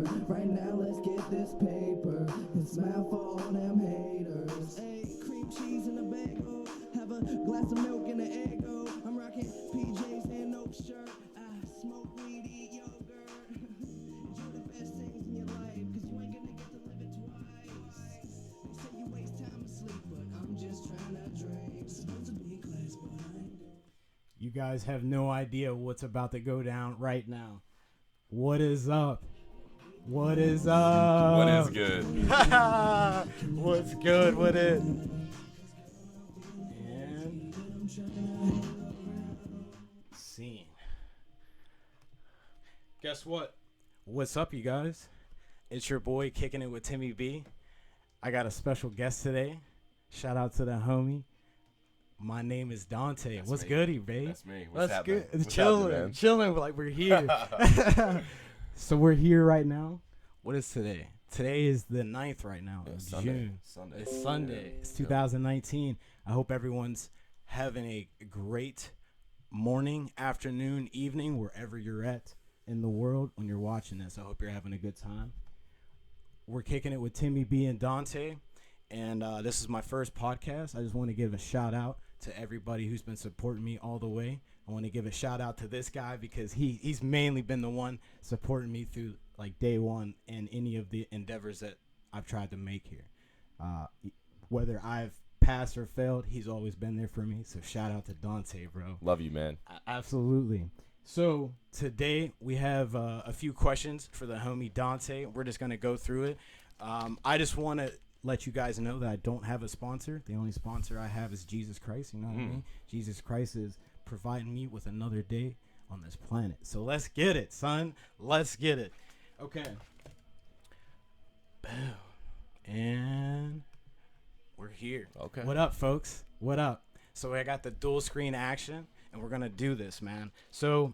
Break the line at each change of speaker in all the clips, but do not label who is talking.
Right now, let's get this paper and smile for all them haters. Hey, cream cheese in a bagel, have a glass of milk and an eggo. I'm rocking PJs and no shirt. I smoke weed, eat yogurt. Do the best things in your life, 'cause you ain't gonna get to live it twice. They say you waste time asleep, but I'm just trying to drink. Supposed to be class, but I ain't.
You guys have no idea what's about to go down right now. What is up? What is up?
What is good?
What's good with it? And scene. Guess what? What's up, you guys? It's your boy Kicking It with Timmy B. I got a special guest today. Shout out to the homie. My name is Dante.
That's
What's
me.
goody, babe?
That's me. What's
That's
happening?
good. It's
What's
chilling,
happening, man?
chilling. Like we're here. So we're here right now. What is today? Today is the 9th right now.
Yeah,
Of
Sunday.
June.
Sunday.
It's Sunday.
Yeah.
It's 2019. I hope everyone's having a great morning, afternoon, evening, wherever you're at in the world when you're watching this. I hope you're having a good time. We're kicking it with Timmy B and Dante. And this is my first podcast. I just want to give a shout out to everybody who's been supporting me all the way. I want to give a shout out to this guy because he's mainly been the one supporting me through like day one and any of the endeavors that I've tried to make here. Whether I've passed or failed, he's always been there for me. So shout out to Dante, bro.
Love you, man.
Absolutely. So today we have a few questions for the homie Dante. We're just going to go through it. I just want to let you guys know that I don't have a sponsor. The only sponsor I have is Jesus Christ. You know what I mean? Jesus Christ is providing me with another day on this planet. So let's get it, son. Let's get it. Okay. Boom. And we're here.
Okay.
What up, folks? What up? So I got the dual screen action, and we're going to do this, man. So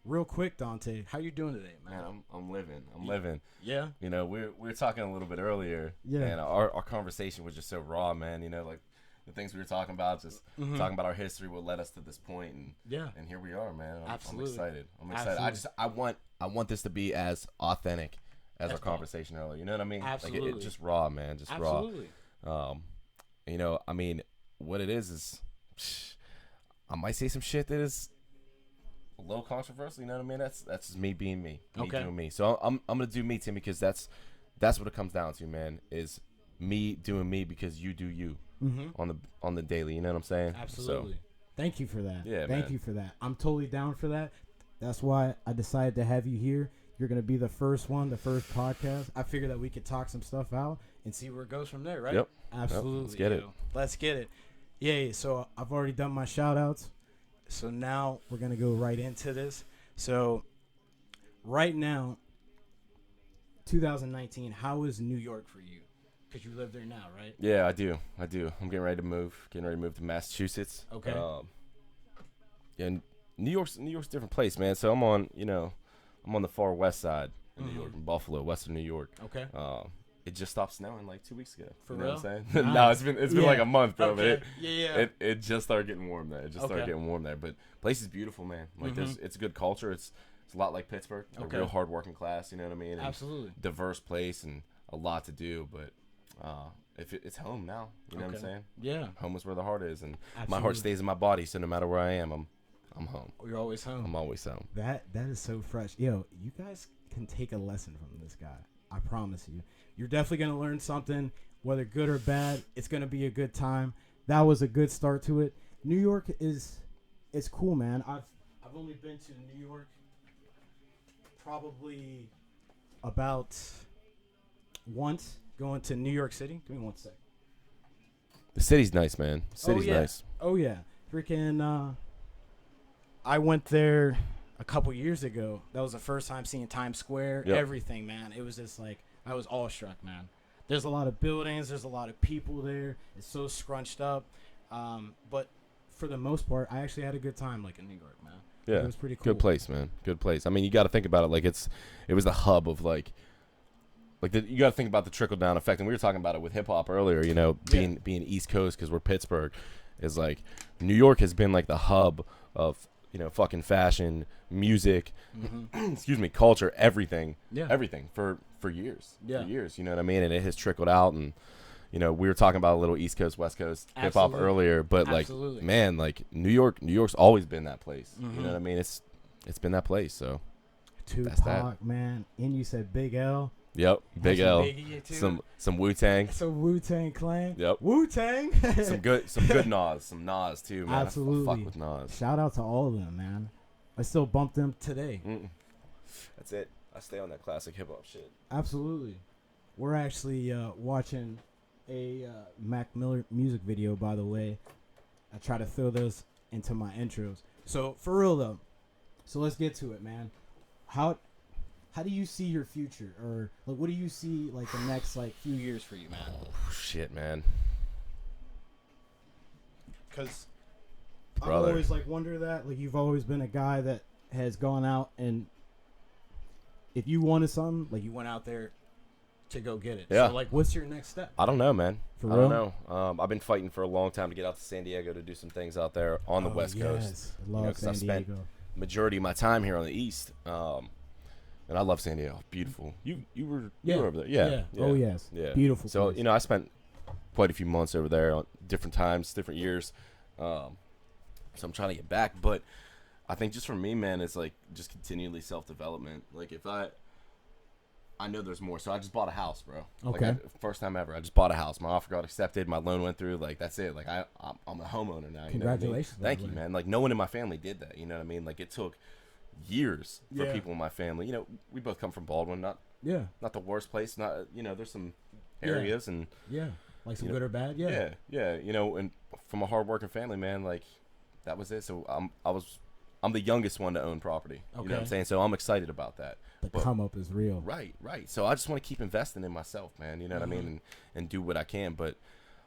real quick, Dante, how you doing today, man?
Man, I'm living. I'm living.
Yeah?
You know, we were talking a little bit earlier.
Yeah.
And our conversation was just so raw, man. You know, like the things we were talking about, just talking about our history, what led us to this point, and
Yeah.
and here we are, man.
Absolutely.
I'm excited. I'm excited.
Absolutely.
I want this to be as authentic as
That's
our conversation earlier. You know what I mean?
Absolutely.
Like it's just raw, man. Just
Absolutely.
raw. You know, I mean, what it is I might say some shit that is a little controversial. You know what I mean? That's just me being me. Me
Okay.
doing me. So I'm gonna do me, Tim, because that's what it comes down to, man. Is me doing me because you do you on the daily. You know what I'm saying?
Absolutely.
So,
Thank you for that.
Yeah,
Thank
man.
you for that. I'm totally down for that. That's why I decided to have you here. You're going to be the first one, the first podcast. I figured that we could talk some stuff out and see where it goes from there, right?
Yep.
Absolutely.
Let's get it.
Let's get it. Yeah, so I've already done my shout outs. So now we're going to go right into this. So right now, 2019, how is New York for you? Because you live there now, right?
yeah, I do. I'm getting ready to move. Getting ready to move to Massachusetts.
Okay.
And New York's a different place, man. So I'm on the far west side of New York, in Buffalo, western New York.
Okay.
It just stopped snowing like 2 weeks ago.
For
you know
real?
what I'm saying?
Nice.
No, it's been
Yeah.
like a month, bro.
Okay.
But
Yeah.
it just started getting warm there. It just started
Okay.
getting warm there. But place is beautiful, man. Like it's a good culture. It's a lot like Pittsburgh.
Okay.
A real hard working class. You know what I mean? And
Absolutely.
diverse place and a lot to do. But if it's home now, you know what I'm
Okay.
saying?
Yeah.
Home is where the heart is, and my
Absolutely.
heart stays in my body. So no matter where I am, I'm home.
You're always home.
I'm always home.
That is so fresh. Yo, you guys can take a lesson from this guy. I promise you. You're definitely going to learn something, whether good or bad. It's going to be a good time. That was a good start to it. New York it's cool, man. I've only been to New York probably about once, going to New York City. Give me 1 sec.
The city's nice, man. The city's nice.
Oh, yeah. Freaking, I went there a couple years ago. That was the first time seeing Times Square.
Yep.
Everything, man. It was just like, I was awestruck, man. There's a lot of buildings. There's a lot of people there. It's so scrunched up. But for the most part, I actually had a good time, like, in New York, man.
Yeah.
It was pretty cool.
Good place, man. Good place. I mean, you got to think about it like it was the hub of you got to think about the trickle down effect. And we were talking about it with hip hop earlier, you know, being East Coast because we're Pittsburgh is like New York has been like the hub of fucking fashion, music, excuse me, culture, everything, everything for years, for years. You know what I mean? And it has trickled out, and we were talking about a little East Coast, West Coast hip hop earlier, but like, man, like New York's always been that place. You know what I mean? It's been that place. So
Tupac, man, and you said Big L.
Yep, Big L. Some Wu-Tang.
Some Wu-Tang Clan.
Yep.
Wu-Tang.
some good Nas. Some Nas too, man.
Absolutely.
I fuck with Nas.
Shout out to all of them, man. I still bump them today.
That's it. I stay on that classic hip hop shit.
Absolutely. We're actually watching a Mac Miller music video, by the way. I try to throw those into my intros. So for real though, so let's get to it, man. How do you see your future, or like what do you see like the next like few years for you, man?
Oh, shit, man.
Because I always like wonder that, like you've always been a guy that has gone out, and if you wanted something, like you went out there to go get it.
Yeah.
So like, what's your next step?
I don't know, man.
For real?
I don't know. I've been fighting for a long time to get out to San Diego to do some things out there on the West Coast.
I love San
I've spent
Diego.
Majority of my time here on the East. And I love San Diego. Beautiful. You were over there. Yeah.
Oh yes.
Yeah.
Beautiful.
So
place.
I spent quite a few months over there on different times, different years. So I'm trying to get back, but I think just for me, man, it's like just continually self-development. Like if I know there's more. So I just bought a house, bro.
Okay.
Like first time ever. I just bought a house. My offer got accepted. My loan went through. Like that's it. Like I'm a homeowner now. You
Congratulations.
know what I mean? Thank you, man. Like no one in my family did that. You know what I mean? Like it took years for people in my family. We both come from Baldwin. Not the worst place. Not there's some areas and
like some good or bad.
Yeah. And from a hardworking family, man. Like that was it. So I'm the youngest one to own property. You know what I'm saying? So I'm excited about that.
The come up is real.
Right. So I just want to keep investing in myself, man. You know what I mean? And do what I can. But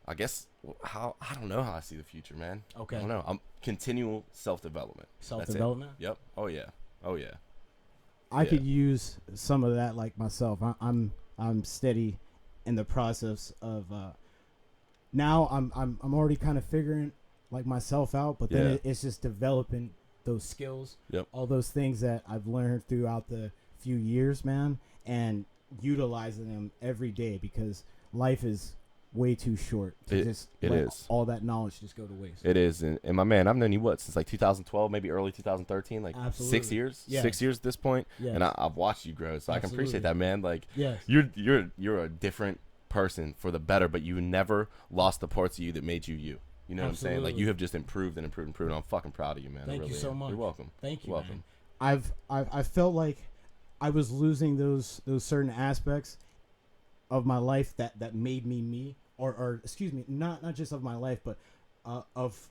I guess I don't know how I see the future, man.
Okay.
I don't know. I'm continual self-development.
Self-development?
Yep. Oh yeah.
I could use some of that like myself. I'm steady in the process of now I'm already kind of figuring like myself out, but then it's just developing those skills, all those things that I've learned throughout the few years, man, and utilizing them every day, because life is way too short to just let all that knowledge just go to waste.
It is. And my man, I've known you since like 2012, maybe early 2013, like
Absolutely.
6 years.
Yes.
6 years at this point.
Yes.
And I've watched you grow, so I can appreciate that, man. Like
Yes.
you're a different person for the better, but you never lost the parts of you that made you. You know what I'm saying? Like you have just improved and improved and improved. I'm fucking proud of you, man.
Thank you so much.
You're welcome.
Thank you,
welcome.
Man. I felt like I was losing those certain aspects of my life that made me, or excuse me, not just of my life, but of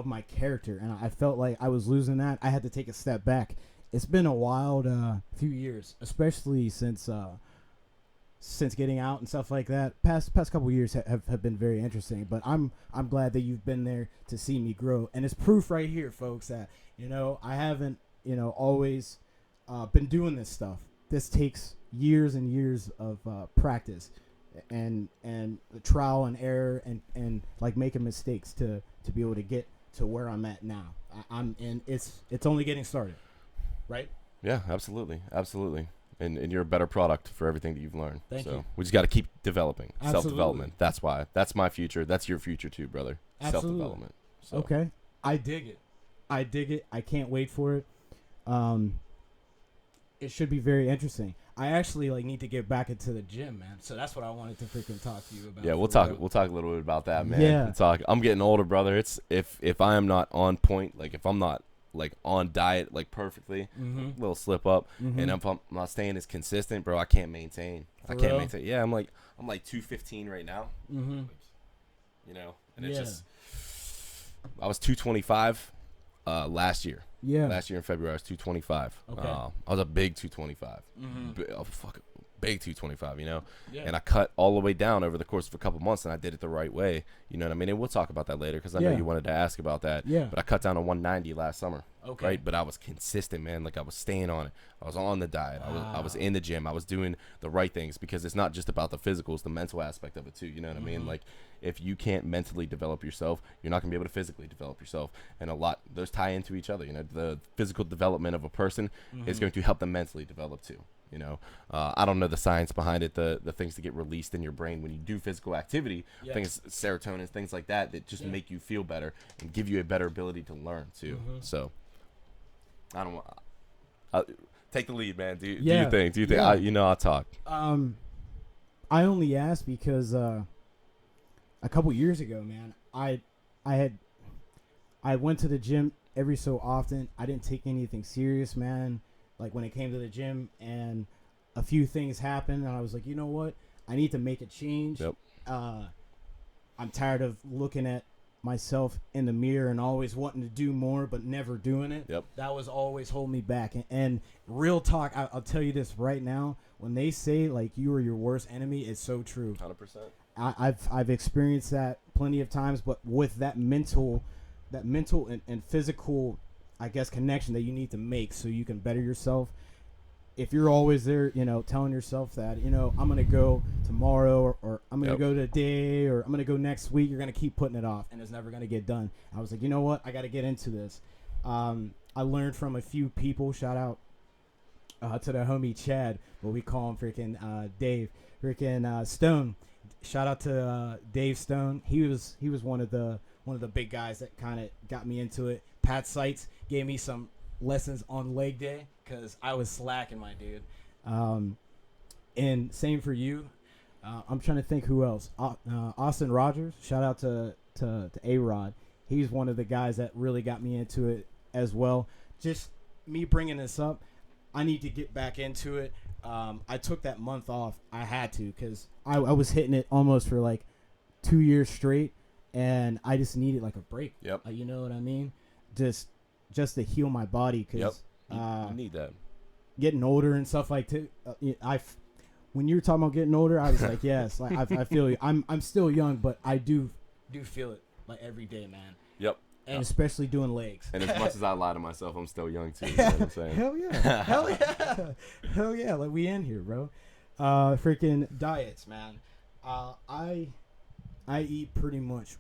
my character, and I felt like I was losing that. I had to take a step back. It's been a wild few years, especially since getting out and stuff like that. Past couple years have been very interesting, but I'm glad that you've been there to see me grow, and it's proof right here, folks, that I haven't always been doing this stuff. This takes years and years of practice and the trial and error and like making mistakes to be able to get to where I'm at now. And it's only getting started, right?
Yeah, absolutely. And you're a better product for everything that you've learned.
Thank you.
We just got to keep developing.
Absolutely.
Self-development. That's why. That's my future. That's your future too, brother.
Absolutely.
Self-development. So.
Okay. I dig it. I can't wait for it. It should be very interesting. I actually need to get back into the gym, man. So that's what I wanted to freaking talk to you about.
Yeah, we'll talk a little bit about that, man.
Yeah.
I'm getting older, brother. It's if I am not on point, like if I'm not like on diet like perfectly, little slip up, and if I'm not staying as consistent, bro, I can't maintain.
For real?
Yeah, I'm like 215 right now. And it's just I was 225 last year.
Yeah.
Last year in February I was 225.
Okay.
I was a big 225. big 225, you know,
Yeah.
and I cut all the way down over the course of a couple months, and I did it the right way. You know what I mean? And we'll talk about that later because I know
Yeah.
you wanted to ask about that.
Yeah.
But I cut down to 190 last summer.
Okay.
Right. But I was consistent, man. Like I was staying on it. I was on the diet. I was in the gym. I was doing the right things because it's not just about the physical, it's the mental aspect of it too. You know what I mean? Like if you can't mentally develop yourself, you're not gonna be able to physically develop yourself. And those tie into each other. You know, the physical development of a person is going to help them mentally develop too. You know, I don't know the science behind it, the things that get released in your brain when you do physical activity, things, serotonin, things like that just make you feel better and give you a better ability to learn too. So I don't want take the lead, man. Do you think? Do you think? I'll talk.
I only asked because a couple years ago, man, I went to the gym every so often. I didn't take anything serious, man. Like when it came to the gym, and a few things happened, and I was like, you know what? I need to make a change.
Yep.
I'm tired of looking at myself in the mirror and always wanting to do more but never doing it.
Yep.
That was always holding me back. And real talk, I'll tell you this right now. When they say like you are your worst enemy, it's so true.
100%.
I've experienced that plenty of times, but with that mental and physical, I guess, connection that you need to make so you can better yourself. If you're always there, you know, telling yourself that, you know, I'm going to go tomorrow or I'm going to go today or I'm going to go next week, you're going to keep putting it off and it's never going to get done. I was like, you know what? I got to get into this. I learned from a few people. Shout out to the homie Chad, but we call him freaking Dave, freaking Stone. Shout out to Dave Stone. He was one of the big guys that kind of got me into it. Pat Seitz gave me some lessons on leg day because I was slacking, my dude. And same for you. I'm trying to think who else. Austin Rogers. Shout out to A-Rod. He's one of the guys that really got me into it as well. Just me bringing this up, I need to get back into it. I took that month off. I had to because I was hitting it almost for like 2 years straight, and I just needed like a break.
Yep.
You know what I mean? Just to heal my body because
you need that.
Getting older and stuff like that. When you were talking about getting older, I was like, yes, like I feel you. I'm still young, but I do feel it like every day, man.
Yep.
And especially doing legs.
And as much as I lie to myself, I'm still young too. You know what I'm saying?
Hell yeah. Hell yeah. Hell yeah. Like we in here, bro. Freaking diets, man. I eat pretty much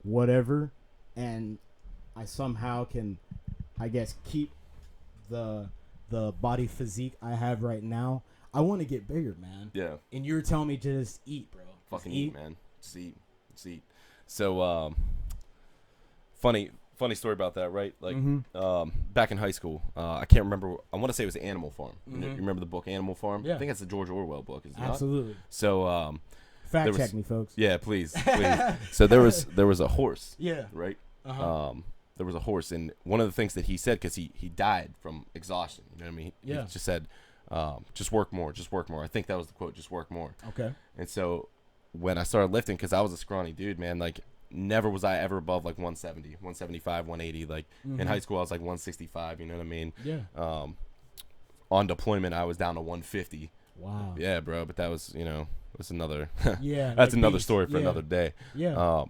whatever, and I somehow can, I guess, keep the body physique I have right now. I want to get bigger, man.
Yeah.
And you're telling me just eat, bro.
Fucking eat, man. Just eat. So, funny story about that, right? Like, back in high school, I can't remember. I want to say it was Animal Farm. You remember the book Animal Farm?
Yeah.
I think that's the George Orwell book. Is it not?
Absolutely.
So,
fact check me, folks.
Yeah, please. So there was a horse.
Yeah.
Right. There was a horse, and one of the things that he said, because he died from exhaustion. You know what I mean? He just said, just work more. I think that was the quote. Just work more.
Okay.
And so when I started lifting, because I was a scrawny dude, man, like never was I ever above like 170, 175, 180. Like in high school, I was like 165. You know what I mean?
Yeah.
On deployment, I was down to 150.
Wow.
Yeah, bro. But that was, that's another.
Yeah.
That's
like
another
beast.
story for another day.
Yeah.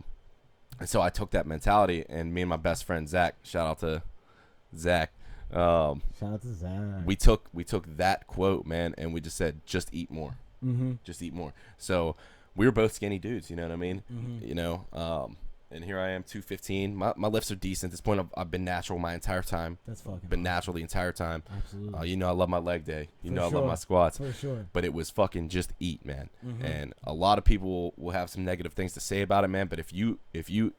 And so I took that mentality, and me and my best friend Zach, shout out to Zach.
Shout out to Zach.
We took that quote, man, and we just said, just eat more. Just eat more. So we were both skinny dudes, you know what I mean? And here I am, 215. My lifts are decent. At this point, I've been natural my entire time.
That's fucking
been natural the entire time.
Absolutely.
I love my leg day. I love my squats.
For sure.
But it was fucking just eat, man. And a lot of people will have some negative things to say about it, man. But if you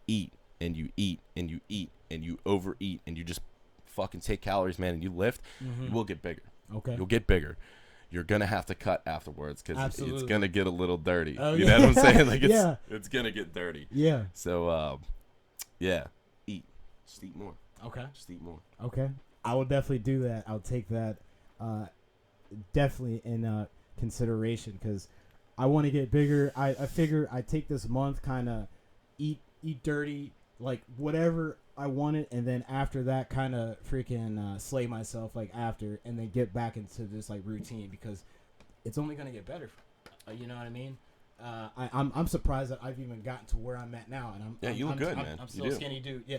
eat and you eat and you eat and you overeat and you just fucking take calories, man, and you lift, you will get bigger.
Okay.
You'll get bigger. You're gonna have to cut afterwards because it's gonna get a little dirty.
Oh,
you know what I'm saying? Like
Yeah.
it's gonna get dirty.
Yeah.
So eat. Just eat more.
Okay.
Just eat more.
Okay. I will definitely do that. I'll take that definitely in consideration because I want to get bigger. I figure I take this month kind of eat dirty, like whatever I wanted, and then after that kind of freaking slay myself like after, and then get back into this like routine because it's only gonna get better. You know what I mean? I'm surprised that I've even gotten to where I'm at now, and
you look good, man.
I'm still a skinny dude. Yeah.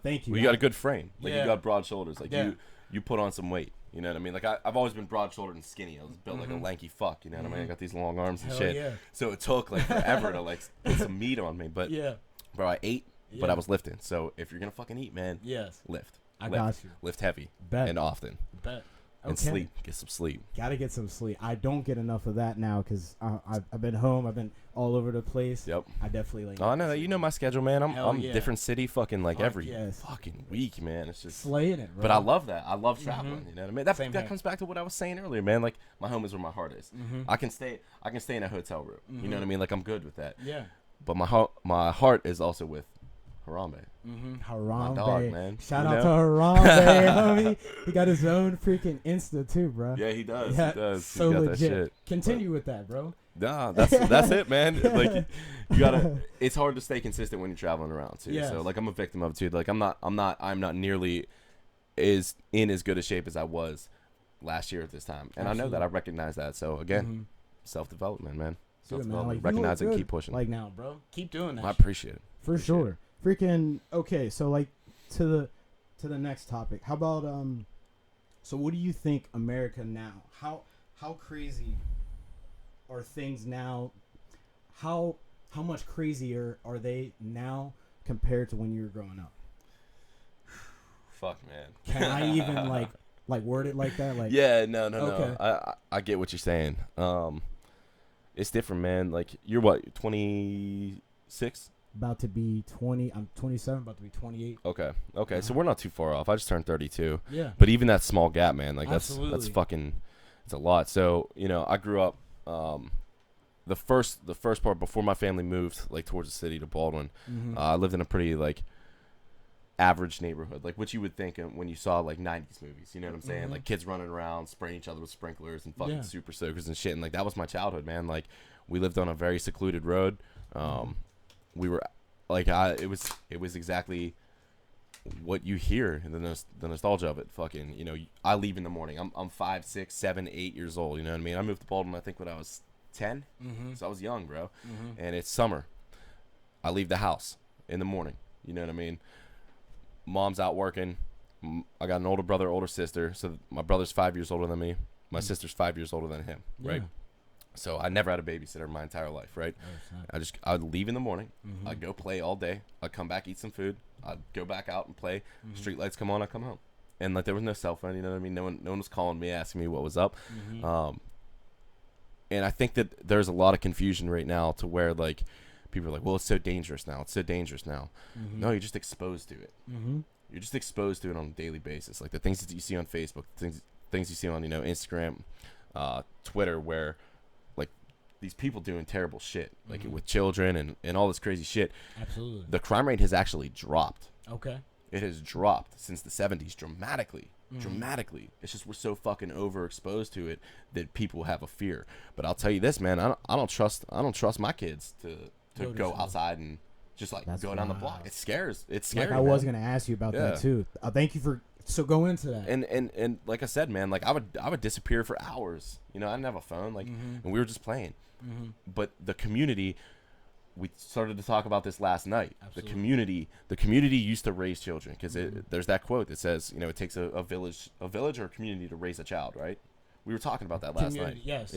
Thank you.
Well, you got a good frame. Like
Yeah.
you got broad shoulders. Like
Yeah.
you put on some weight. You know what I mean? Like I've always been broad-shouldered and skinny. I was built like a lanky fuck. You know what I mean? I got these long arms and
Hell
shit.
yeah.
So it took like forever to like put some meat on me. But
Yeah.
bro, I ate, but
Yeah.
I was lifting. So if you're gonna fucking eat, man,
Yes.
lift.
I
Lift.
got you.
Lift heavy
Bet.
and often.
Bet.
And sleep. Get some sleep.
Gotta get some sleep. I don't get enough of that now because I've been home. I've been all over the place.
Yep.
I definitely like.
Oh, I know that. You know my schedule, man.
Hell
I'm
yeah.
different city, fucking like
Fuck
every
yes.
fucking week, man. It's just
slaying it, bro.
But I love that. I love traveling. You know what I mean?
Same
That
here.
comes back to what I was saying earlier, man. Like my home is where my heart is. I can stay in a hotel room. You know what I mean? Like I'm good with that.
Yeah.
But my heart is also with Harambe.
Harambe.
dog, man.
Shout
You
out
know?
to Harambe, homie. He got his own freaking Insta too, bro.
Yeah, he does.
Yeah,
He does.
so
He's got
legit.
that shit.
Continue with that, bro.
Nah, that's it, man. Like you gotta. It's hard to stay consistent when you're traveling around too.
Yes.
So like I'm a victim of it too. Like I'm not nearly as good a shape as I was last year at this time, and I know that. I recognize that. So again, self development, man.
Do it,
Self
man.
development.
Like, you look
Recognize it and
good.
keep pushing.
Like now, bro. Keep doing that.
I appreciate it.
For sure. Freaking okay. So like to the next topic. How about So what do you think America now? How crazy are things now? How much crazier are they now compared to when you were growing up?
Fuck, man.
Can I even like word it like that? Like
Yeah, no.
Okay.
I get what you're saying. It's different, man. Like you're what, 26?
about to be 20. I'm 27. About to be 28.
Okay. So we're not too far off. I just turned 32.
Yeah.
But even that small gap, man, like that's
Absolutely.
fucking, it's a lot. So I grew up. The first part before my family moved like towards the city to Baldwin, I lived in a pretty like average neighborhood, like what you would think when you saw like 90s movies. You know what I'm saying? Like kids running around, spraying each other with sprinklers and fucking super soakers and shit. And like that was my childhood, man. Like we lived on a very secluded road. We were like it was exactly what you hear and the nostalgia of it. Fucking, I leave in the morning. I'm 5, 6, 7, 8 years old. You know what I mean? I moved to Baldwin, I think, when I was 10. So I was young, bro. And it's summer. I leave the house in the morning. You know what I mean? Mom's out working. I got an older brother, older sister. So my brother's 5 years older than me. My sister's 5 years older than him, right? So I never had a babysitter my entire life, right? I'd leave in the morning. I'd go play all day. I'd come back, eat some food. I'd go back out and play. Street lights come on, I'd come home. And like there was no cell phone, you know what I mean? No one was calling me, asking me what was up. And I think that there's a lot of confusion right now to where like people are like, well, it's so dangerous now. It's so dangerous now. No, you're just exposed to it. You're just exposed to it on a daily basis. Like the things that you see on Facebook, things you see on, Instagram, Twitter, where like these people doing terrible shit, like with children and all this crazy shit.
Absolutely.
The crime rate has actually dropped.
Okay.
It has dropped since the 70s dramatically. It's just we're so fucking overexposed to it that people have a fear. But I'll tell you this, man, I don't trust my kids to go outside and just like go down the block. It scares. It's scary.
Like I was gonna ask you about that too. Thank you for go into that.
And like I said, man, like I would disappear for hours. I didn't have a phone, like, and we were just playing. But the community, we started to talk about this last night.
Absolutely.
The community used to raise children because there's that quote that says, it takes a village or a community to raise a child, right? We were talking about that last night.
Yes.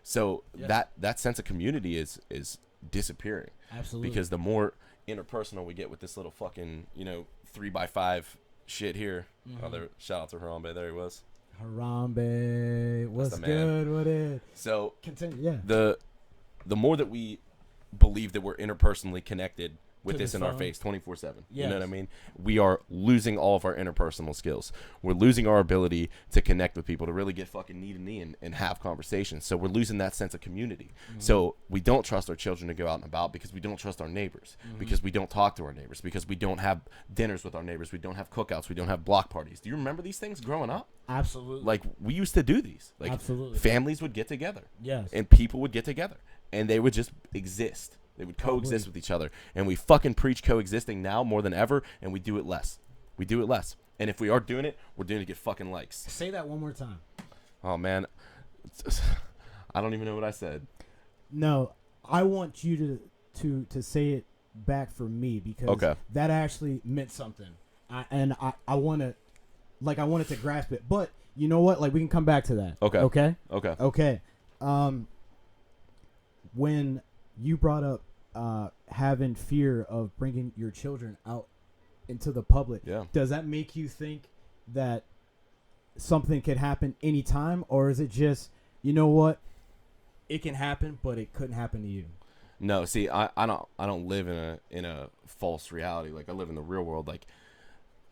So that sense of community is disappearing.
Absolutely.
Because the more interpersonal we get with this little fucking 3x5 shit here. Shout out to Harambe. There he was.
Harambe, what's good with it?
So
continue. Yeah.
The more that we believe that we're interpersonally connected with this in our face 24/7. You know what I mean? We are losing all of our interpersonal skills. We're losing our ability to connect with people, to really get fucking knee to knee and have conversations. So we're losing that sense of community. So we don't trust our children to go out and about because we don't trust our neighbors, because we don't talk to our neighbors, because we don't have dinners with our neighbors, we don't have cookouts, we don't have block parties. Do you remember these things growing up?
Absolutely.
Like we used to do these. Like
absolutely.
Families would get together.
Yes.
And people would get together and they would just exist. They would coexist with each other. And we fucking preach coexisting now more than ever, and we do it less. And if we are doing it, we're doing it to get fucking likes.
Say that one more time.
Oh, man. I don't even know what I said.
No, I want you to say it back for me because that actually meant something. I want to, like, I wanted to grasp it. But you know what? Like, we can come back to that. Okay. When you brought up having fear of bringing your children out into the public, does that make you think that something could happen anytime, or is it just, you know what, it can happen, but it couldn't happen to you?
No, see, I don't live in a false reality. Like, I live in the real world. Like,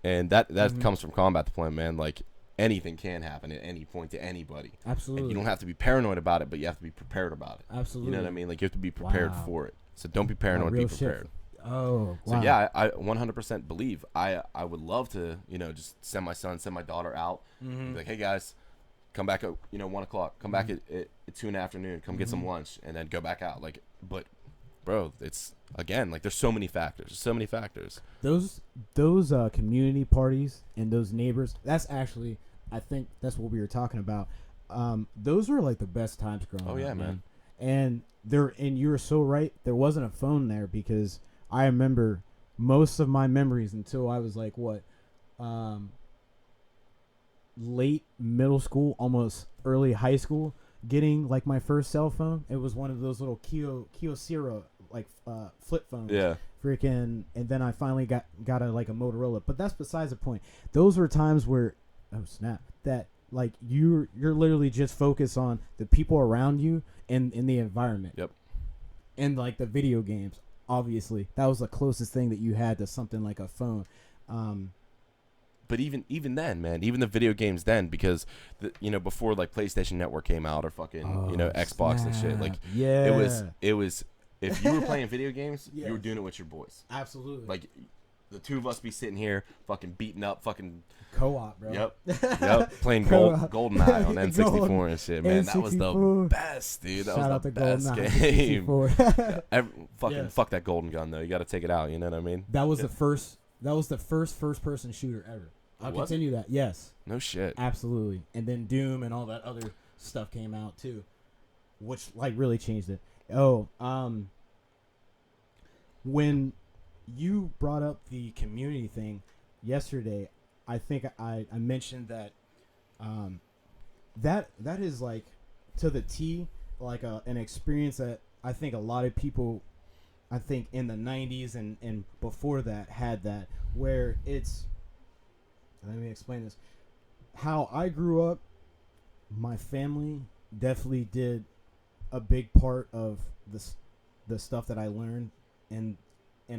and that comes from combat deployment, man. Like, anything can happen at any point to anybody.
Absolutely.
And you don't have to be paranoid about it, but you have to be prepared about it.
Absolutely.
You know what I mean? Like, you have to be prepared for it. So don't be paranoid, be prepared.
Oh, wow.
So yeah, I 100% believe I would love to, you know, just send my daughter out. Be like, hey guys, come back at 1 o'clock. Come back at 2 in the afternoon. Come get some lunch, and then go back out. Like, but bro, it's again, like, there's so many factors.
Those community parties and those neighbors. That's actually, I think that's what we were talking about. Those were like the best times growing up.
Oh yeah, man.
And you were so right. There wasn't a phone there because I remember most of my memories until I was like late middle school, almost early high school, getting like my first cell phone. It was one of those little Kyocera like flip phones.
Yeah.
Freaking, and then I finally got a Motorola. But that's besides the point. Those were times where, oh snap, that like you're literally just focused on the people around you and in the environment.
Yep.
And like the video games, obviously, that was the closest thing that you had to something like a phone.
But even then, man, even the video games then, because before like PlayStation Network came out or fucking Xbox
snap.
and shit, like it was if you were playing video games, you were doing it with your boys.
Absolutely.
Like, the two of us be sitting here fucking beating up fucking
co-op, bro.
Yep. Playing GoldenEye on N64 and shit, man. That was the best, dude. That was the best game. Fuck that golden gun though. You got to take it out. You know what I mean?
That was the first. That was the first-person shooter ever. I'll continue that. Yes.
No shit.
Absolutely. And then Doom and all that other stuff came out too, which like really changed it. When you brought up the community thing yesterday, I think I mentioned that that is like to the T, like an experience that I think a lot of people, I think in the 90s and before that, had that, where it's, let me explain this. How I grew up, my family definitely did a big part of the stuff that I learned and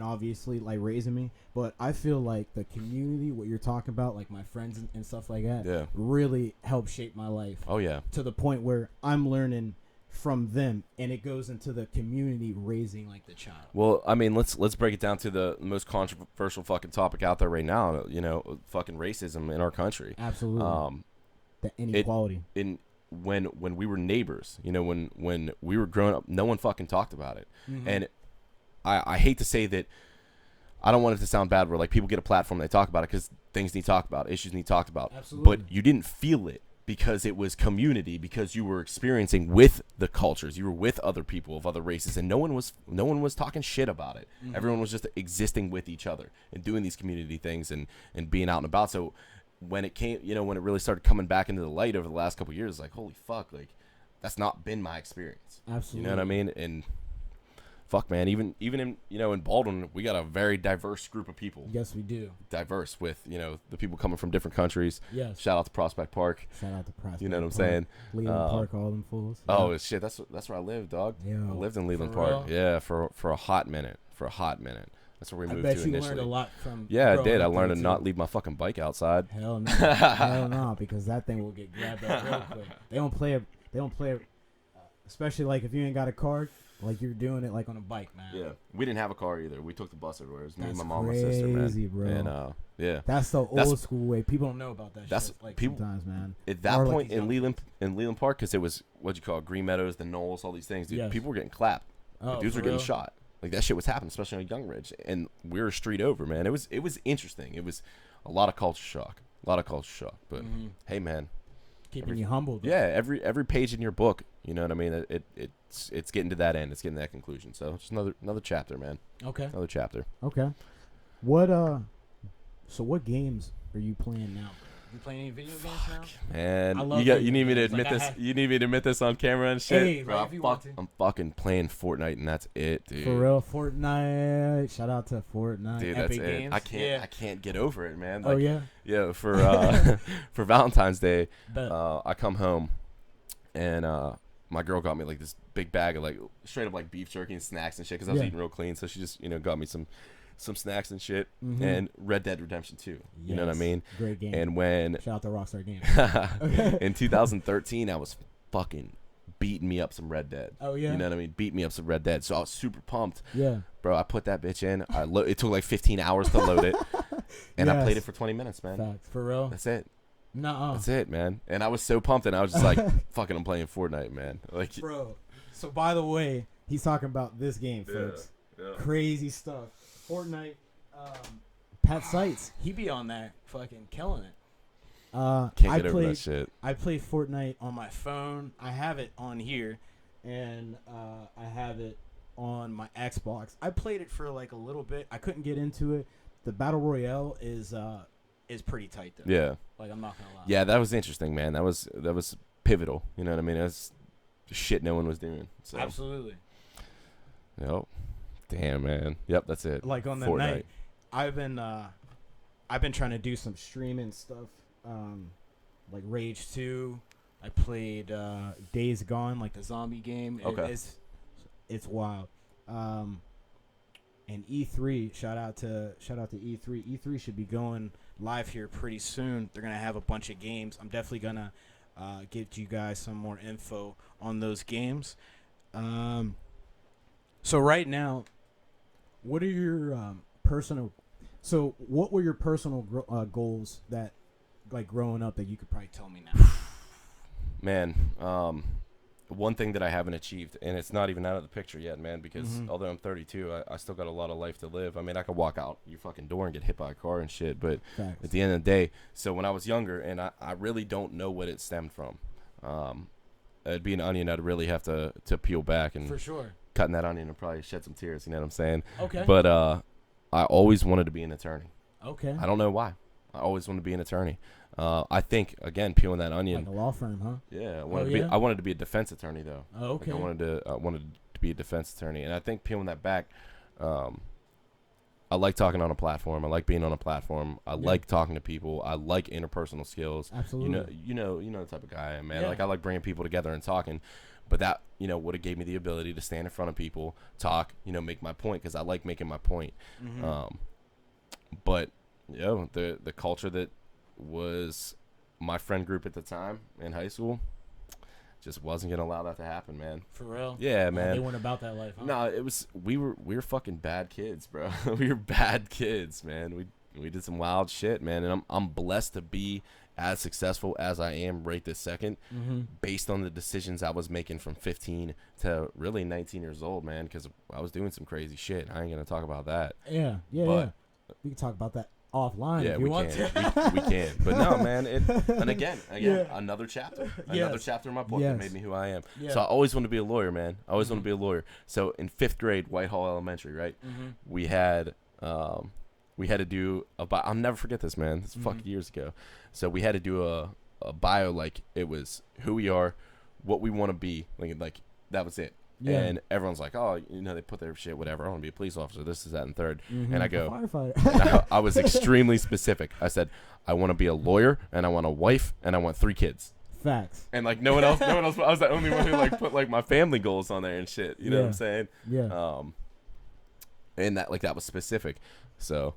obviously like raising me. But I feel like the community, what you're talking about, like my friends and stuff like that, really helped shape my life.
Oh yeah.
To the point where I'm learning from them, and it goes into the community raising like the child.
Well, I mean, let's break it down to the most controversial fucking topic out there right now. Fucking racism in our country.
Absolutely. The inequality.
When we were neighbors, when we were growing up, no one fucking talked about it. And I hate to say that, I don't want it to sound bad where like people get a platform and they talk about it, because things need talked about, issues need talked about.
Absolutely.
But you didn't feel it because it was community, because you were experiencing with the cultures, you were with other people of other races, and no one was talking shit about it. Everyone was just existing with each other and doing these community things and being out and about. So when it came, when it really started coming back into the light over the last couple of years, like, holy fuck, like, that's not been my experience.
Absolutely.
You know what I mean? And fuck, man, even in in Baldwin, we got a very diverse group of people.
Yes, we do.
Diverse with the people coming from different countries.
Yes.
Shout out to Prospect Park.
Shout out to Prospect.
You know what I'm
Park.
saying?
Leland Park, all them fools.
Oh shit, that's where I live, dog.
Yo,
I lived in Leland Park.
Real?
Yeah, for a hot minute. That's where we moved to initially.
I bet you learned a lot from.
Yeah, I did. I learned to not leave my fucking bike outside.
Hell no, hell no, because that thing will get grabbed up real quick. They don't play, especially like if you ain't got a car. Like you're doing it like on a bike, man.
Yeah, we didn't have a car either. We took the bus everywhere. It was me and my mom
crazy,
and my sister, man.
Crazy, bro.
And yeah,
that's the old school way. People don't know about that.
That's
shit, like
people,
sometimes, man.
At that point in Leland Park, because it was what you call Green Meadows, the Knolls, all these things. Dude, people were getting clapped. Dudes were getting shot. Like that shit was happening, especially on Young Ridge, and we were a street over, man. It was interesting. It was a lot of culture shock. But hey, man.
Keeping you humble.
Yeah, every page in your book You know what I mean? It's getting to that end. It's getting to that conclusion. So just another chapter, man.
Okay.
Another chapter.
Okay. What So what games are you playing now? You playing any video games now?
Man, you need me to admit this. You need me to admit this on camera and shit.
Hey, bro, if you want to.
I'm fucking playing Fortnite and that's it, dude.
For real, Fortnite. Shout out to Fortnite.
Dude,
Epic
that's
Games.
it. I can't get over it, man. Like,
oh yeah.
Yeah, for for Valentine's Day, I come home and my girl got me like this big bag of like straight up like beef jerky and snacks and shit because I was eating real clean. So she just got me some snacks and shit, and Red Dead Redemption 2. You know what I mean?
Great game.
And when
shout out to Rockstar Games.
in 2013, I was fucking beating me up some Red Dead.
Oh yeah.
You know what I mean? Beat me up some Red Dead. So I was super pumped.
Yeah.
Bro, I put that bitch in. It took like 15 hours to load it, and I played it for 20 minutes, man.
Facts. For real?
That's it.
Nuh-uh.
That's it, man. And I was so pumped, and I was just like, fucking, I'm playing Fortnite, man. Like,
bro. So by the way, he's talking about this game, folks.
Yeah.
Crazy stuff. Fortnite. Pat Sites, he be on that fucking killing it.
Can't get over that shit.
I play Fortnite on my phone. I have it on here, and I have it on my Xbox. I played it for like a little bit. I couldn't get into it. The Battle Royale is pretty tight though.
Yeah.
Like I'm not gonna lie.
Yeah, that was interesting, man. That was pivotal. You know what I mean? That's shit no one was doing. So.
Absolutely.
Yep. Damn, man. Yep, that's it.
Like on the
Fortnite.
night, I've been trying to do some streaming stuff, like Rage 2. I played Days Gone, like the zombie game.
Okay.
It's wild. And E3, shout out to E3. E3 should be going live here pretty soon. They're gonna have a bunch of games. I'm definitely gonna get you guys some more info on those games. So right now, what are your what were your personal goals that, like, growing up that you could probably tell me now?
Man, one thing that I haven't achieved, and it's not even out of the picture yet, man, because although I'm 32, I still got a lot of life to live. I mean, I could walk out your fucking door and get hit by a car and shit, but
Facts.
at the end of the day, so when I was younger, and I really don't know what it stemmed from. It'd be an onion I'd really have to peel back, and
For sure.
cutting that onion and probably shed some tears, you know what I'm saying?
Okay.
But I always wanted to be an attorney.
Okay.
I don't know why. I always wanted to be an attorney. I think, again, peeling that onion.
Like a law firm, huh?
Yeah, I wanted to be a defense attorney though.
Oh, okay.
Like I wanted to be a defense attorney, and I think peeling that back, I like talking on a platform. I like being on a platform. I like talking to people. I like interpersonal skills.
Absolutely.
You know the type of guy I am, man.
Yeah.
Like I like bringing people together and talking. But that, would have gave me the ability to stand in front of people, talk, make my point, because I like making my point. But the culture that was my friend group at the time in high school just wasn't gonna allow that to happen, man.
For real?
Yeah, man.
They weren't about that life, huh?
No, it was we were fucking bad kids, bro. We were bad kids, man. We did some wild shit, man, and I'm blessed to be as successful as I am right this second, based on the decisions I was making from 15 to really 19 years old, man, because I was doing some crazy shit. I ain't gonna talk about that.
Yeah.
But-
We can talk about that offline
Yeah,
if you
we
want
can.
to.
We can. But no, man. And again, another chapter. Another
Yes.
chapter in my book that made me who I am.
Yeah.
So I always wanted to be a lawyer, man. I always wanted to be a lawyer. So in 5th grade, Whitehall Elementary, right? We had to do I'll never forget this, man. This is fucking years ago. So we had to do a bio, like it was who we are, what we want to be, like that was it.
Yeah.
And everyone's like, oh, they put their shit, whatever. I want to be a police officer. This is that and third.
Mm-hmm.
And I go,
Firefighter.
and I was extremely specific. I said, I want to be a lawyer, and I want a wife, and I want 3 kids.
Facts.
And like no one else. I was the only one who like put like my family goals on there and shit. You know what I'm saying?
Yeah.
And that was specific. So,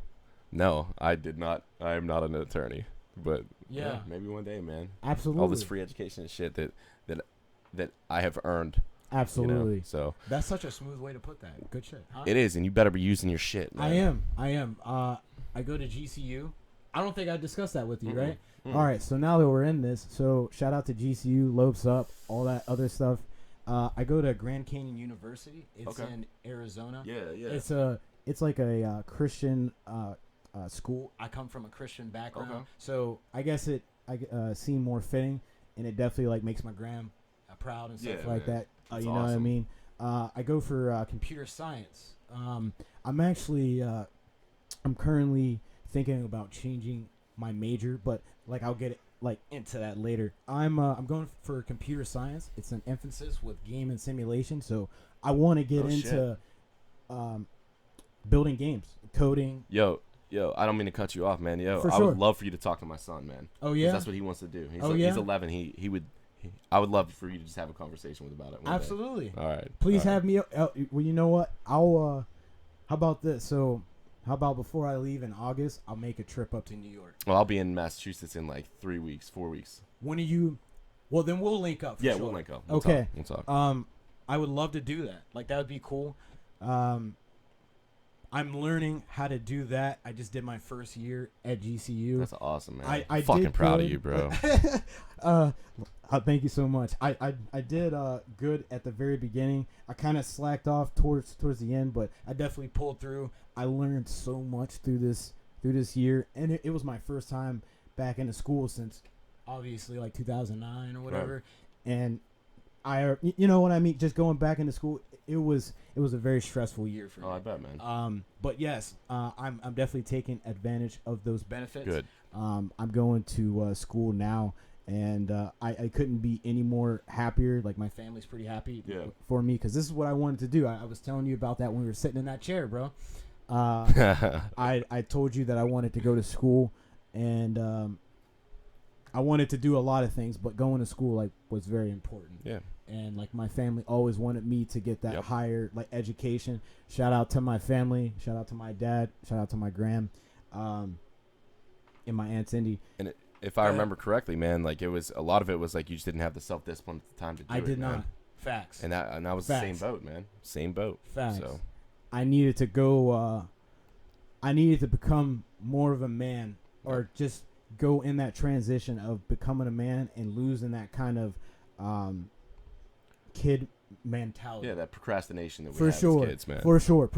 no, I did not. I am not an attorney. But
Yeah.
maybe one day, man.
Absolutely.
All this free education and shit that I have earned.
Absolutely.
So
That's such a smooth way to put that. Good shit. Huh?
it is, and you better be using your shit, man.
I am. I go to GCU. I don't think I discussed that with you,
Mm-mm.
right?
Mm.
All right. So now that we're in this, so shout out to GCU, Lopes Up, all that other stuff. I go to Grand Canyon University. It's in Arizona.
Yeah.
It's like a Christian school. I come from a Christian background, so I guess it seemed more fitting, and it definitely like makes my gram proud and stuff
Yeah,
like
man.
that.
That's
You know what I
awesome.
mean? I go for computer science. I'm actually I'm currently thinking about changing my major, but like I'll get like into that later. I'm going for computer science. It's an emphasis with game and simulation, so I want to get into building games, coding.
Yo, I don't mean to cut you off, man. Yo,
For
I
sure.
would love for you to talk to my son, man.
Oh
'Cause
yeah,
that's what he wants to do. He's,
Oh, yeah?
he's 11. I would love for you to just have a conversation with about it. one day.
absolutely.
All right.
Please
all right.
have me. Well, you know what? I'll. How about this? So, how about before I leave in August, I'll make a trip up to New York.
Well, I'll be in Massachusetts in like 3 weeks, 4 weeks.
When are you? Well, then we'll link up. For
Yeah,
sure.
we'll link up. We'll
Okay.
talk. We'll talk.
I would love to do that. Like that would be cool. I'm learning how to do that. I just did my first year at GCU.
That's awesome, man.
I
fucking
did
proud
good.
of you, bro.
Thank you so much. I did good at the very beginning. I kind of slacked off towards the end, but I definitely pulled through. I learned so much through this year, and it was my first time back into school since obviously like 2009 or whatever.
Right.
And you know what I mean, just going back into school, it was a very stressful year for me.
Oh, I bet, man.
But yes, I'm definitely taking advantage of those benefits.
Good.
I'm going to school now, and I couldn't be any more happier. Like my family's pretty happy for me because this is what I wanted to do. I was telling you about that when we were sitting in that chair, bro. I told you that I wanted to go to school, and I wanted to do a lot of things, but going to school like was very important.
Yeah.
And like my family always wanted me to get that
Yep.
higher like education. Shout out to my family. Shout out to my dad. Shout out to my gram, and my aunt Cindy.
And if I remember correctly, man, like a lot of it was like you just didn't have the self-discipline at the time to do it.
I did
man.
not. Facts.
And I was the same boat, man. Same boat.
Facts.
So
I needed to go. I needed to become more of a man, or just go in that transition of becoming a man and losing that kind of kid mentality.
yeah, that procrastination that we
For
have
sure,
as kids, man.
for sure.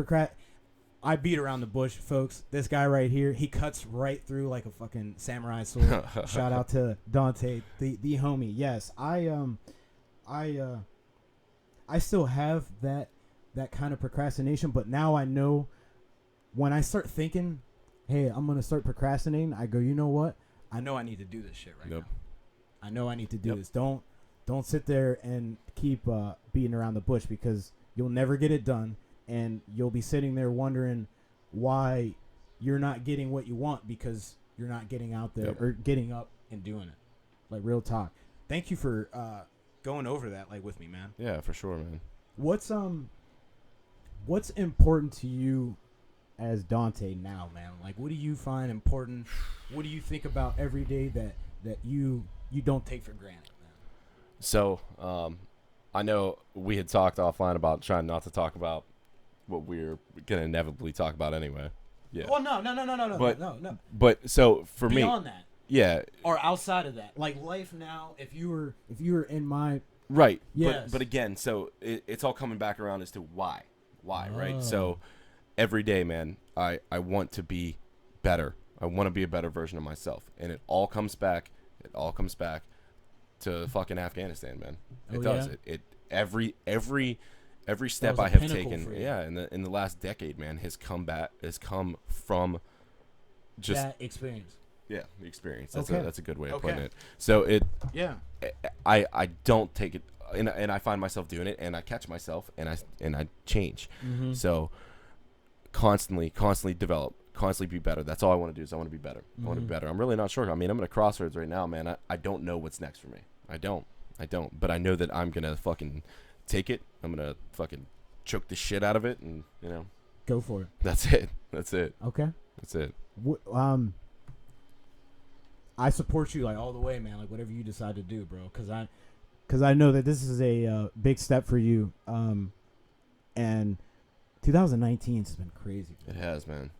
I beat around the bush, folks. This guy right here, he cuts right through like a fucking samurai sword. Shout out to Dante, the homie. Yes, I still have that kind of procrastination, but now I know when I start thinking, hey, I'm gonna start procrastinating, I go, you know what? I know I need to do this shit right now. I know I need to do this. Don't sit there and keep beating around the bush because you'll never get it done, and you'll be sitting there wondering why you're not getting what you want because you're not getting out there or getting up and doing it. Like real talk. Thank you for going over that like with me, man.
Yeah, for sure, man.
What's important to you as Dante now, man? Like what do you find important? What do you think about every day that you don't take for granted, man?
So, I know we had talked offline about trying not to talk about what we're gonna inevitably talk about anyway. Yeah.
Well, no.
But-
No.
But so for
Beyond
me,
that,
yeah,
or outside of that, like life now. If you were in my
right.
Yes.
But again, so it's all coming back around as to why, right?
Oh.
So every day, man, I want to be better. I want to be a better version of myself, and it all comes back to fucking Afghanistan, man. It
Oh,
does.
yeah?
It every step
was a
I have
pinnacle
taken,
for you.
yeah, in the last decade, man, has come from just
that experience.
the experience.
Okay.
That's a good way of
Okay.
putting it. So
Yeah.
I don't take it, and I find myself doing it, and I catch myself, and I change.
Mm-hmm.
So constantly develop, constantly be better. That's all I want to do is I want to be better. I want to be
Mhm.
better. I'm really not sure. I mean, I'm at a crossroads right now, man. I don't know what's next for me. I don't. But I know that I'm gonna fucking take it. I'm gonna fucking choke the shit out of it, and
Go for it.
that's it.
Okay.
That's it.
I support you like all the way, man. Like whatever you decide to do, bro. Because I know that this is a big step for you. And 2019 has been crazy.
It has, man.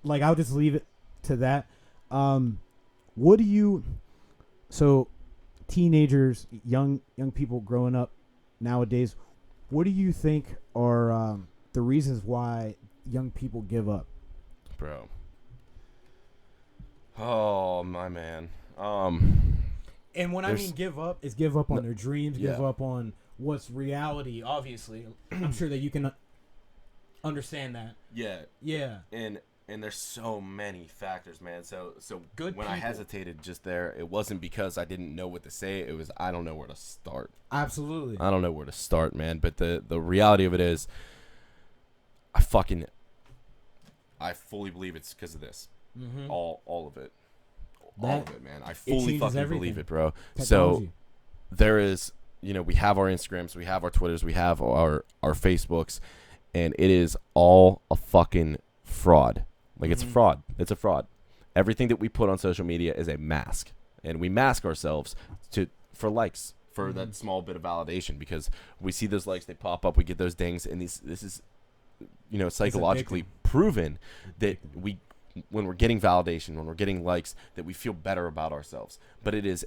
Like I'll just leave it to that. What do you? So, teenagers, young people growing up nowadays, what do you think are the reasons why young people give up?
Bro. Oh, my man.
And when I mean give up, is give up on their dreams, give
Yeah.
up on what's reality. Obviously, I'm sure that you can understand that.
Yeah. And there's so many factors, man. So
good
when
people.
I hesitated just there, it wasn't because I didn't know what to say. It was I don't know where to start.
Absolutely.
I don't know where to start, man. But the reality of it is, I fully believe it's because of this.
Mm-hmm.
All of it.
All
of it, man. I fully fucking
everything.
believe it, bro.
Technology.
So there is, we have our Instagrams, we have our Twitters, we have our Facebooks, and it is all a fucking fraud. Like, it's a fraud. It's a fraud. Everything that we put on social media is a mask. And we mask ourselves for likes, for that small bit of validation, because we see those likes, they pop up, we get those dings, and this is, psychologically proven that when we're getting validation, when we're getting likes, that we feel better about ourselves. But it is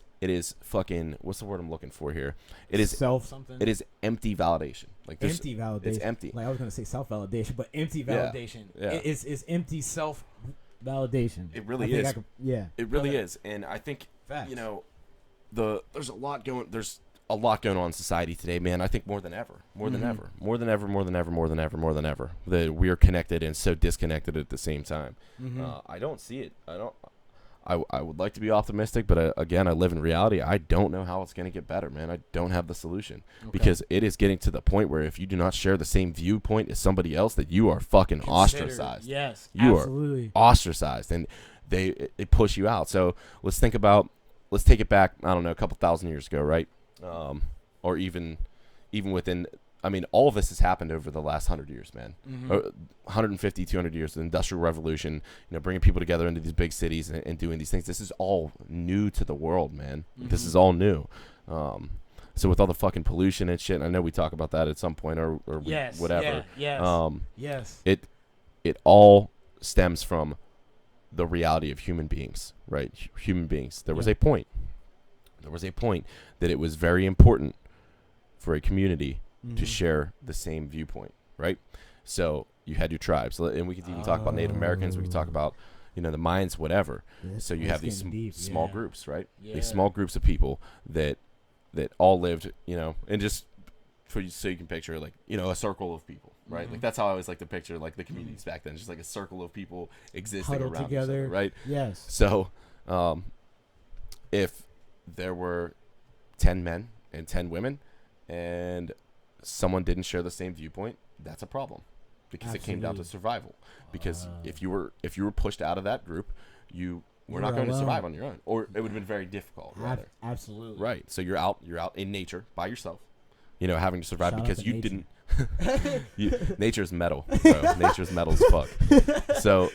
fucking, what's the word I'm looking for here? It is
self something.
It is empty validation. Like
empty validation.
It's empty.
Like I was gonna say self validation, but empty validation.
Yeah.
It's empty self validation.
It really is. It really is. And I think
Facts.
there's a lot going on in society today, man. I think more than ever, that we are connected and so disconnected at the same time. I don't see it. I would like to be optimistic, but again, I live in reality. I don't know how it's going to get better, man. I don't have the solution because it is getting to the point where if you do not share the same viewpoint as somebody else, that you are fucking ostracized.
Yes,
you
absolutely.
are ostracized, and they push you out. So let's take it back. I don't know, a couple thousand years ago, right? Or even within. I mean, all of this has happened over the last 100 years, man. 150, 200 years, the Industrial Revolution, bringing people together into these big cities and doing these things. This is all new to the world, man. This is all new. So with all the fucking pollution and shit, and I know we talk about that at some point or whatever.
Yes.
It all stems from the reality of human beings, right? Human beings. There was a point that it was very important for a community to share the same viewpoint, right? So you had your tribes, and we could even talk about Native Americans. We could talk about, the Mayans, whatever. So you have these small groups, right? These small groups of people that all lived, and just so you can picture like, a circle of people, right? Like that's how I always like to picture like the communities back then, just like a circle of people existing
huddled
around
together,
each other, right?
Yes.
So, if there were 10 men and 10 women, and someone didn't share the same viewpoint, that's a problem, because it came down to survival. Because if you were pushed out of that group, you were not going to survive on your own, or it would have been very difficult. Rather,
absolutely.
Right. So you're out in nature by yourself, having to survive because you didn't. Nature's metal, bro. Nature's metal as fuck. So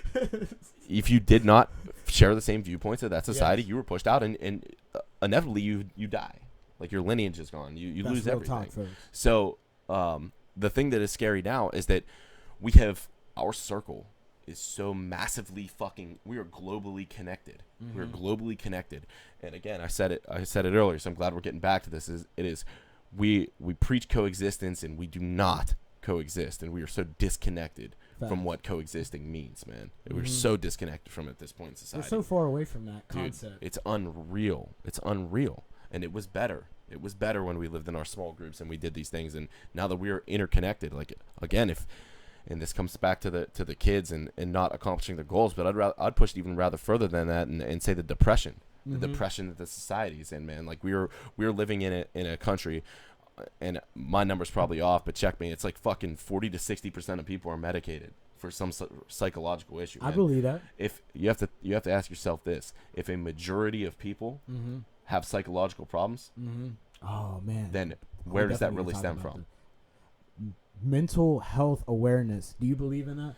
if you did not share the same viewpoints of that society, you were pushed out, and inevitably you die. Like your lineage is gone. You lose everything. So the thing that is scary now is that we have our circle is so massively fucking. We are globally connected. We are globally connected. And again, I said it earlier. So I'm glad we're getting back to this. We preach coexistence, and we do not coexist, and we are so disconnected from what coexisting means, man. We're so disconnected from it at this point in society.
We're so far away from that concept.
Dude, it's unreal. It's unreal. And it was better. It was better when we lived in our small groups and we did these things. And now that we are interconnected, like again, and this comes back to the kids and not accomplishing their goals, but I'd push it even rather further than that and say the depression that the society is in, man. Like we are living in a country, and my number's probably off, but check me. It's like fucking 40 to 60% of people are medicated for some psychological issue.
I believe that.
If you have to ask yourself this: if a majority of people have psychological problems,
oh man,
then where does that really stem from?
Mental health awareness. Do you believe in that?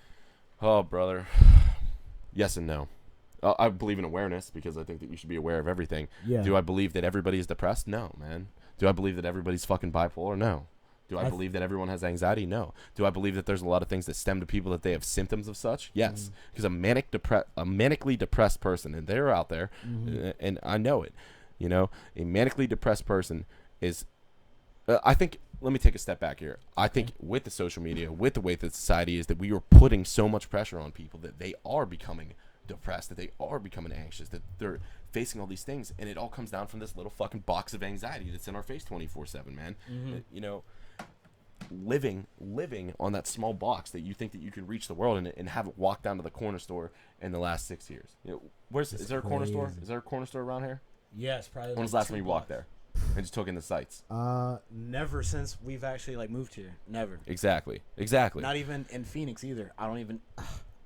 Oh, brother. Yes and no. I believe in awareness because I think that you should be aware of everything. Yeah. Do I believe that everybody is depressed? No, man. Do I believe that everybody's fucking bipolar? No. Do I believe that everyone has anxiety? No. Do I believe that there's a lot of things that stem to people that they have symptoms of such? Yes. Because a manically depressed person, and they're out there, and I know it, a manically depressed person is, I think, let me take a step back here. I think with the social media, with the way that society is, that we are putting so much pressure on people that they are becoming depressed, that they are becoming anxious, that facing all these things, and it all comes down from this little fucking box of anxiety that's in our face 24/7, man. You know, living on that small box that you think that you can reach the world and haven't walked down to the corner store in the last 6 years. You know, is there a corner store? Is there a corner store around here?
Yes, probably.
When was the last time you walked there and just took in the sights?
Never since we've actually like moved here. Never.
Exactly.
Not even in Phoenix either. I don't even.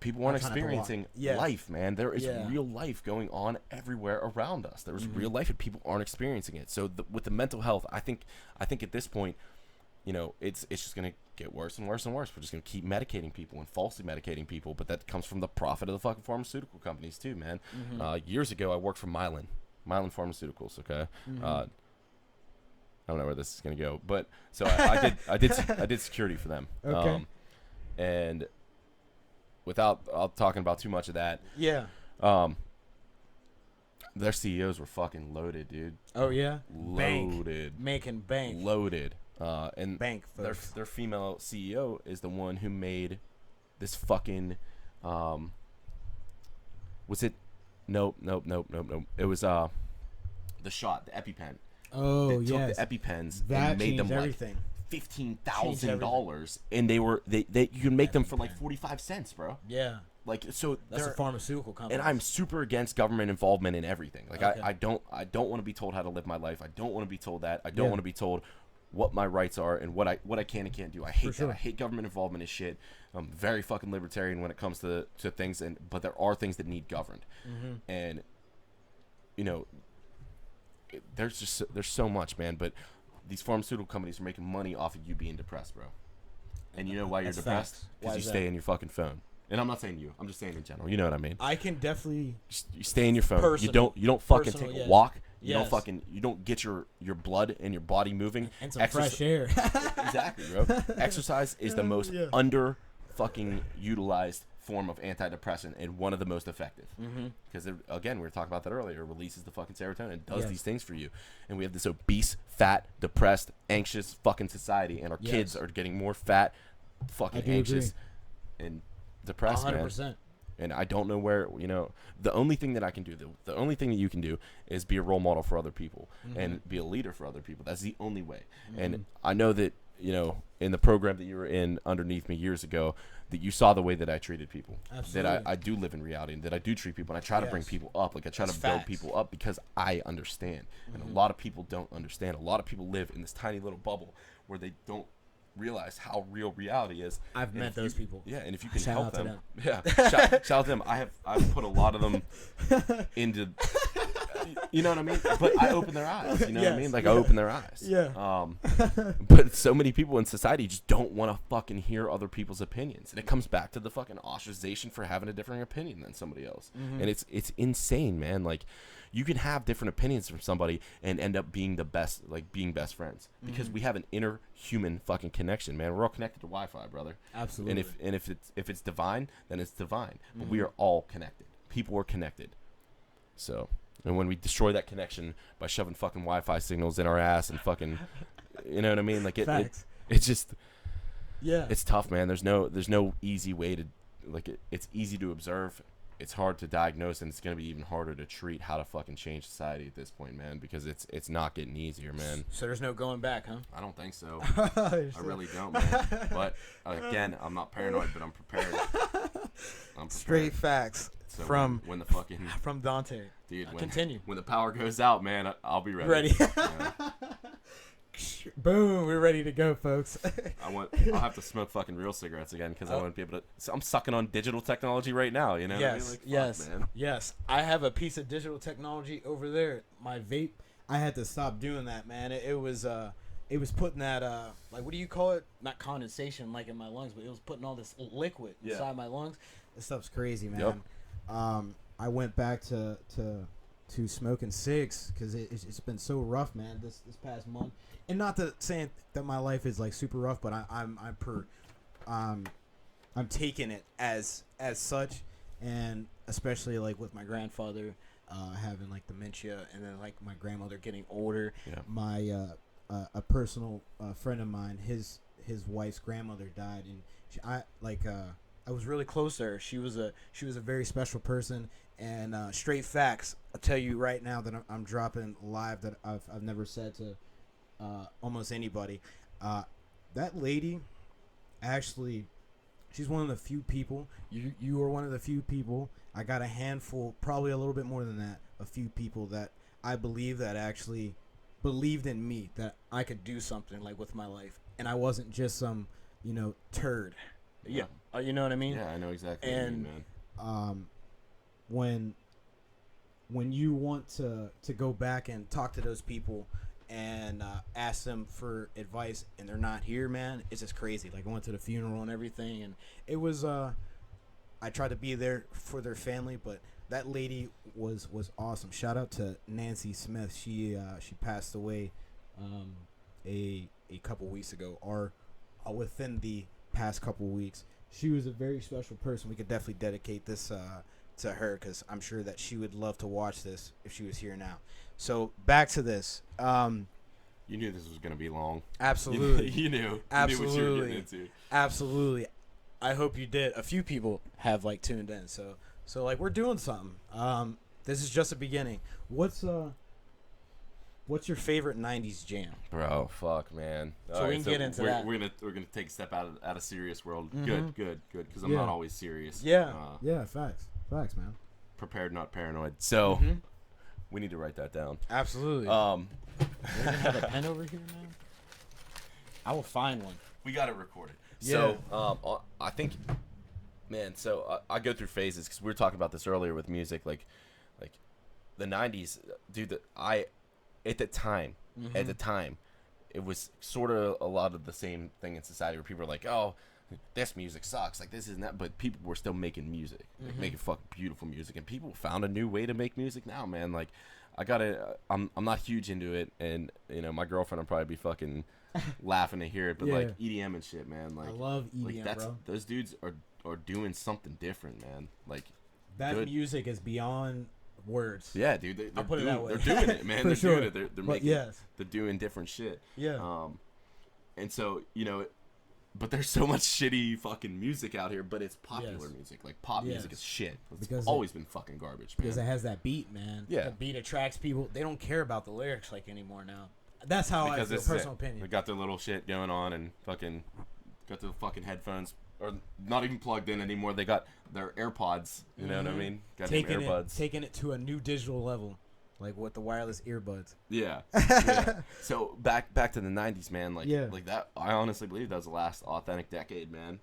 People aren't experiencing life, man. There is real life going on everywhere around us. There's real life, and people aren't experiencing it. So with the mental health, I think at this point, you know, it's just gonna get worse and worse and worse. We're just gonna keep medicating people and falsely medicating people, but that comes from the profit of the fucking pharmaceutical companies too, man. Years ago, I worked for Mylan Pharmaceuticals. Okay. I don't know where this is gonna go, but so I did security for them.
Okay.
And without talking about too much of that, their CEOs were fucking loaded, dude.
Oh yeah,
loaded,
making bank,
loaded. And
bank.
Their female CEO is the one who made this fucking. Was it? Nope. It was the shot, the EpiPen.
Oh
they
yes.
took the EpiPens
that
and made them
everything.
Like $15,000, and they you can make them for like 45 cents, bro.
Yeah.
Like, so
that's a pharmaceutical company.
And I'm super against government involvement in everything. Like, okay. I don't want to be told how to live my life. I don't want to be told that. I don't want to be told what my rights are and what I can and can't do. I hate that. I hate government involvement in shit. I'm very fucking libertarian when it comes to things, but there are things that need governed. And you know, there's so much, man, but these pharmaceutical companies are making money off of you being depressed, bro. And you know why you're depressed? Because you stay in your fucking phone. And I'm not saying you. I'm just saying in general. You know what I mean?
I can definitely.
You stay in your phone. You don't fucking take a walk. You don't get your blood and your body moving.
And some fresh air.
Exactly, bro. Exercise is the most under fucking utilized form of antidepressant and one of the most effective. Because again, we were talking about that earlier. It releases the fucking serotonin, does these things for you, and we have this obese, fat, depressed, anxious fucking society, and our kids are getting more fat, fucking anxious, and depressed, 100%. Man. And I don't know where, you know, the only thing that I can do, the only thing that you can do is be a role model for other people and be a leader for other people. That's the only way. And I know that, you know, in the program that you were in underneath me years ago, that you saw the way that I treated people. Absolutely. That I do live in reality, and that I do treat people, and I try to bring people up. Like, I try to build people up because I understand. And a lot of people don't understand. A lot of people live in this tiny little bubble where they don't realize how real reality is.
I've met those people.
Yeah, and if you can help them. Shout out to them. I've put a lot of them into, you know what I mean? But I open their eyes, you know what I mean? Like, I open their eyes.
Yeah.
But so many people in society just don't want to fucking hear other people's opinions. And it comes back to the fucking ostracization for having a different opinion than somebody else. And it's insane, man. Like, you can have different opinions from somebody and end up being best friends because we have an inner human fucking connection, man. We're all connected to Wi-Fi, brother.
Absolutely.
And if it's divine, then it's divine. But we are all connected. People are connected. So, and when we destroy that connection by shoving fucking Wi-Fi signals in our ass and fucking, you know what I mean? Like it's just, it's tough, man. There's no easy way to, like, it's easy to observe. It's hard to diagnose, and it's going to be even harder to treat how to fucking change society at this point, man, because it's not getting easier, man.
So there's no going back, huh?
I don't think so. I really don't, man. But, again, I'm not paranoid, but I'm prepared.
Straight facts
so
from
when the fucking
from Dante.
Dude,
continue.
When the power goes out, man, I'll be ready. Yeah.
Boom, we're ready to go, folks.
I'll have to smoke fucking real cigarettes again because I want to be able to. So I'm sucking on digital technology right now, you know?
Yes,
I mean? Man.
Yes. I have a piece of digital technology over there. My vape. I had to stop doing that, man. It was putting that like, what do you call it? Not condensation like in my lungs, but it was putting all this liquid inside my lungs. This stuff's crazy, man. Yep. I went back to smoking cigs because it's been so rough, man. This past month. And not to saying that my life is like super rough, but I'm taking it as such, and especially like with my grandfather having like dementia, and then like my grandmother getting older.
Yeah.
My a personal friend of mine, his wife's grandmother died, and I was really close to her. She was a very special person. And straight facts, I'll tell you right now that I'm dropping live that I've never said to almost anybody. That lady, actually, she's one of the few people. You are one of the few people. I got a handful, probably a little bit more than that, a few people that I believe that actually believed in me, that I could do something like with my life, and I wasn't just some, turd. Yeah, you know what I mean?
Yeah, I know exactly what you mean, man.
When you want to go back and talk to those people and ask them for advice and they're not here, man, it's just crazy. Like, I went to the funeral and everything, and it was I tried to be there for their family, but that lady was awesome. Shout out to Nancy Smith. She passed away a couple weeks ago, or within the past couple weeks. She was a very special person. We could definitely dedicate this to her, because I'm sure that she would love to watch this if she was here now. So back to this.
You knew this was going to be long.
Absolutely.
You knew.
Absolutely.
You knew what you were getting into.
Absolutely. I hope you did. A few people have tuned in. So we're doing something. This is just a beginning. What's your favorite 90s jam?
Bro, fuck, man.
So we can get into that.
We're gonna take a step out of serious world. Mm-hmm. Good, because I'm not always serious.
Yeah, facts, man.
Prepared, not paranoid. So we need to write that down.
Absolutely. You have a pen over here, man? I will find one.
We got it recorded.
Yeah.
So I think, man. So I go through phases, because we were talking about this earlier with music, like the 90s, dude. At the time, it was sort of a lot of the same thing in society, where people are like, oh, this music sucks, like this isn't that, but people were still making music, like making fucking beautiful music, and people found a new way to make music now, man. Like, I'm not huge into it, and my girlfriend will probably be fucking laughing to hear it, but like EDM and shit, man. Like,
I love EDM, bro.
Those dudes are doing something different, man. Like,
that music is beyond words.
Yeah, dude. They're
put it that way.
They're doing it, man.
For
they're
sure.
doing it. They're making. Yes. They're doing different shit.
Yeah.
And so but there's so much shitty fucking music out here. But it's popular music. Like, pop music is shit. It's always been fucking garbage, man.
Because it has that beat, man.
Yeah.
The beat attracts people. They don't care about the lyrics anymore now. That's how I feel. Personal opinion.
They got their little shit going on and fucking got their fucking headphones. Or not even plugged in anymore. They got their AirPods. You know what I mean? Got
taking
AirPods.
Taking it to a new digital level, like with the wireless earbuds.
Yeah. So back to the 90s, man. Like that. I honestly believe that was the last authentic decade, man.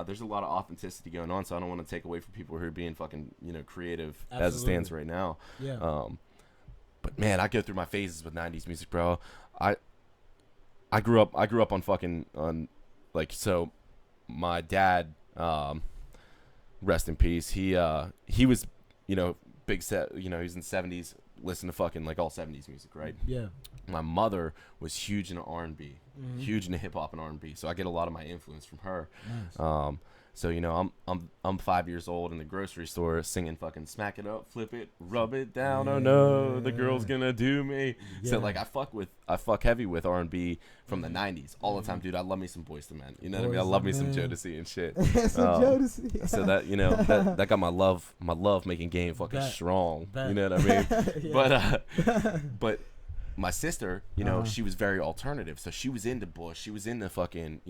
There's a lot of authenticity going on, so I don't want to take away from people who are being fucking creative. Absolutely. As it stands right now.
Yeah.
But man, I go through my phases with 90s music, bro. I grew up on fucking so. My dad, rest in peace. He was, big set. He was in the 70s, listening to fucking like all 70s music, right?
Yeah.
My mother was huge into R&B, huge into hip hop and R&B. So I get a lot of my influence from her. Nice. So I'm 5 years old in the grocery store singing fucking "Smack It Up, Flip It, Rub It Down." Oh no, the girl's gonna do me. Yeah. So like I fuck heavy with R&B from the 90s all the time, dude. I love me some Boyz II Men. You know what I mean? I love me some Jodeci and shit.
Jodeci.
So that that got my love making game fucking strong. You know what I mean? But my sister, she was very alternative. So she was into Bush. She was into fucking,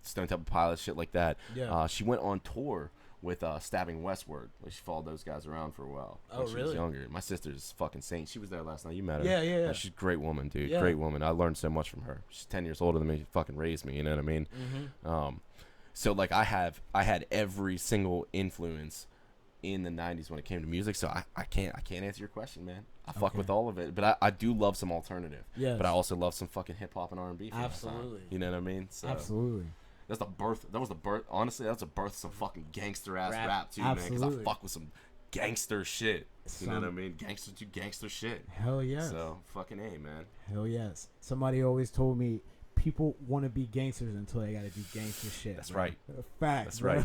Stone Temple Pilots, shit like that. Yeah. She went on tour with Stabbing Westward. Like, she followed those guys around for a while.
Oh,
she
really?
Was younger. My sister's fucking saint. She was there last night. You met her.
Yeah.
She's a great woman, dude.
Yeah.
Great woman. I learned so much from her. She's 10 years older than me. She fucking raised me. You know what I mean? So like I had every single influence in the 90s when it came to music, so I can't answer your question, man. I fuck with all of it, but I do love some alternative. Yeah. But I also love some fucking hip hop and R&B.
Absolutely.
You know what I mean? So,
absolutely.
That was the birth. Honestly, that's the birth of some fucking gangster ass rap too,
absolutely.
man. Because I fuck with some gangster shit. You know what I mean? Gangster shit.
Hell yes.
So fucking A, man.
Hell yes. Somebody always told me people want to be gangsters until they got to do gangster shit.
That's
bro.
right.
Facts.
That's right.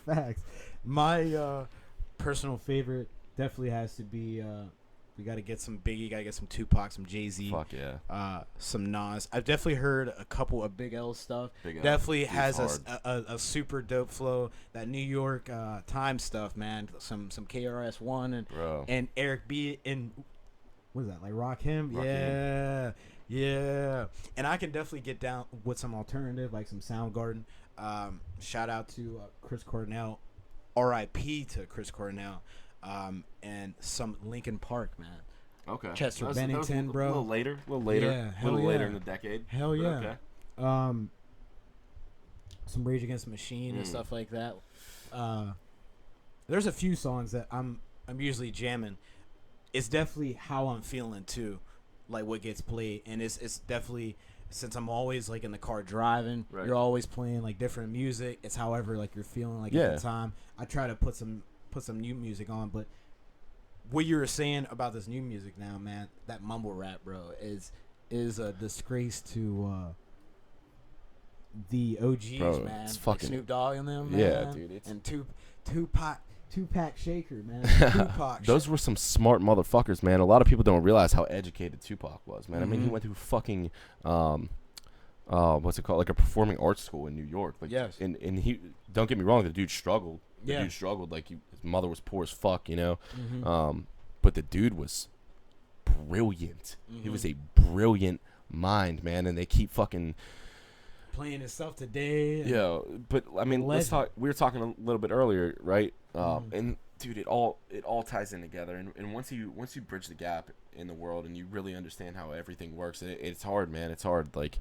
Facts. My personal favorite definitely has to be We got to get some Biggie, got to get some Tupac, some Jay-Z.
Fuck yeah.
Some Nas. I've definitely heard a couple of Big L stuff.
Big L.
Definitely
Dude's
has
hard.
a super dope flow. That New York time stuff, man. Some KRS-One and Eric B. and what is that, like Rakim? Yeah. Yeah. And I can definitely get down with some alternative, like some Soundgarden. Shout out to Chris Cornell. R.I.P. to Chris Cornell. And some Linkin Park, man.
Okay.
Chester
That was
Bennington, bro.
A little later.
Yeah,
Later in the decade.
Hell yeah.
Okay.
Some Rage Against the Machine and stuff like that. There's a few songs that I'm usually jamming. It's definitely how I'm feeling too, like what gets played, and it's definitely, since I'm always like in the car driving,
right.
You're always playing like different music. It's however like you're feeling like at the time. I try to put some new music on, but what you were saying about this new music now, man, that mumble rap, bro, is a disgrace to the OGs,
bro,
man.
It's
like
fucking
Snoop Dogg and them, man.
Yeah, dude.
And Tupac Shaker, man. Tupac.
Those were some smart motherfuckers, man. A lot of people don't realize how educated Tupac was, man. I mean, he went through fucking what's it called, like a performing arts school in New York. Like,
yes.
And he, don't get me wrong, the dude struggled.
Yeah.
Dude struggled. Like, his mother was poor as fuck, you know. But the dude was brilliant. He was a brilliant mind, man. And they keep fucking
playing his stuff today.
Yeah, but I mean, let's talk. We were talking a little bit earlier, right? And dude, it all ties in together. And once you bridge the gap in the world and you really understand how everything works, it's hard, man. It's hard. Like,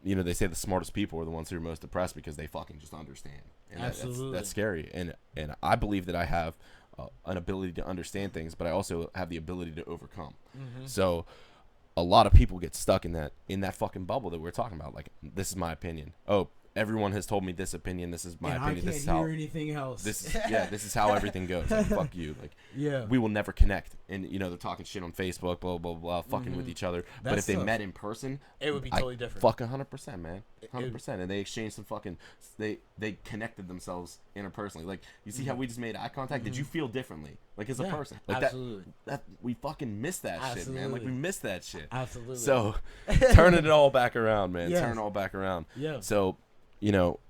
you know, they say the smartest people are the ones who are most depressed because they fucking just understand. And
absolutely,
that's scary. And I believe that I have an ability to understand things, but I also have the ability to overcome. So a lot of people get stuck in that fucking bubble that we're talking about. Like, this is my opinion. Oh, everyone has told me this opinion. This is my opinion.
I can't
this is
hear
how
anything else.
this is how everything goes. Like, fuck you. Like,
yeah,
we will never connect. And you know, they're talking shit on Facebook, blah blah blah, fucking with each other. But if they met in person,
it would be totally different.
Fucking 100%, man, 100%. And they exchanged some fucking. They connected themselves interpersonally. Like, you see how we just made eye contact? Did you feel differently, like, as a person? Like,
absolutely.
That we fucking missed that shit, man. Like, we missed that shit.
Absolutely.
So turning it all back around, man.
Yes.
Turn it all back around.
Yeah.
So, you know,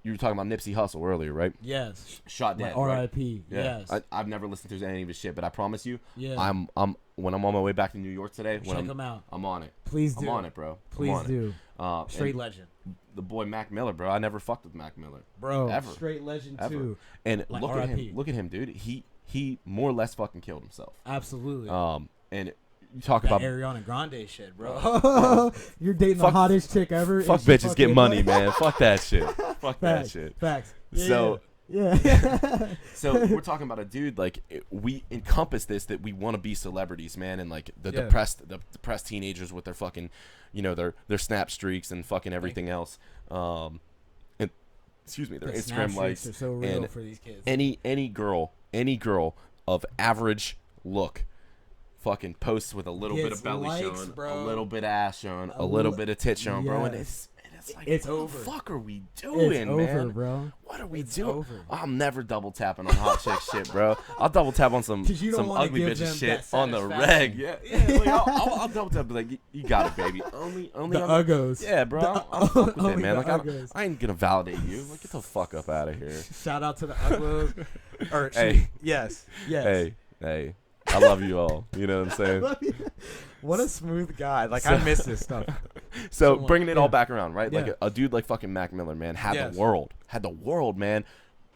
you were talking about Nipsey Hussle earlier, right?
Yes.
Shot dead.
R.I.P.
Right? Yeah.
Yes.
I've never listened to any of his shit, but I promise you,
yeah.
I'm when I'm on my way back to New York today,
check him out.
I'm on it.
Please do.
I'm on it, bro.
Please do.
Straight
legend.
The boy Mac Miller, bro. I never fucked with Mac Miller,
bro.
Ever.
Straight legend
ever.
Too.
And
like
look
R.I.P.
at him. Look at him, dude. He more or less fucking killed himself.
Absolutely.
And you talk
that
about
Ariana Grande shit, bro. You're dating the hottest chick ever.
Fuck bitches get money, man. Fuck that shit. Fuck that shit.
Facts. Yeah,
so.
Yeah.
So we're talking about a dude, like, we encompass this, that we want to be celebrities, man, and like the depressed teenagers with their fucking, you know, their snap streaks and fucking everything else. And excuse me, their Instagram likes
are so real for these kids.
Any girl of average look fucking posts with a little bit of belly showing,
bro.
a little bit of ass showing, a little bit of tit showing, bro, and it's like,
it's
what
over.
The fuck are we doing,
it's
man?
Over, bro.
What are we
it's
doing?
Over.
I'm never double tapping on hot chick shit, bro. I'll double tap on some ugly bitch shit on the reg. Yeah. Like, I'll double tap, be like, you got it, baby. Only
the uggos.
Yeah, bro. I'll fuck with it, man. Like,
uggos.
I ain't gonna validate you. Like, get the fuck up out of here.
Shout out to the uggos. Or
hey,
yes.
Hey. I love you all. You know what I'm saying?
What a smooth guy. Like, I miss this stuff.
So bringing it all back around, right?
Yeah.
Like a dude like fucking Mac Miller, man, had the world, man.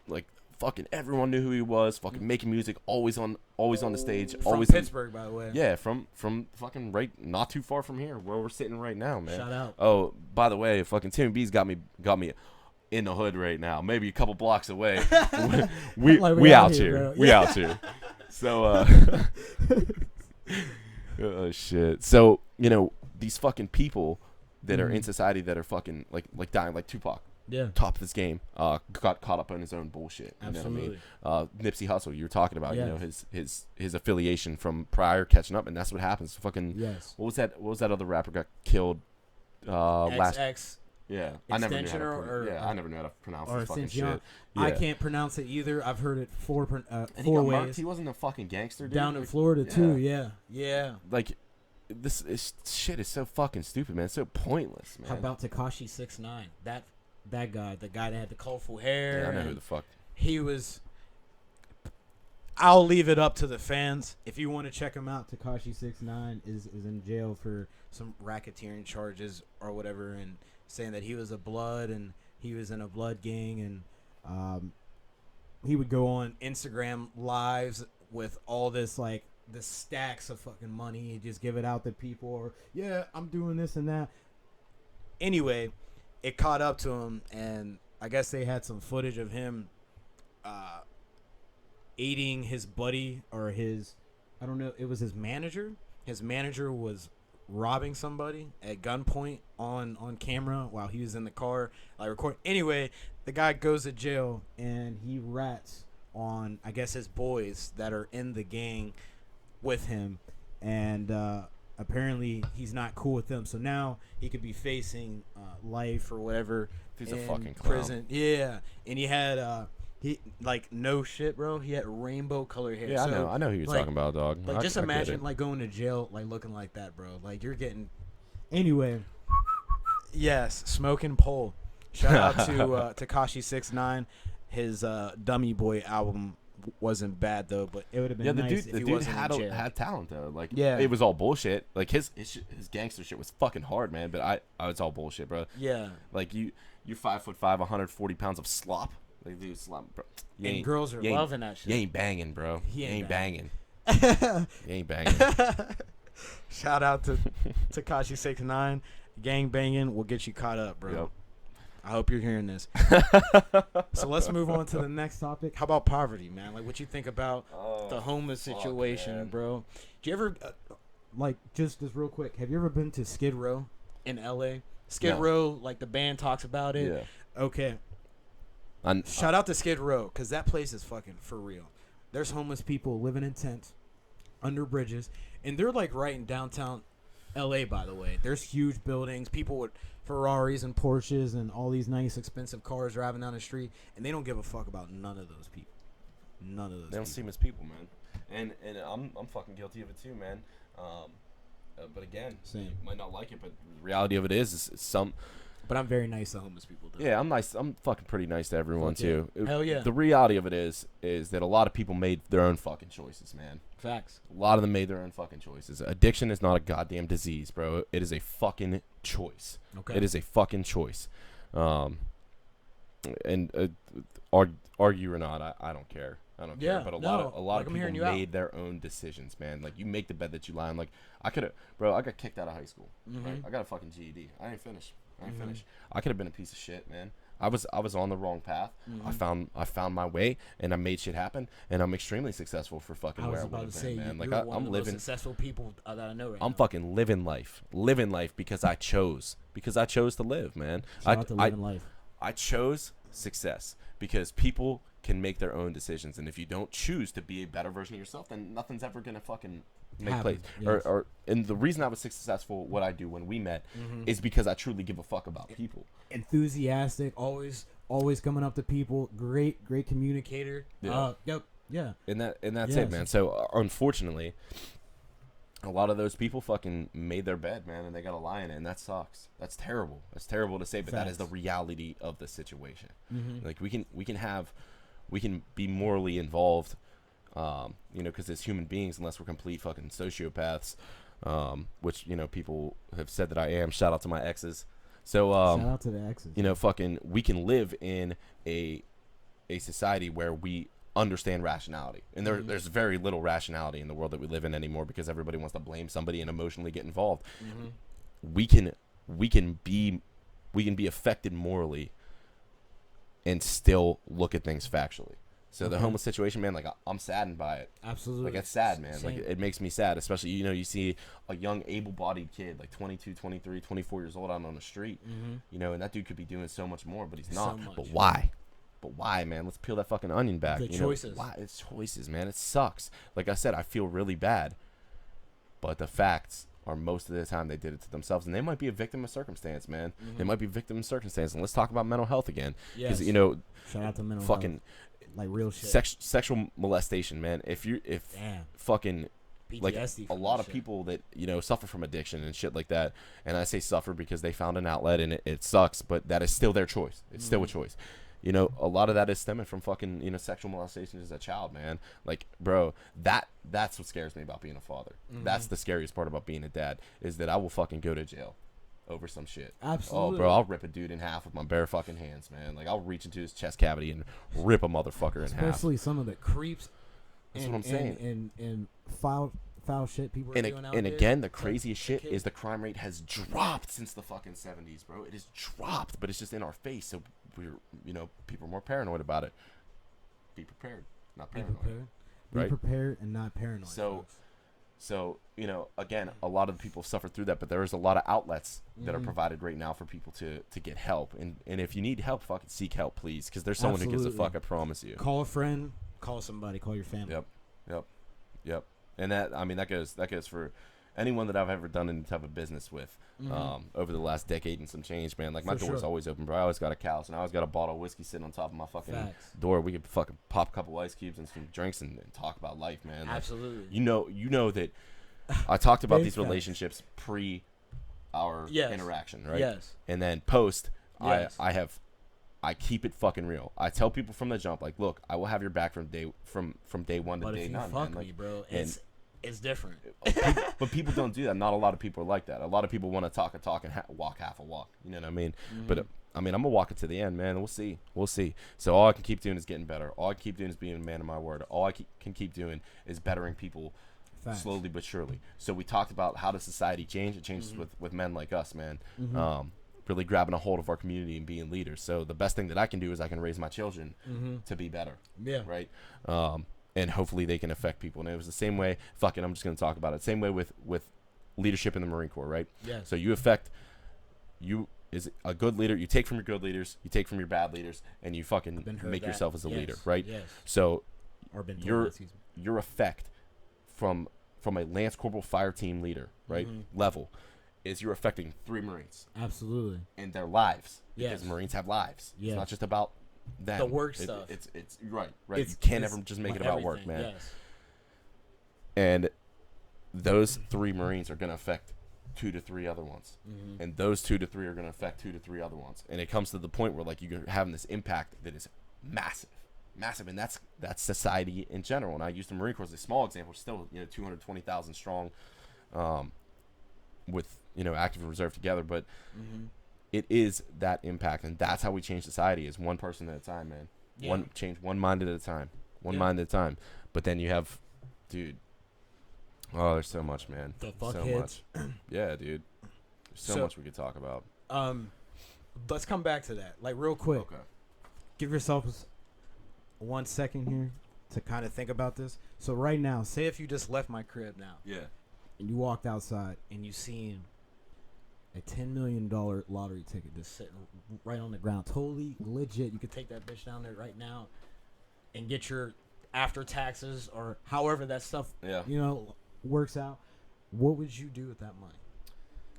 Like, fucking everyone knew who he was. Fucking making music, always on the stage.
From
always
Pittsburgh, by the way.
Yeah, from fucking right, not too far from here, where we're sitting right now, man.
Shout out.
Oh, by the way, fucking Timmy B's got me in the hood right now, maybe a couple blocks away. we out here. We out here. So, oh shit. So, you know, these fucking people that are in society that are fucking like dying, like Tupac.
Yeah.
Top of this game. Got caught up in his own bullshit. You
Absolutely.
know what I mean? Nipsey Hussle, you were talking about,
yes.
you know, his affiliation from prior catching up, and that's what happens. Fucking
yes.
What was that other rapper got killed last? Yeah, I never knew how
extension
to
or
I never knew how to pronounce
or
this fucking
Ascension.
shit.
I
Yeah.
can't pronounce it either. I've heard it four
And he
four
got
ways.
marked. He wasn't a fucking gangster, dude.
Down in
Like,
Florida too. Yeah.
Like, shit is so fucking stupid, man. It's so pointless, man.
How about Tekashi 6ix9ine? That guy, the guy that had the colorful hair.
Yeah, I know who the fuck.
He was. I'll leave it up to the fans. If you want to check him out, Tekashi 6ix9ine is in jail for some racketeering charges or whatever, and saying that he was a blood and he was in a blood gang, and he would go on Instagram lives with all this like the stacks of fucking money and just give it out to people, or yeah, I'm doing this and that. Anyway, it caught up to him, and I guess they had some footage of him aiding his buddy or his, I don't know, it was his manager. His manager was robbing somebody at gunpoint on camera while he was in the car, like recording. Anyway, the guy goes to jail, and he rats on, I guess, his boys that are in the gang with him, and apparently he's not cool with them. So now he could be facing life or whatever.
He's a
in
fucking clown.
prison. Yeah, and he had he like no shit, bro. He had rainbow colored hair.
Yeah,
So,
I know who you're
like-
talking about, dog.
Like, just
I get
imagine
it.
like going to jail like looking like that, bro. Like you're getting. Anyway. Yes, smoking pole. Shout out to Tekashi 6ix9ine. His Dummy Boy album wasn't bad though, but it would have been nice if he wasn't in jail.
had talent though. Like,
Yeah.
it was all bullshit. Like his gangster shit was fucking hard, man. But I it's all bullshit, bro.
Yeah.
Like you're 5'5", 140 pounds of slop. Like, dude, slop, bro.
And girls are loving that shit.
You ain't banging, bro.
He
You
ain't
ain't banging.
banging.
You ain't banging.
Shout out to Tekashi 6ix9ine. Gang banging will get you caught up, bro.
Yep.
I hope you're hearing this. So let's move on to the next topic. How about poverty, man? Like, what you think about the homeless situation,
man.
bro? Do you ever, like, just real quick, have you ever been to Skid Row in L.A.? Skid
No.
Row, like, the band talks about it.
Yeah.
Okay. Shout out to Skid Row, because that place is fucking for real. There's homeless people living in tents under bridges, and they're, like, right in downtown L.A., by the way. There's huge buildings, people with Ferraris and Porsches and all these nice, expensive cars driving down the street, and they don't give a fuck about none of those people. None of those
They don't
people.
see him as people, man. And I'm fucking guilty of it too, man. But again,
Same.
you might not like it, but the reality of it is some.
But I'm very nice to homeless people, though.
Yeah, I'm nice. I'm fucking pretty nice to everyone
Fuck yeah.
too.
Hell yeah.
The reality of it is that a lot of people made their own fucking choices, man.
Facts.
A lot of them made their own fucking choices. Addiction is not a goddamn disease, bro. It is a fucking choice.
Okay.
It is a fucking choice. And argue or not, I don't care. I don't
Yeah,
care. But a
no,
lot
like,
of
I'm
people
hearing you out.
made their own decisions, man. Like, you make the bed that you lie on. Like, I got kicked out of high school. Right? I got a fucking GED. I didn't finish. I could have been a piece of shit, man. I was on the wrong path. I found my way, and I made shit happen, and I'm extremely successful for fucking
I
where
was
I
about
would
to
have
say,
been, man. Like,
you're one
I'm
of the most
living.
successful people that I know right
I'm
now.
fucking living life because I chose to live, man.
Shout out to living life.
I chose success because people can make their own decisions, and if you don't choose to be a better version of yourself, then nothing's ever gonna fucking make place.
Yes.
And the reason I was successful, what I do when we met, is because I truly give a fuck about people.
Enthusiastic, always coming up to people. Great communicator.
Yeah.
Yep. Yeah.
And that's
Yes.
it, man. So unfortunately, a lot of those people fucking made their bed, man, and they got to lie in it, and that sucks. That's terrible. That's terrible to say, but that is the
Facts.
reality of the situation. Like, we can be morally involved, because as human beings, unless we're complete fucking sociopaths, which, people have said that I am. Shout out to my exes. So,
shout out to the exes.
fucking, we can live in a society where we understand rationality, and there's very little rationality in the world that we live in anymore because everybody wants to blame somebody and emotionally get involved. We can be affected morally and still look at things factually. So the homeless situation, man, like, I'm saddened by it.
Absolutely.
Like, it's sad, man.
Same.
Like, it makes me sad, especially, you see a young able-bodied kid, like 22, 23, 24 years old out on the street, and that dude could be doing so much more, but he's not.
much.
But why? But why, man? Let's peel that fucking onion back.
The choices.
Why? It's choices, man. It sucks. Like I said, I feel really bad, but the facts or most of the time they did it to themselves, and they might be a victim of circumstance, man. They might be a victim of circumstance. And let's talk about mental health again, because
Yes.
you know,
Shout out to mental
fucking
health. Like real shit.
sexual molestation, man. If
Damn.
fucking like
PTSD
a
from
lot
that
of
shit.
people that, you know, suffer from addiction and shit like that, and I say suffer because they found an outlet and it sucks, but that is still their choice. It's still a choice. You know, a lot of that is stemming from fucking, you know, sexual molestation as a child, man. Like, bro, that's what scares me about being a father. That's the scariest part about being a dad, is that I will fucking go to jail over some shit.
Absolutely.
Oh, bro, I'll rip a dude in half with my bare fucking hands, man. Like, I'll reach into his chest cavity and rip a motherfucker in half.
Especially some of the creeps.
That's what I'm saying.
And foul shit people are doing out
and
there.
again, the craziest shit is the crime rate has dropped since the fucking 70s, bro. It has dropped, but it's just in our face. So we're, you know, people are more paranoid about it. Be prepared, not paranoid.
Be
Right?
prepared and not paranoid.
So, you know, again, a lot of people suffer through that, but there is a lot of outlets that are provided right now for people to get help. And if you need help, fucking seek help, please, because there's someone who gives a fuck, I promise you.
Call a friend, call somebody, call your family.
Yep. And that goes for anyone that I've ever done any type of business with over the last decade and some change, man. Like, my door's always open, bro. I always got a couch, and I always got a bottle of whiskey sitting on top of my fucking door. We could fucking pop a couple ice cubes and some drinks and talk about life, man. Like,
Absolutely.
You know that I talked about
Big
these
facts.
relationships pre our interaction, right?
Yes.
And then post,
Yes.
I keep it fucking real. I tell people from the jump, like, look, I will have your back from day one to
But
day
if you
nine,
fuck
man. Like,
me, bro,
and
it's different.
but people don't do that. Not a lot of people are like that. A lot of people want to talk a talk and walk half a walk. You know what I mean? But I mean, I'm gonna walk it to the end, man. We'll see. So all I can keep doing is getting better. All I can keep doing is being a man of my word. All I can keep doing is bettering people slowly but surely. So we talked about how does society change? It changes with men like us, man. Really grabbing a hold of our community and being leaders. So the best thing that I can do is I can raise my children to be better. Yeah. Right. And hopefully they can affect people. And it was the same way. Fuck it, I'm just gonna talk about it. Same way with leadership in the Marine Corps, right? Yeah. So you is a good leader. You take from your good leaders, you take from your bad leaders, and you fucking make yourself as a leader, right? Yes. So your effect from a Lance Corporal fire team leader, right, level, is you're affecting 3 Marines.
Absolutely.
And their lives. Because Marines have lives. Yes. It's not just about them.
The work stuff.
It's right. You can't ever just make it about work, man. Yes. And those 3 Marines are going to affect 2 to 3 other ones. And those 2 to 3 are going to affect 2 to 3 other ones. And it comes to the point where, like, you're having this impact that is massive. And that's society in general. And I use the Marine Corps as a small example, still, you know, 220,000 strong, with, you know, active and reserve together, but it is that impact, and that's how we change society, is one person at a time, man. One mind at a time, mind at a time. But then you have, dude, there's so much, man.
The fuck
so
hits.
much. Yeah, dude. There's so much we could talk about.
Let's come back to that, like, real quick.
Okay.
Give yourself 1 second here to kind of think about this. So right now, say if you just left my crib now.
Yeah.
And you walked outside and you seen a $10 million lottery ticket just sitting right on the ground, totally legit. You could take that bitch down there right now and get your after taxes or however that stuff, you know, works out. What would you do with that money?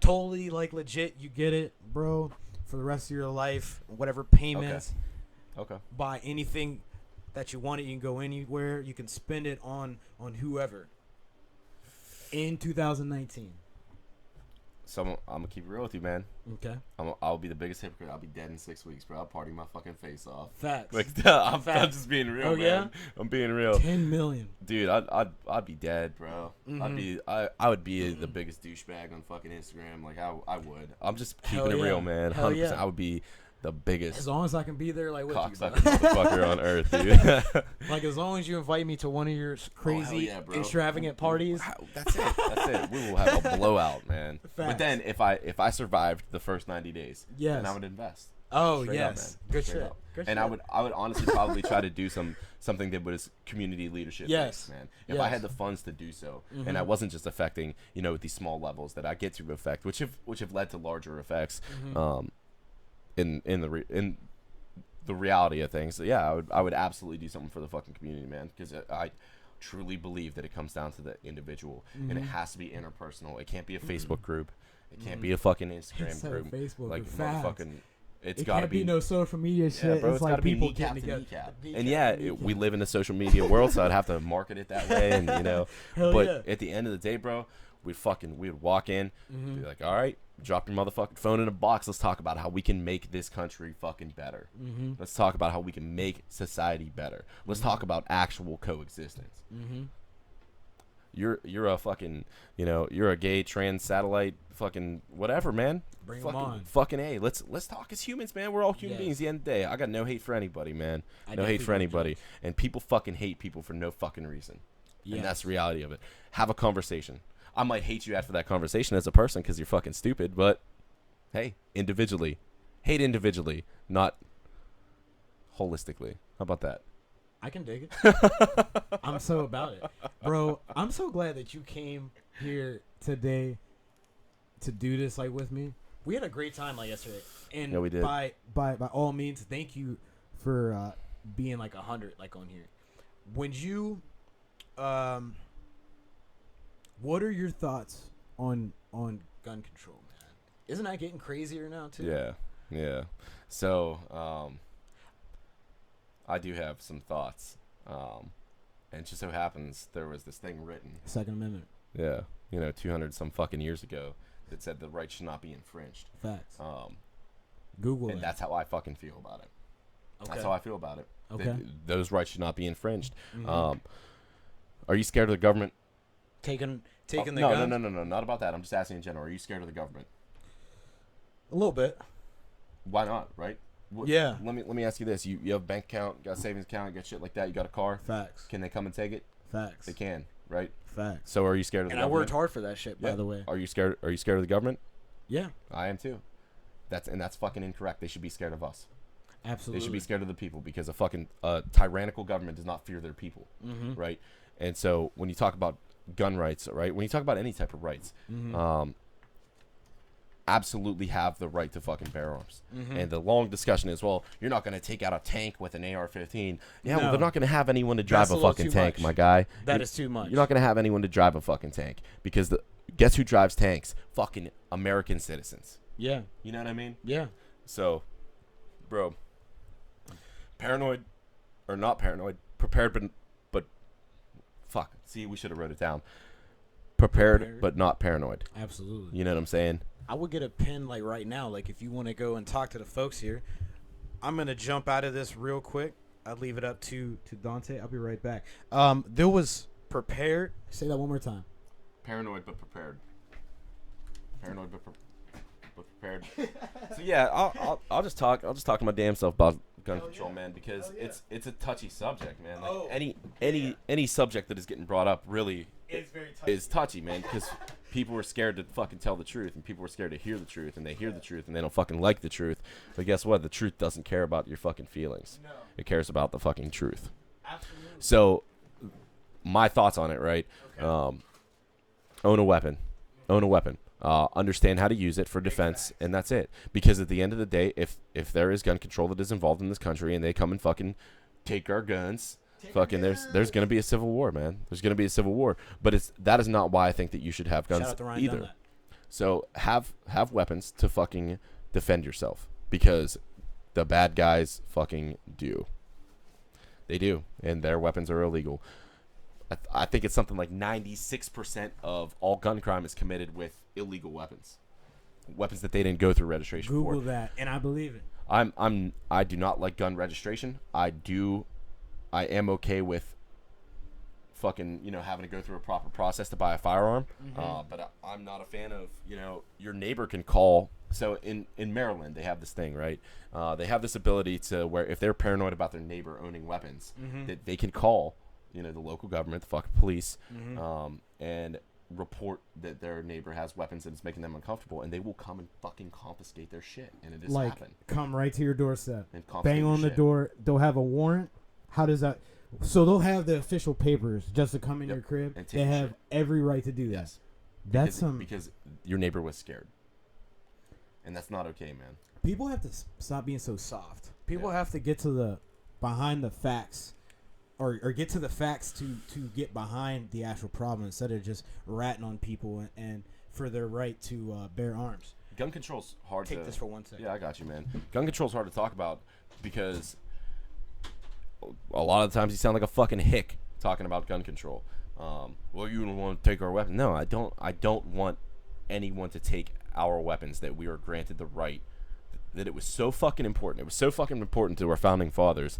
Totally, like, legit. You get it, bro, for the rest of your life. Whatever payments.
Okay. Buy
anything that you want. You can go anywhere. You can spend it on whoever. In 2019.
So I'm gonna keep it real with you, man.
Okay.
I'll be the biggest hypocrite. I'll be dead in 6 weeks, bro. I'll party my fucking face off.
Facts.
Like, I'm just being real, man. Yeah? I'm being real.
10 million.
Dude, I'd be dead, bro. I would be the biggest douchebag on fucking Instagram. Like, I would. I'm just keeping it real, man. 100%. Yeah. I would be the biggest.
As long as I can be there, like, with
cocksucker motherfucker on earth, dude.
Like, as long as you invite me to one of your crazy, extravagant parties.
That's it. We will have a blowout, man. Facts. But then if I survived the first 90 days, then I would invest.
Oh, straight yes. Up,
good shit. And I would honestly probably try to do something that was community leadership based, man. If I had the funds to do so, and I wasn't just affecting, you know, these small levels that I get to affect, which have led to larger effects. In the reality of things, so yeah, I would absolutely do something for the fucking community, man, because I truly believe that it comes down to the individual, and it has to be interpersonal. It can't be a Facebook group. It can't be a fucking Instagram group.
Facebook
like
motherfucking.
It's
It
got to
can't
be
be no social media shit.
Yeah, bro,
it's
it's
like
got to be
people
kneecap
getting
to
together.
kneecap. And yeah, we live in the social media world, so I'd have to market it that way, and but at the end of the day, bro, we would walk in, be like, all right, drop your motherfucking phone in a box. Let's talk about how we can make this country fucking better. Let's talk about how we can make society better. Let's talk about actual coexistence. You're a fucking, you're a gay trans satellite fucking whatever, man.
Bring them on.
Fucking A. Let's talk as humans, man. We're all human beings at the end of the day. I got no hate for anybody, man. No hate for anybody. And people fucking hate people for no fucking reason. And that's the reality of it. Have a conversation. I might hate you after that conversation as a person because you're fucking stupid, but hey, individually. Hate individually, not holistically. How about that?
I can dig it. I'm so about it. Bro, I'm so glad that you came here today to do this with me. We had a great time yesterday. And
yeah, we did.
By all means, thank you for being 100 on here. When you what are your thoughts on gun control, man? Isn't that getting crazier now too?
Yeah. So, I do have some thoughts. And it just so happens there was this thing written.
Second Amendment.
Yeah. 200 some fucking years ago that said the right should not be infringed.
Facts.
Google and that's how I fucking feel about it.
Okay.
That's how I feel about it.
Okay.
Those rights should not be infringed. Are you scared of the government?
Taking the gun?
No, not about that. I'm just asking in general. Are you scared of the government?
A little bit.
Why not, right?
Yeah.
Let me ask you this. You have a bank account, got a savings account, got shit like that, you got a car.
Facts.
Can they come and take it?
Facts.
They can, right?
Facts.
So are you scared of the government?
And I worked hard for that shit, by the way.
Are you scared of the government?
Yeah.
I am too. That's fucking incorrect. They should be scared of us.
Absolutely.
They should be scared of the people because a fucking tyrannical government does not fear their people, right? And so when you talk about gun rights, right? When you talk about any type of rights, absolutely have the right to fucking bear arms. And the long discussion is, well, you're not going to take out a tank with an AR-15. Yeah, well, they're not going to have anyone to drive a fucking tank, my guy.
That is too much.
You're not going to have anyone to drive a fucking tank because guess who drives tanks? Fucking American citizens.
Yeah.
You know what I mean?
Yeah.
So, bro, paranoid or not paranoid, prepared but fuck. See, we should have wrote it down. Prepared but not paranoid.
Absolutely.
You know what I'm saying?
I would get a pen right now. If you want to go and talk to the folks here, I'm gonna jump out of this real quick. I'll leave it up to Dante. I'll be right back. There was prepared. Say that one more time.
Paranoid but prepared. Paranoid but prepared. So yeah, I'll just talk to my damn self about gun control, man, because it's a touchy subject, man. Any subject that is getting brought up really is touchy, man, because people are scared to fucking tell the truth, and people are scared to hear the truth, and they hear the truth, and they don't fucking like the truth. But guess what? The truth doesn't care about your fucking feelings. No. It cares about the fucking truth.
Absolutely.
So, my thoughts on it, right? Okay. Own a weapon. Understand how to use it for defense, and that's it. Because at the end of the day, if there is gun control that is involved in this country, and they come and fucking take our guns, there's gonna be a civil war, man. There's gonna be a civil war. But that is not why I think that you should have guns either. So have weapons to fucking defend yourself, because the bad guys fucking do. They do, and their weapons are illegal. I think it's something like 96% of all gun crime is committed with illegal weapons that they didn't go through registration for.
Google that, and I believe it.
I do not like gun registration. I am okay with fucking having to go through a proper process to buy a firearm. But I'm not a fan of your neighbor can call. So in Maryland they have this thing, right? They have this ability to where if they're paranoid about their neighbor owning weapons, that they can call the local government, the fucking police, and report that their neighbor has weapons and it's making them uncomfortable, and they will come and fucking confiscate their shit. And it has happened.
Come right to your doorstep,
and
bang on the door. They'll have a warrant. How does that? So they'll have the official papers just to come in your crib. They have every right to do that.
Yes.
That's
because your neighbor was scared, and that's not okay, man.
People have to stop being so soft. People have to get to the behind the facts or get to the facts to get behind the actual problem instead of just ratting on people and for their right to bear arms.
Gun control's hard
Take this for 1 second.
Yeah, I got you, man. Gun control's hard to talk about because a lot of the times you sound like a fucking hick talking about gun control. Well, you don't want to take our weapons. No, I don't want anyone to take our weapons that we are granted the right. That it was so fucking important. It was so fucking important to our founding fathers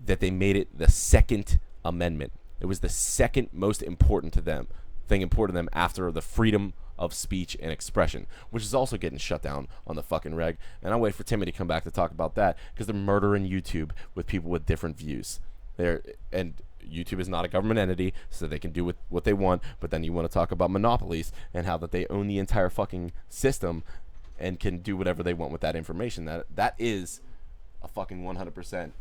that they made it the Second Amendment. It was the second most important to them after the freedom of speech and expression, which is also getting shut down on the fucking reg. And I'll wait for Timmy to come back to talk about that because they're murdering YouTube with people with different views. And YouTube is not a government entity, so they can do what they want. But then you want to talk about monopolies and how that they own the entire fucking system and can do whatever they want with that information. That is a fucking 100%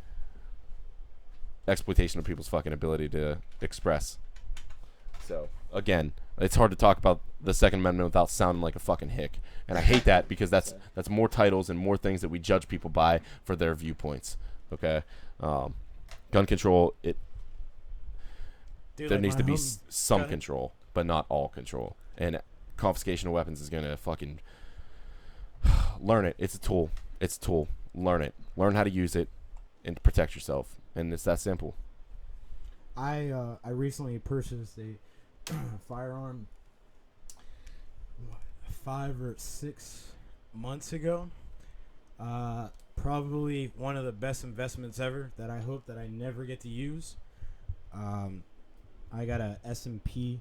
exploitation of people's fucking ability to express. So again, it's hard to talk about the Second Amendment without sounding like a fucking hick, and I hate that because that's more titles and more things that we judge people by for their viewpoints. Okay, gun control. There needs to be some control, but not all control. And confiscation of weapons is gonna fucking learn it. It's a tool. Learn it. Learn how to use it and to protect yourself. And it's that simple.
I recently purchased a firearm 5 or 6 months ago. Probably one of the best investments ever that I hope that I never get to use. I got a S&P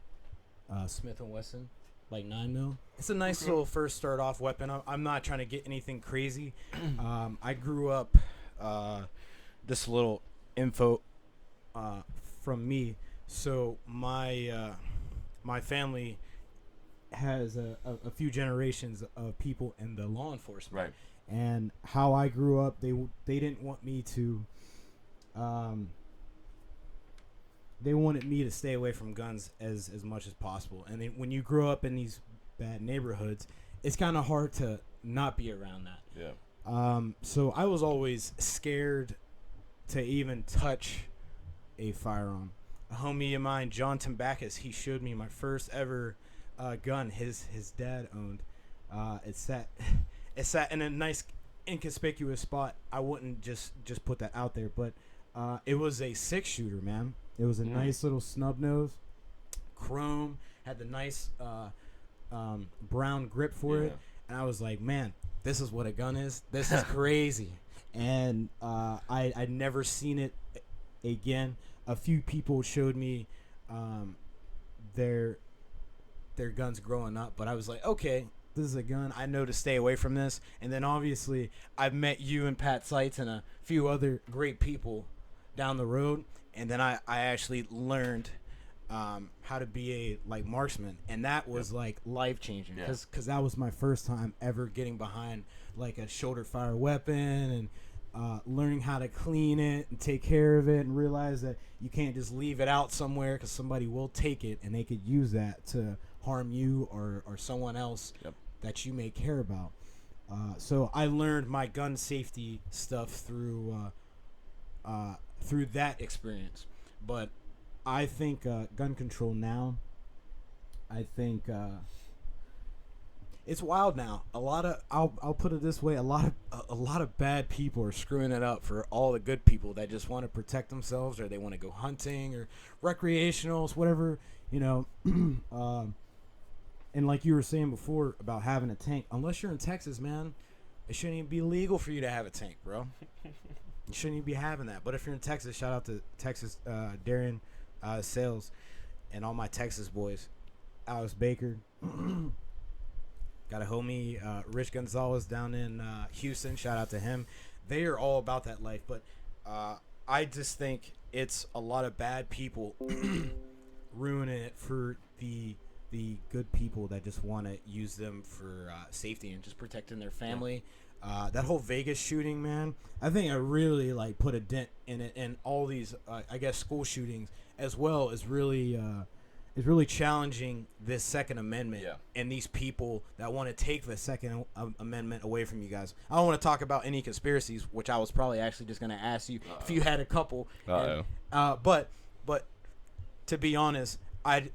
Smith & Wesson, like 9mm. It's a nice little first start off weapon. I'm not trying to get anything crazy. I grew up, this little info from me. So my family has a few generations of people in the law enforcement.
Right.
And how I grew up, they didn't want me to. They wanted me to stay away from guns as much as possible. And then when you grow up in these bad neighborhoods, it's kind of hard to not be around that.
Yeah.
So I was always scared to even touch a firearm. A homie of mine, John Timbakis, he showed me my first ever gun his dad owned. It sat in a nice inconspicuous spot. I wouldn't just put that out there, but it was a 6-shooter, man. It was a nice little snub nose, chrome, had the nice brown grip for it, and I was like, man, this is what a gun is. This is crazy. And I'd never seen it again. A few people showed me their guns growing up, but I was like, okay, this is a gun. I know to stay away from this. And then obviously I've met you and Pat Seitz and a few other great people down the road, and then I actually learned how to be a marksman, and that was like life changing because that was my first time ever getting behind like a shoulder fire weapon and learning how to clean it and take care of it and realize that you can't just leave it out somewhere because somebody will take it and they could use that to harm you or someone else that you may care about. So I learned my gun safety stuff through that experience. But I think gun control now, I think it's wild now. A lot of I'll put it this way, a lot of bad people are screwing it up for all the good people that just want to protect themselves, or they want to go hunting or recreationals, whatever, you know. And like you were saying before about having a tank, unless you're in Texas, man, it shouldn't even be legal for you to have a tank, bro. You shouldn't even be having that. But if you're in Texas, shout out to Texas, Darren Sales, and all my Texas boys. Alex Baker. Got a homie, Rich Gonzalez, down in Houston. Shout out to him. They are all about that life. But I just think it's a lot of bad people ruining it for the good people that just want to use them for safety and just protecting their family. That whole Vegas shooting, man, I think I really put a dent in it, and all these I guess school shootings as well is really really challenging this Second Amendment
Yeah.
and these people that want to take the Second Amendment away from you guys. I don't want to talk about any conspiracies, which I was probably actually just going to ask you if you had a couple. And, but to be honest, I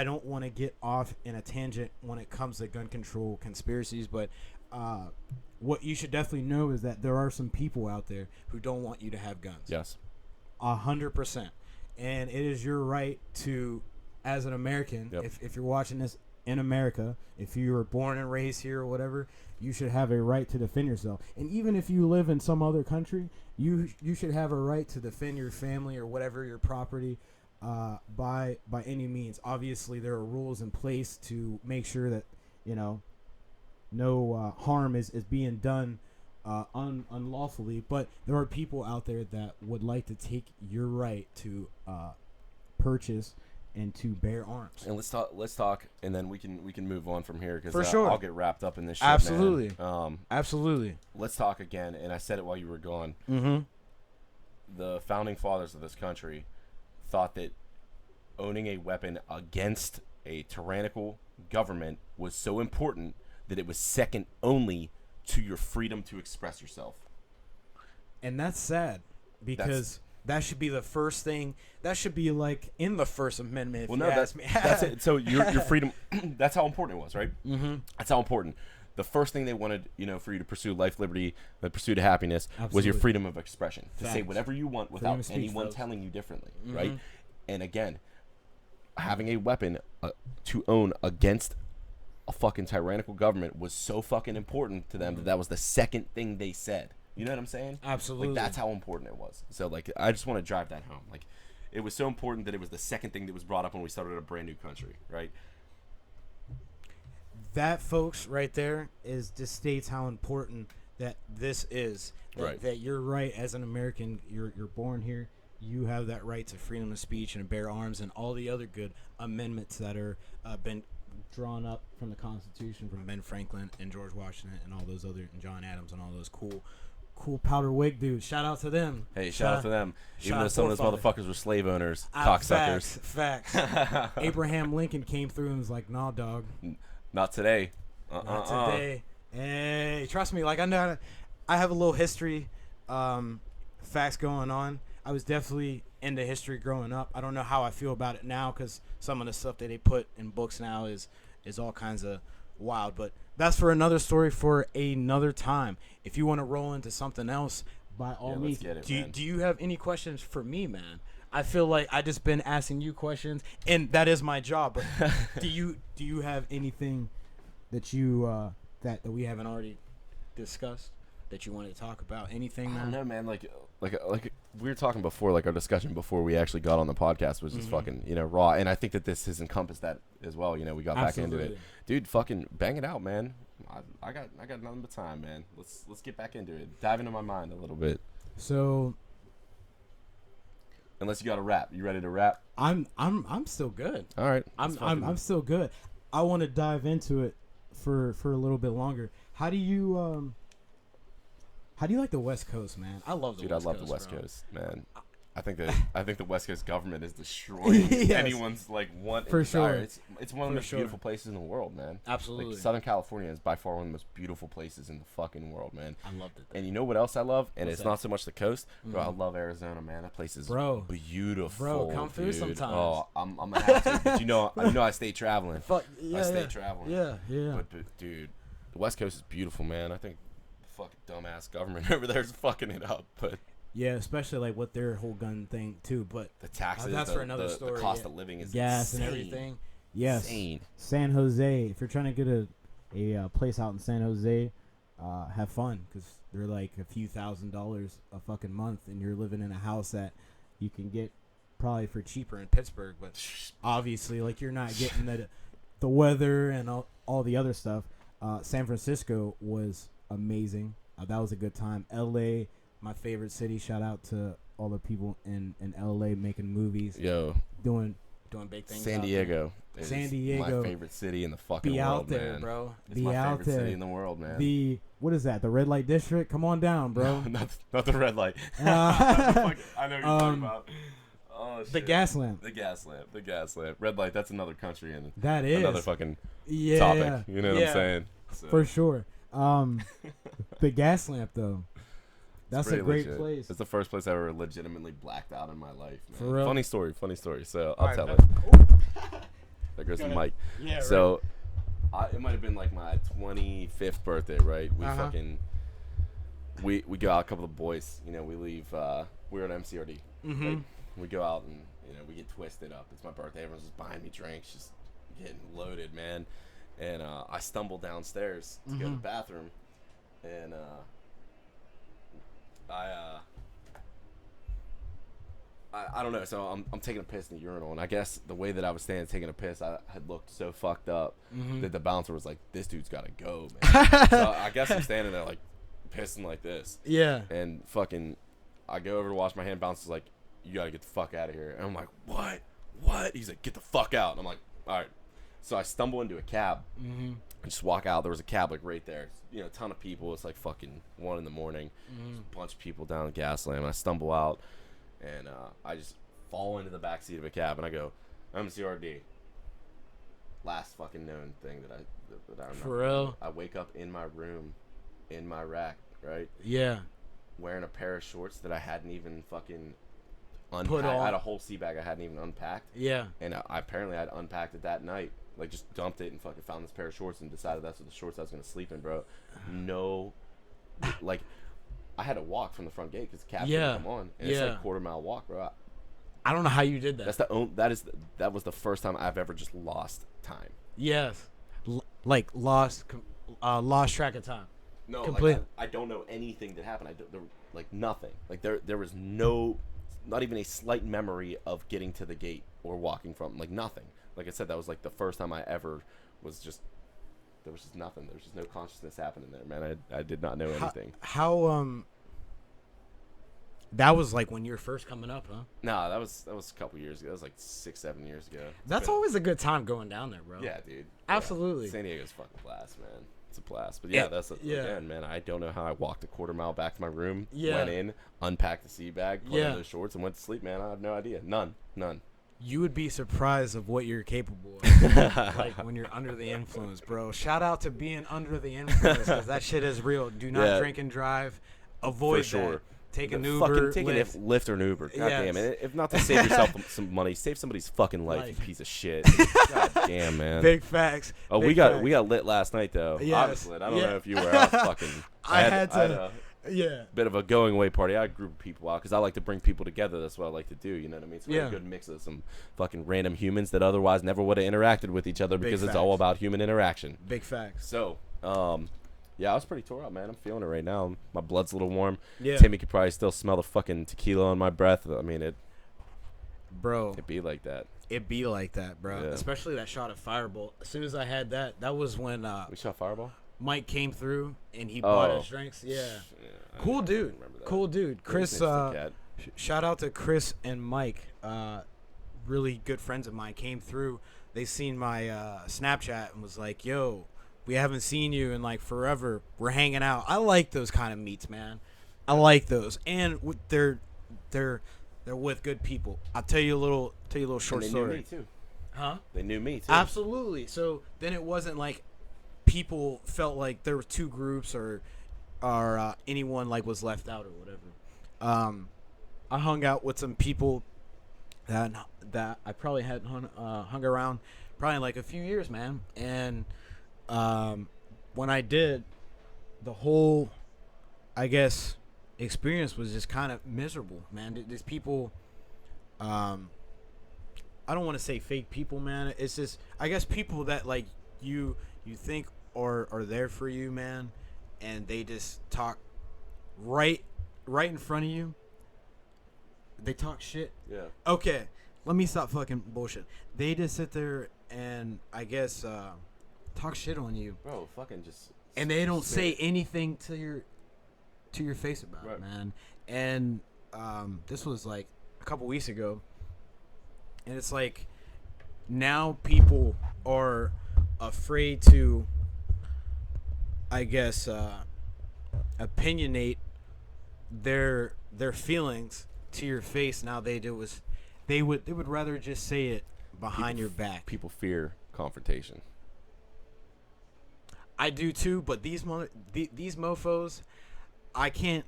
don't want to get off in a tangent when it comes to gun control conspiracies, but what you should definitely know is that there are some people out there who don't want you to have guns.
Yes.
100%. And it is your right to, as an American, if you're watching this in America, if you were born and raised here or whatever, you should have a right to defend yourself. And even if you live in some other country, you should have a right to defend your family or whatever, your property, by any means. Obviously, there are rules in place to make sure that, you know, no harm is being done unlawfully. But there are people out there that would like to take your right to purchase and to bear arms.
And let's talk, and then we can move on from here, because
For sure.
I'll get wrapped up in this shit,
Absolutely.
man.
Absolutely.
Let's talk again, and I said it while you were gone.
Mm-hmm.
The founding fathers of this country thought that owning a weapon against a tyrannical government was so important that it was second only to your freedom to express yourself.
And that's sad, because that should be the first thing. That should be like in the First Amendment.
Well, no, that's it. So your freedom, that's how important it was, right?
Mm-hmm.
That's how important. The first thing they wanted, you know, for you to pursue life, liberty, the pursuit of happiness,
Absolutely.
was your freedom of expression. To say
Facts.
whatever you want
Freedom
without
of speech,
anyone
folks.
telling you differently,
Mm-hmm.
right? And again, having a weapon to own against a fucking tyrannical government was so fucking important to them that was the second thing they said. You know what I'm saying?
Absolutely.
Like, that's how important it was. So, like, I just want to drive that home. Like, it was so important that it was the second thing that was brought up when we started a brand new country, right?
That, folks, right there just states how important that this is.
Right.
That you're right as an American. You're born here. You have that right to freedom of speech and bear arms and all the other good amendments that are been drawn up from the Constitution from Ben Franklin and George Washington and all those other, and John Adams and all those cool powder wig dudes. Shout out to them.
Hey, shout out to them. Even though some of those
forefathers.
motherfuckers were slave owners, cocksuckers.
Facts. Abraham Lincoln came through and was like, "Nah, dog,
Not today.
not today." Hey, trust me. Like, I know, I have a little history, facts going on. I was definitely into history growing up. I don't know how I feel about it now, because some of the stuff that they put in books now is all kinds of wild. But that's for another story for another time. If you want to roll into something else, by all means.
Let's get it, man.
Do you have any questions for me, man? I feel like I just been asking you questions, and that is my job. But do you have anything that you that we haven't already discussed that you wanted to talk about? Anything, man?
I don't know, man. Like we were talking before, like our discussion before we actually got on the podcast was just fucking, you know, raw. And I think that this has encompassed that as well. You know, we got back into it, dude. Fucking bang it out, man. I got nothing but time, man. Let's get back into it. Dive into my mind a little bit.
So,
unless you got a rap, you ready to rap?
I'm still good.
All right,
I'm still good. I want to dive into it for a little bit longer. How do you like the West Coast, man? I love the West Coast.
Dude, I love the West Coast, man. I think the West Coast government is destroying anyone's like want
for
and desire.
sure.
It's one of the most beautiful places in the world, man.
Absolutely.
Like, Southern California is by far one of the most beautiful places in the fucking world, man.
I loved it there.
And you know what else I love? And
What's
it's
that?
not so much the coast, bro. I love Arizona, man. That place is beautiful.
Bro, come through
dude.
sometimes.
Oh, I'm gonna have to. But you know I stay traveling.
Fuck, yeah,
I stay traveling.
Yeah.
But dude, the West Coast is beautiful, man. I think the fucking dumbass government over there is fucking it up, but.
Yeah, especially like with their whole gun thing too. But
the taxes,
that's for another
the
story.
cost of living is
gas
insane.
and everything. Yes,
insane.
San Jose. If you're trying to get a place out in San Jose, have fun, because they're like a few $1,000s a fucking month, and you're living in a house that you can get probably for cheaper in Pittsburgh. But obviously, like, you're not getting the weather and all the other stuff. San Francisco was amazing. That was a good time. LA. My favorite city. Shout out to all the people in LA making movies.
Doing
big things.
San Diego.
San Diego.
My favorite city in the fucking
Be
world,
out there,
man.
bro.
It's
Be
my
out
favorite
there.
city in the world, man.
What is that? The red light district? Come on down, bro.
No, not the red light. I know what you're talking about. Oh, shit.
The gas lamp.
The gas lamp. The gas lamp. Red light. That's another country and
That is
another fucking
yeah,
topic. You know what I'm saying? So.
For sure. The gas lamp though. That's a great
legit.
place.
It's the first place I ever legitimately blacked out in my life. Man.
For real?
Funny story. So I'll tell
right,
it. There goes the mic.
Yeah.
So it might have been like my 25th birthday, right? We fucking we go out, a couple of boys. You know, we leave. We're at MCRD.
Mm-hmm.
Right? We go out and we get twisted up. It's my birthday. Everyone's just buying me drinks, just getting loaded, man. And I stumble downstairs to go to the bathroom, and I don't know. So I'm taking a piss in the urinal, and I guess the way that I was standing taking a piss, I had looked so fucked up that the bouncer was like, "This dude's gotta go, man." So I guess I'm standing there like pissing like this.
Yeah.
And fucking, I go over to wash my hand. Bouncer's like, "You gotta get the fuck out of here." And I'm like, "What? What?" He's like, "Get the fuck out." And I'm like, "All right." So I stumble into a cab. I just walk out. There was a cab like right there. A ton of people. It's like fucking 1 a.m. There's a bunch of people down the gas lamp. And I stumble out, and I just fall into the back seat of a cab, and I go, "MCRD." Last fucking known thing that I remember.
For real?
I wake up in my room, in my rack, right?
Yeah.
Wearing a pair of shorts that I hadn't even fucking unpacked.
Put on.
I had a whole sea bag I hadn't even unpacked.
Yeah.
And I apparently I'd unpacked it that night. Like, just dumped it and fucking found this pair of shorts and decided that's what the shorts I was going to sleep in, bro. No, like, I had to walk from the front gate because the cab didn't come on. And it's like a quarter-mile walk, bro.
I don't know how you did that.
That was the first time I've ever just lost time.
Yes. Like, lost track of time.
No,
complete.
Like, I don't know anything that happened. Like, nothing. Like, there was no, not even a slight memory of getting to the gate or walking from, like, nothing. Like I said, that was like the first time I ever was just, there was just nothing. There was just no consciousness happening there, man. I did not know anything.
How that was like when you were first coming up, huh?
No, that was a couple years ago. That was like 6-7 years ago.
That's always a good time going down there, bro.
Yeah, dude.
Absolutely.
Yeah. San Diego's fucking blast, man. It's a blast. But yeah, again, man, I don't know how I walked a quarter mile back to my room, went in, unpacked the sea bag, put on those shorts, and went to sleep, man. I have no idea. None.
You would be surprised of what you're capable of, like when you're under the influence, bro. Shout out to being under the influence, because that shit is real. Do not drink and drive. Avoid that. Take an Uber,
take a Lyft or an Uber. God damn it. If not to save yourself some money, save somebody's fucking life, you piece of shit. God damn, man.
Big facts.
Oh, we got lit last night, though.
Yes.
I was lit. I don't know if you were out fucking.
I had
a bit of a going away party. I had a group of people out because I like to bring people together. That's what I like to do. You know what I mean? It's a really good mix of some fucking random humans that otherwise never would have interacted with each other because it's all about human interaction.
Big facts.
So, yeah, I was pretty tore up, man. I'm feeling it right now. My blood's a little warm.
Yeah.
Timmy could probably still smell the fucking tequila on my breath. I mean, it'd be like that.
It'd be like that, bro.
Yeah.
Especially that shot of Fireball. As soon as I had that was when
we shot Fireball?
Mike came through and he bought us drinks. Yeah. Cool dude. Cool dude. Chris, shout out to Chris and Mike. Really good friends of mine came through. They seen my Snapchat and was like, yo, we haven't seen you in like forever. We're hanging out. I like those kind of meets, man. I like those. And they're with good people. I'll tell you a little short story.
They knew me too.
Huh?
They knew me too.
Absolutely. So then it wasn't like people felt like there were two groups or anyone like was left out or whatever. I hung out with some people that I probably hadn't hung around probably like a few years, man. And when I did, the whole, I guess, experience was just kind of miserable, man. These people, I don't want to say fake people, man. It's just, I guess, people that like you think are there for you, man, and they just talk right in front of you. They talk shit.
Yeah.
Okay, let me stop fucking bullshit. They just sit there and I guess talk shit on you,
bro. Fucking just.
And they don't say anything to your face about it, man. And this was like a couple weeks ago, and it's like now people are afraid to, I guess, opinionate their feelings to your face. Now they do was they would rather just say it behind your back.
People fear confrontation.
I do too, but these mofos, I can't.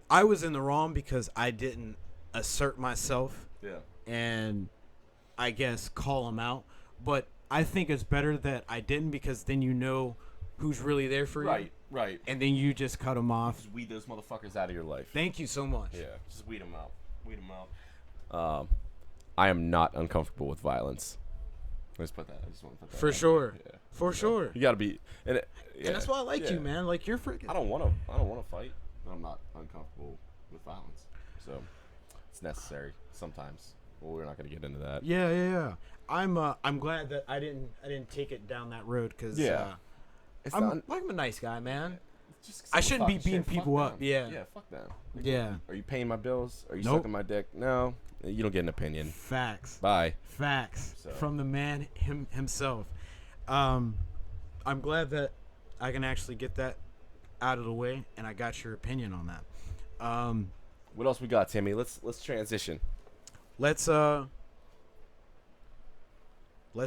I was in the wrong because I didn't assert myself.
Yeah.
And I guess call them out. But I think it's better that I didn't, because then you know who's really there for you.
Right.
And then you just cut them off.
Just weed those motherfuckers out of your life.
Thank you so much.
Yeah, just weed them out. I am not uncomfortable with violence. Let's put that. I just want to put that.
For sure.
Yeah.
For sure.
You gotta be, and
that's why I like you, man. Like, you're freaking.
I don't want to fight, but I'm not uncomfortable with violence. So it's necessary sometimes. Well, we're not gonna get into that.
Yeah. I'm glad that I didn't take it down that road, because I'm a nice guy, man. I shouldn't be beating people up. Yeah,
fuck them.
Yeah.
Are you paying my bills? Are you
Nope.
sucking my dick? No, you don't get an opinion.
Facts.
Bye.
Facts.
So.
From the man himself. I'm glad that I can actually get that out of the way, and I got your opinion on that.
What else we got, Timmy? Let's transition.
Let's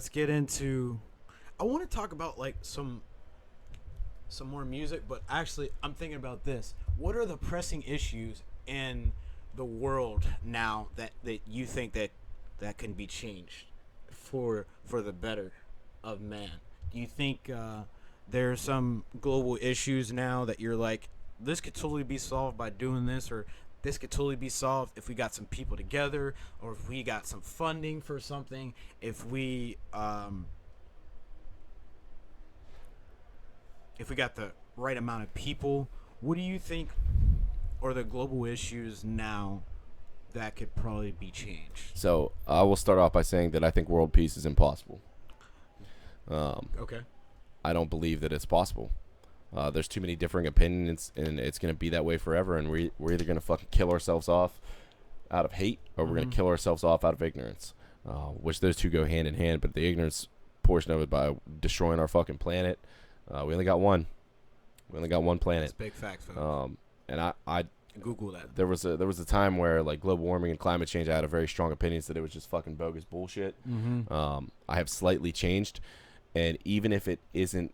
get into. I want to talk about like some more music, but actually I'm thinking about this. What are the pressing issues in the world now that you think that can be changed for the better of man? Do you think there are some global issues now that you're like, this could totally be solved by doing this, or this could totally be solved if we got some people together, or if we got some funding for something, if we got the right amount of people? What do you think are the global issues now that could probably be changed?
So I will start off by saying that I think world peace is impossible.
Okay.
I don't believe that it's possible. There's too many differing opinions, and it's going to be that way forever. And we're either going to fucking kill ourselves off out of hate, or we're going to kill ourselves off out of ignorance, which those two go hand in hand. But the ignorance portion of it, by destroying our fucking planet, we only got one. We only got one planet.
That's big facts, folks.
And I
Google that.
There was a time where, like, global warming and climate change, I had a very strong opinions that it was just fucking bogus bullshit. I have slightly changed, and even if it isn't,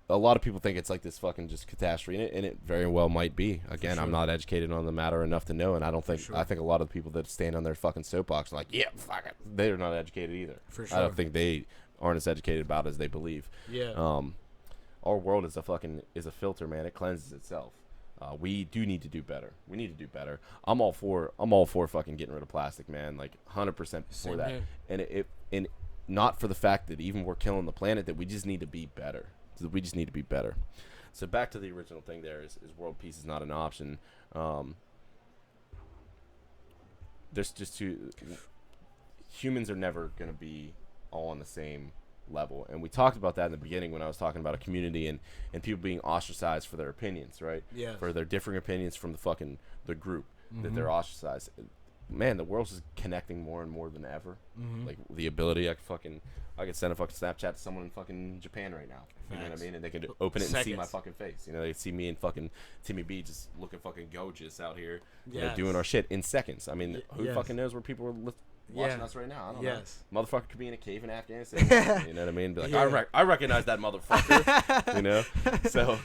a lot of people think it's like this fucking just catastrophe, and it very well might be. Again, I'm not educated on the matter enough to know, and I don't think I think a lot of the people that stand on their fucking soapbox are like, yeah, fuck it, they're not educated either.
For sure.
I don't think they aren't as educated about it as they believe.
Yeah.
Our world is a filter, man. It cleanses itself. We do need to do better. We need to do better. I'm all for fucking getting rid of plastic, man. Like 100% for that.
Here.
And not for the fact that even we're killing the planet, that we just need to be better. We just need to be better. So back to the original thing there is world peace is not an option. There's just humans are never going to be all on the same level. And we talked about that in the beginning when I was talking about a community and people being ostracized for their opinions, right?
Yeah.
For their differing opinions from the group, that they're ostracized. Man, the world's just connecting more and more than ever. Like the ability, I could send a fucking Snapchat to someone in fucking Japan right now. You know what I mean? And they can open it and see my fucking face. You know, they can see me and fucking Timmy B just looking fucking gorgeous out here, you know, doing our shit in seconds. I mean, who fucking knows where people are watching us right now? I don't know. Motherfucker could be in a cave in Afghanistan. You know what I mean? Be like, I recognize that motherfucker. You know? So,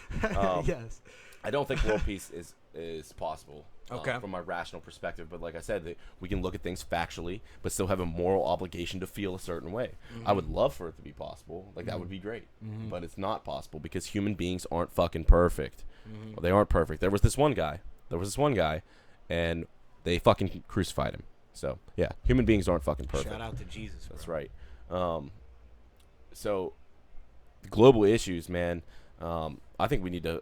I don't think world peace is possible. From my rational perspective, but like I said, we can look at things factually, but still have a moral obligation to feel a certain way. I would love for it to be possible, like that would be great, but it's not possible because human beings aren't fucking perfect. Well, they aren't perfect. There was this one guy, and they fucking crucified him. So yeah, human beings aren't fucking perfect.
Shout out to Jesus. Bro.
That's right. So global issues, man. I think we need to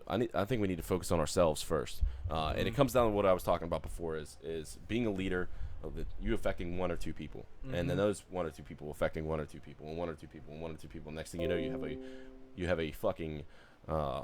focus on ourselves first, and it comes down to what I was talking about before: is being a leader, you affecting one or two people, and then those one or two people affecting one or two people, and one or two people, and one or two people. Next thing you know, you have a fucking, a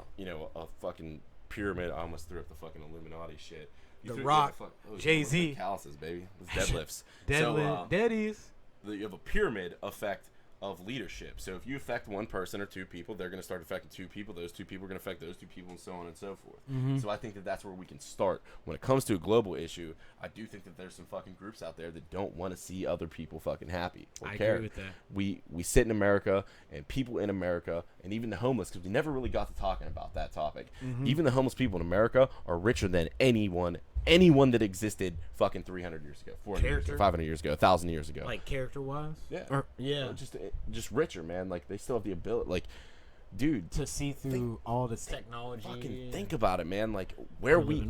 fucking pyramid. I almost threw up the fucking Illuminati shit.
The Rock, Jay-Z,
calluses, baby, it's deadlifts,
deadlift, daddies.
You have a pyramid effect of leadership. So if you affect one person or two people, they're going to start affecting two people. Those two people are going to affect those two people, and so on and so forth. So I think that that's where we can start. When it comes to a global issue, I do think that there's some fucking groups out there that don't want to see other people fucking happy or care.
Agree with that.
We sit in America, and people in America, and even the homeless, because we never really got to talking about that topic. Even the homeless people in America are richer than anyone that existed fucking 300 years ago, 400 years ago, 500 years ago, 1,000 years ago.
Like character-wise?
Yeah.
Or
Just richer, man. Like, they still have the ability, like, dude,
to see through all this technology.
fucking think about it, man. Like, where we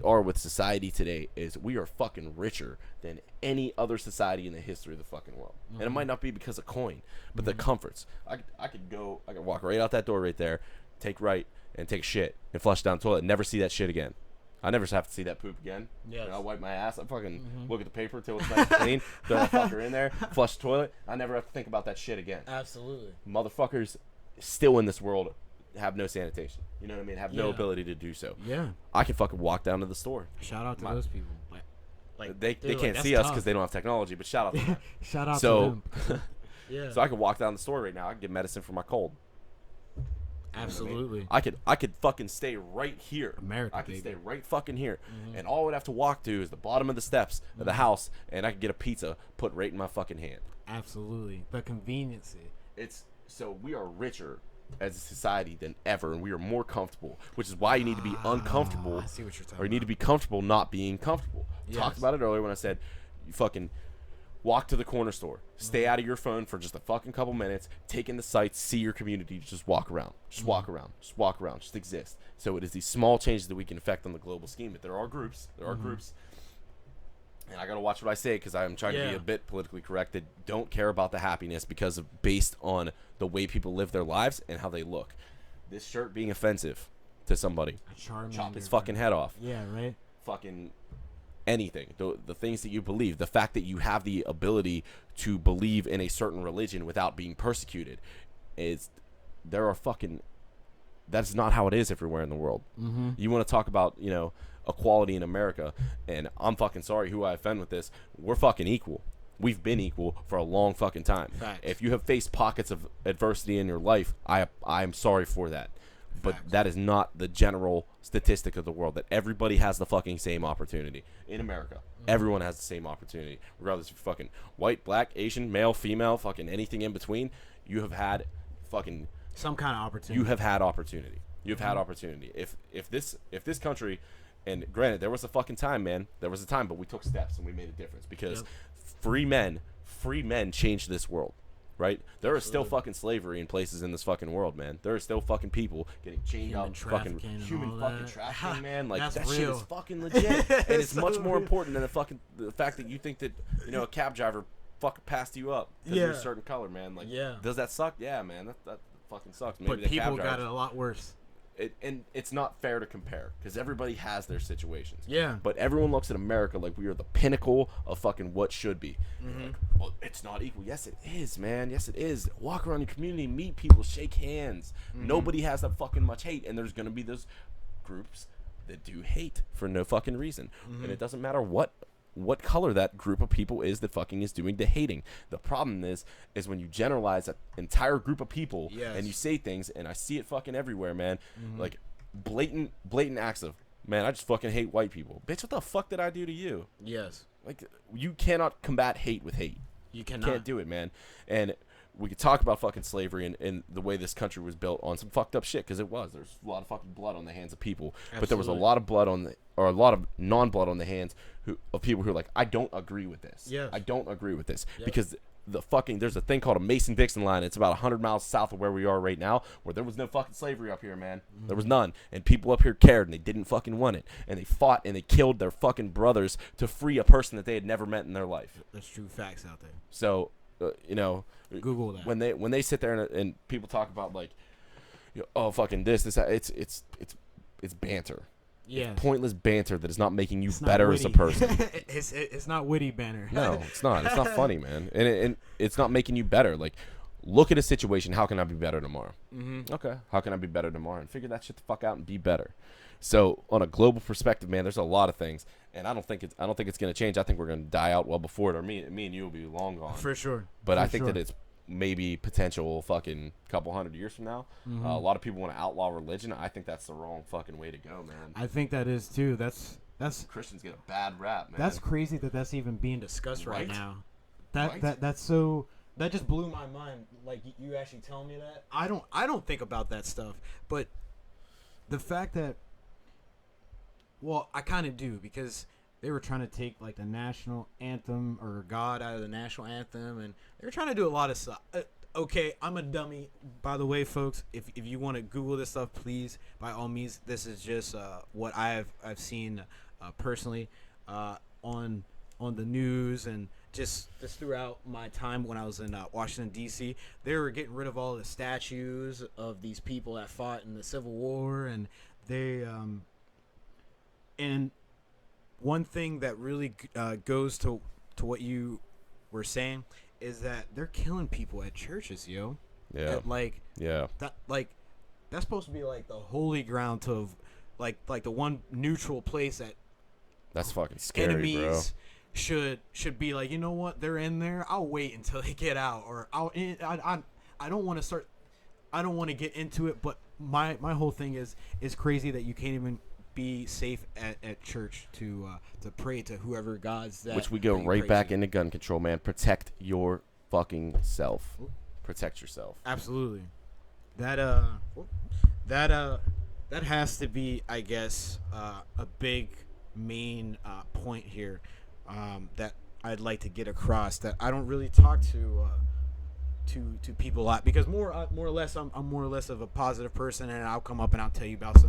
are with society today is we are fucking richer than any other society in the history of the fucking world. And it might not be because of coin, but the comforts. I could walk right out that door right there, take right, and take a shit, and flush down the toilet, and never see that shit again. I never have to see that poop again.
Yes.
I'll wipe my ass. I fucking look at the paper until it's nice and clean. Throw that fucker in there. Flush the toilet. I never have to think about that shit again.
Absolutely.
Motherfuckers still in this world have no sanitation. You know what I mean? Have no ability to do so.
Yeah.
I can fucking walk down to the store.
Shout out to those people. Like
they can't see us because they don't have technology, but shout out to them.
Shout out to them.
So I could walk down the store right now. I can get medicine for my cold.
Absolutely.
You know what I mean? I could fucking stay right here.
America,
I could
baby.
stay right fucking here. And all I would have to walk to is the bottom of the steps of the house, and I could get a pizza put right in my fucking hand.
Absolutely. The convenience.
So we are richer as a society than ever, and we are more comfortable, which is why you need to be uncomfortable.
I see what you're talking
or you need to be comfortable not being comfortable.
Yes.
Talked about it earlier when I said you fucking walk to the corner store, stay out of your phone for just a fucking couple minutes, take in the sights, see your community, just walk around, just exist. So it is these small changes that we can affect on the global scheme. But there are groups, and I gotta watch what I say because I'm trying to be a bit politically correct, that don't care about the happiness because of based on the way people live their lives and how they look. This shirt being offensive to somebody, chop his fucking head off.
Yeah, right.
Fucking anything, the things that you believe, the fact that you have the ability to believe in a certain religion without being persecuted, that's not how it is everywhere in the world. You want to talk about equality in America, and I'm fucking sorry who I offend with this, we're fucking equal. We've been equal for a long fucking time.
Facts.
If you have faced pockets of adversity in your life, I'm sorry for that. But that is not the general statistic of the world, that everybody has the fucking same opportunity. In America, everyone has the same opportunity. Regardless if you're fucking white, black, Asian, male, female, fucking anything in between, you have had fucking...
some kind of opportunity.
You have had opportunity. You've had opportunity. If this country... And granted, there was a fucking time, man. There was a time, but we took steps and we made a difference. Because free men changed this world. Right? There is still fucking slavery in places in this fucking world, man. There are still fucking people getting chained up, fucking human fucking trafficking, man. Like that shit is fucking legit, and it's much more important than the fact that you think that a cab driver fucking passed you up because you're a certain color, man. Like, does that suck? Yeah, man. That fucking sucks. Maybe
but
the
people
cab
got it a lot worse.
And it's not fair to compare because everybody has their situations.
Yeah.
But everyone looks at America like we are the pinnacle of fucking what should be. Like, well, it's not equal. Yes, it is, man. Yes, it is. Walk around your community, meet people, shake hands. Nobody has that fucking much hate, and there's gonna be those groups that do hate for no fucking reason, and it doesn't matter what color that group of people is that fucking is doing the hating. The problem is when you generalize an entire group of people and you say things, and I see it fucking everywhere, man. Like blatant acts of, man, I just fucking hate white people. Bitch, what the fuck did I do to you?
Yes.
Like, you cannot combat hate with hate.
You cannot.
Can't do it, man. And we could talk about fucking slavery and the way this country was built on some fucked up shit, because it was. There's a lot of fucking blood on the hands of people. Absolutely. But there was a lot of blood a lot of non-blood on the hands of people who are like, I don't agree with this.
Yes.
I don't agree with this. Yep. Because there's a thing called a Mason-Dixon line. It's about 100 miles south of where we are right now, where there was no fucking slavery up here, man. There was none. And people up here cared, and they didn't fucking want it. And they fought, and they killed their fucking brothers to free a person that they had never met in their life.
That's true facts out there.
So,
Google that.
When they sit there and people talk about, like, oh, fucking this, that, it's banter.
Yeah.
It's pointless banter that is not making you better as a person.
It's not witty banter.
No, it's not. It's not funny, man. And it's not making you better. Like, look at a situation. How can I be better tomorrow? Okay. How can I be better tomorrow? And figure that shit the fuck out and be better. So on a global perspective, man, there's a lot of things, and I don't think it's going to change. I think we're going to die out well before it, or me and you will be long gone.
For sure.
But I think that maybe potential fucking couple 100 years from now. A lot of people want to outlaw religion. I think that's the wrong fucking way to go, man.
I think that is too. That's
Christians get a bad rap, man.
That's crazy that that's even being discussed right now. That's so. That just blew my mind. Like you actually telling me that. I don't think about that stuff, but the fact that, well, I kind of do, because they were trying to take like the national anthem or God out of the national anthem, and they were trying to do a lot of stuff. Okay, I'm a dummy, by the way, folks. If you want to Google this stuff, please, by all means. This is just what I've seen personally on the news and just throughout my time when I was in Washington D.C. They were getting rid of all the statues of these people that fought in the Civil War, and they and one thing that really goes to what you were saying is that they're killing people at churches, yo.
Yeah.
That's supposed to be like the holy ground to like the one neutral place that
that's fucking scary,
enemies should be like, you know what, they're in there, I'll wait until they get out, or I don't want to get into it, but my whole thing is crazy that you can't even be safe at church to pray to whoever God's that.
Which we go right back into gun control, man. Protect your fucking self. Protect yourself.
Absolutely. That has to be, I guess, a big main point here that I'd like to get across, that I don't really talk to people a lot, because more or less I'm more or less of a positive person, and I'll come up and I'll tell you about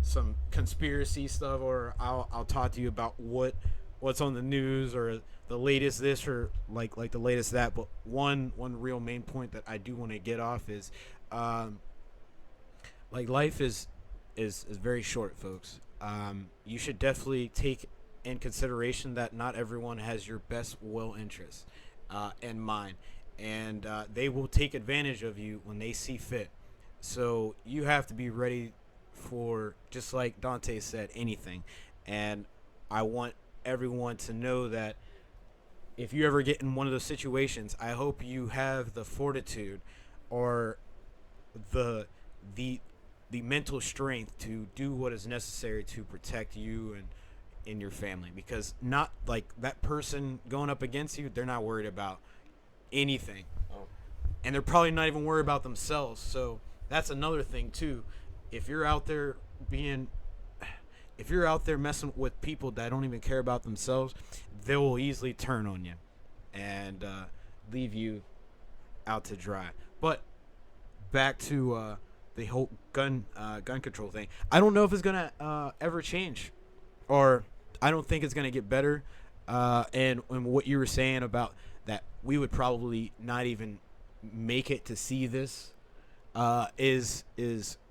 some conspiracy stuff, or I'll talk to you about what's on the news, or the latest this, or like the latest that. But one real main point that I do want to get off is like life is very short, folks. You should definitely take in consideration that not everyone has your best will interests in mind, and they will take advantage of you when they see fit. So you have to be ready for, just like Dante said, anything. And I want everyone to know that if you ever get in one of those situations, I hope you have the fortitude or the mental strength to do what is necessary to protect you and your family, because not like that person going up against you, they're not worried about anything, and they're probably not even worried about themselves. So that's another thing too. If you're out there messing with people that don't even care about themselves, they will easily turn on you and leave you out to dry. But back to the whole gun control thing. I don't know if it's gonna ever change, or I don't think it's gonna get better. And what you were saying about that, we would probably not even make it to see this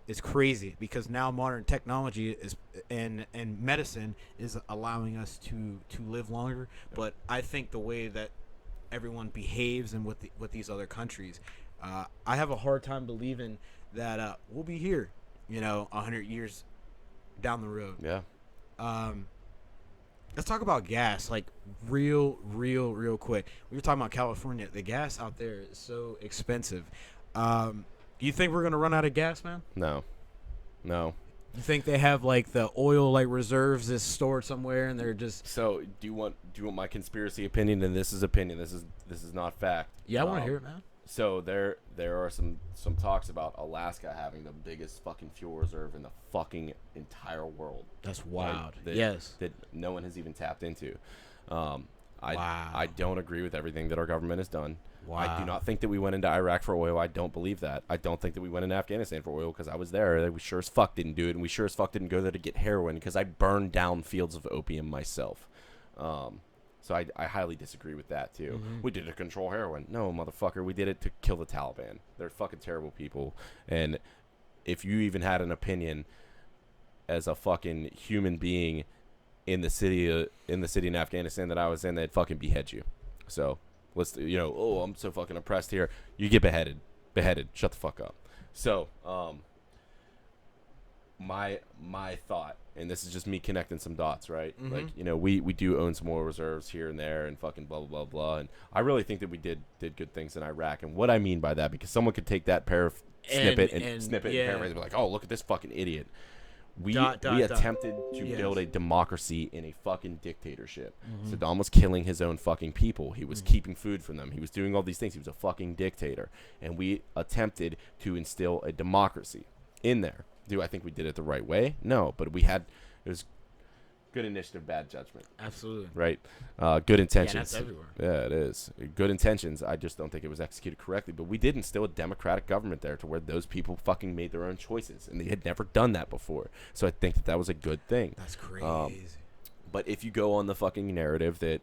is crazy, because now modern technology is and medicine is allowing us to live longer. But I think the way that everyone behaves and with these other countries, I have a hard time believing that we'll be here, 100 years down the road.
Yeah.
Let's talk about gas, like real quick. We were talking about California. The gas out there is so expensive. Do you think we're gonna run out of gas, man?
No.
You think they have like the oil like reserves is stored somewhere, and they're just?
So do you want my conspiracy opinion? And this is opinion. This is not fact.
Yeah, I want to hear it, man.
So there are some talks about Alaska having the biggest fucking fuel reserve in the fucking entire world.
That's wild.
Right?
Yes.
That no one has even tapped into.
Wow.
I don't agree with everything that our government has done.
Wow.
I do not think that we went into Iraq for oil. I don't believe that. I don't think that we went into Afghanistan for oil, because I was there. We sure as fuck didn't do it, and we sure as fuck didn't go there to get heroin, because I burned down fields of opium myself. So I highly disagree with that, too. Mm-hmm. We did it to control heroin. No, motherfucker. We did it to kill the Taliban. They're fucking terrible people. And if you even had an opinion as a fucking human being in the city in Afghanistan that I was in, they'd fucking behead you. So let's, I'm so fucking oppressed here. You get beheaded. Shut the fuck up. So, my thought, and this is just me connecting some dots, right? Like, you know, we do own some oil reserves here and there and fucking blah, blah, blah, blah. And I really think that we did good things in Iraq. And what I mean by that, because someone could take that snippet and paraphrase and be like, oh, look at this fucking idiot. We attempted to build a democracy in a fucking dictatorship. Saddam was killing his own fucking people. He was keeping food from them. He was doing all these things. He was a fucking dictator. And we attempted to instill a democracy in there. Do I think we did it the right way? No, but it was good initiative, bad judgment.
Absolutely.
Right? Good intentions.
Yeah, that's everywhere.
Yeah, it is. Good intentions. I just don't think it was executed correctly. But we did instill a democratic government there to where those people fucking made their own choices. And they had never done that before. So I think that was a good thing.
That's crazy.
But if you go on the fucking narrative that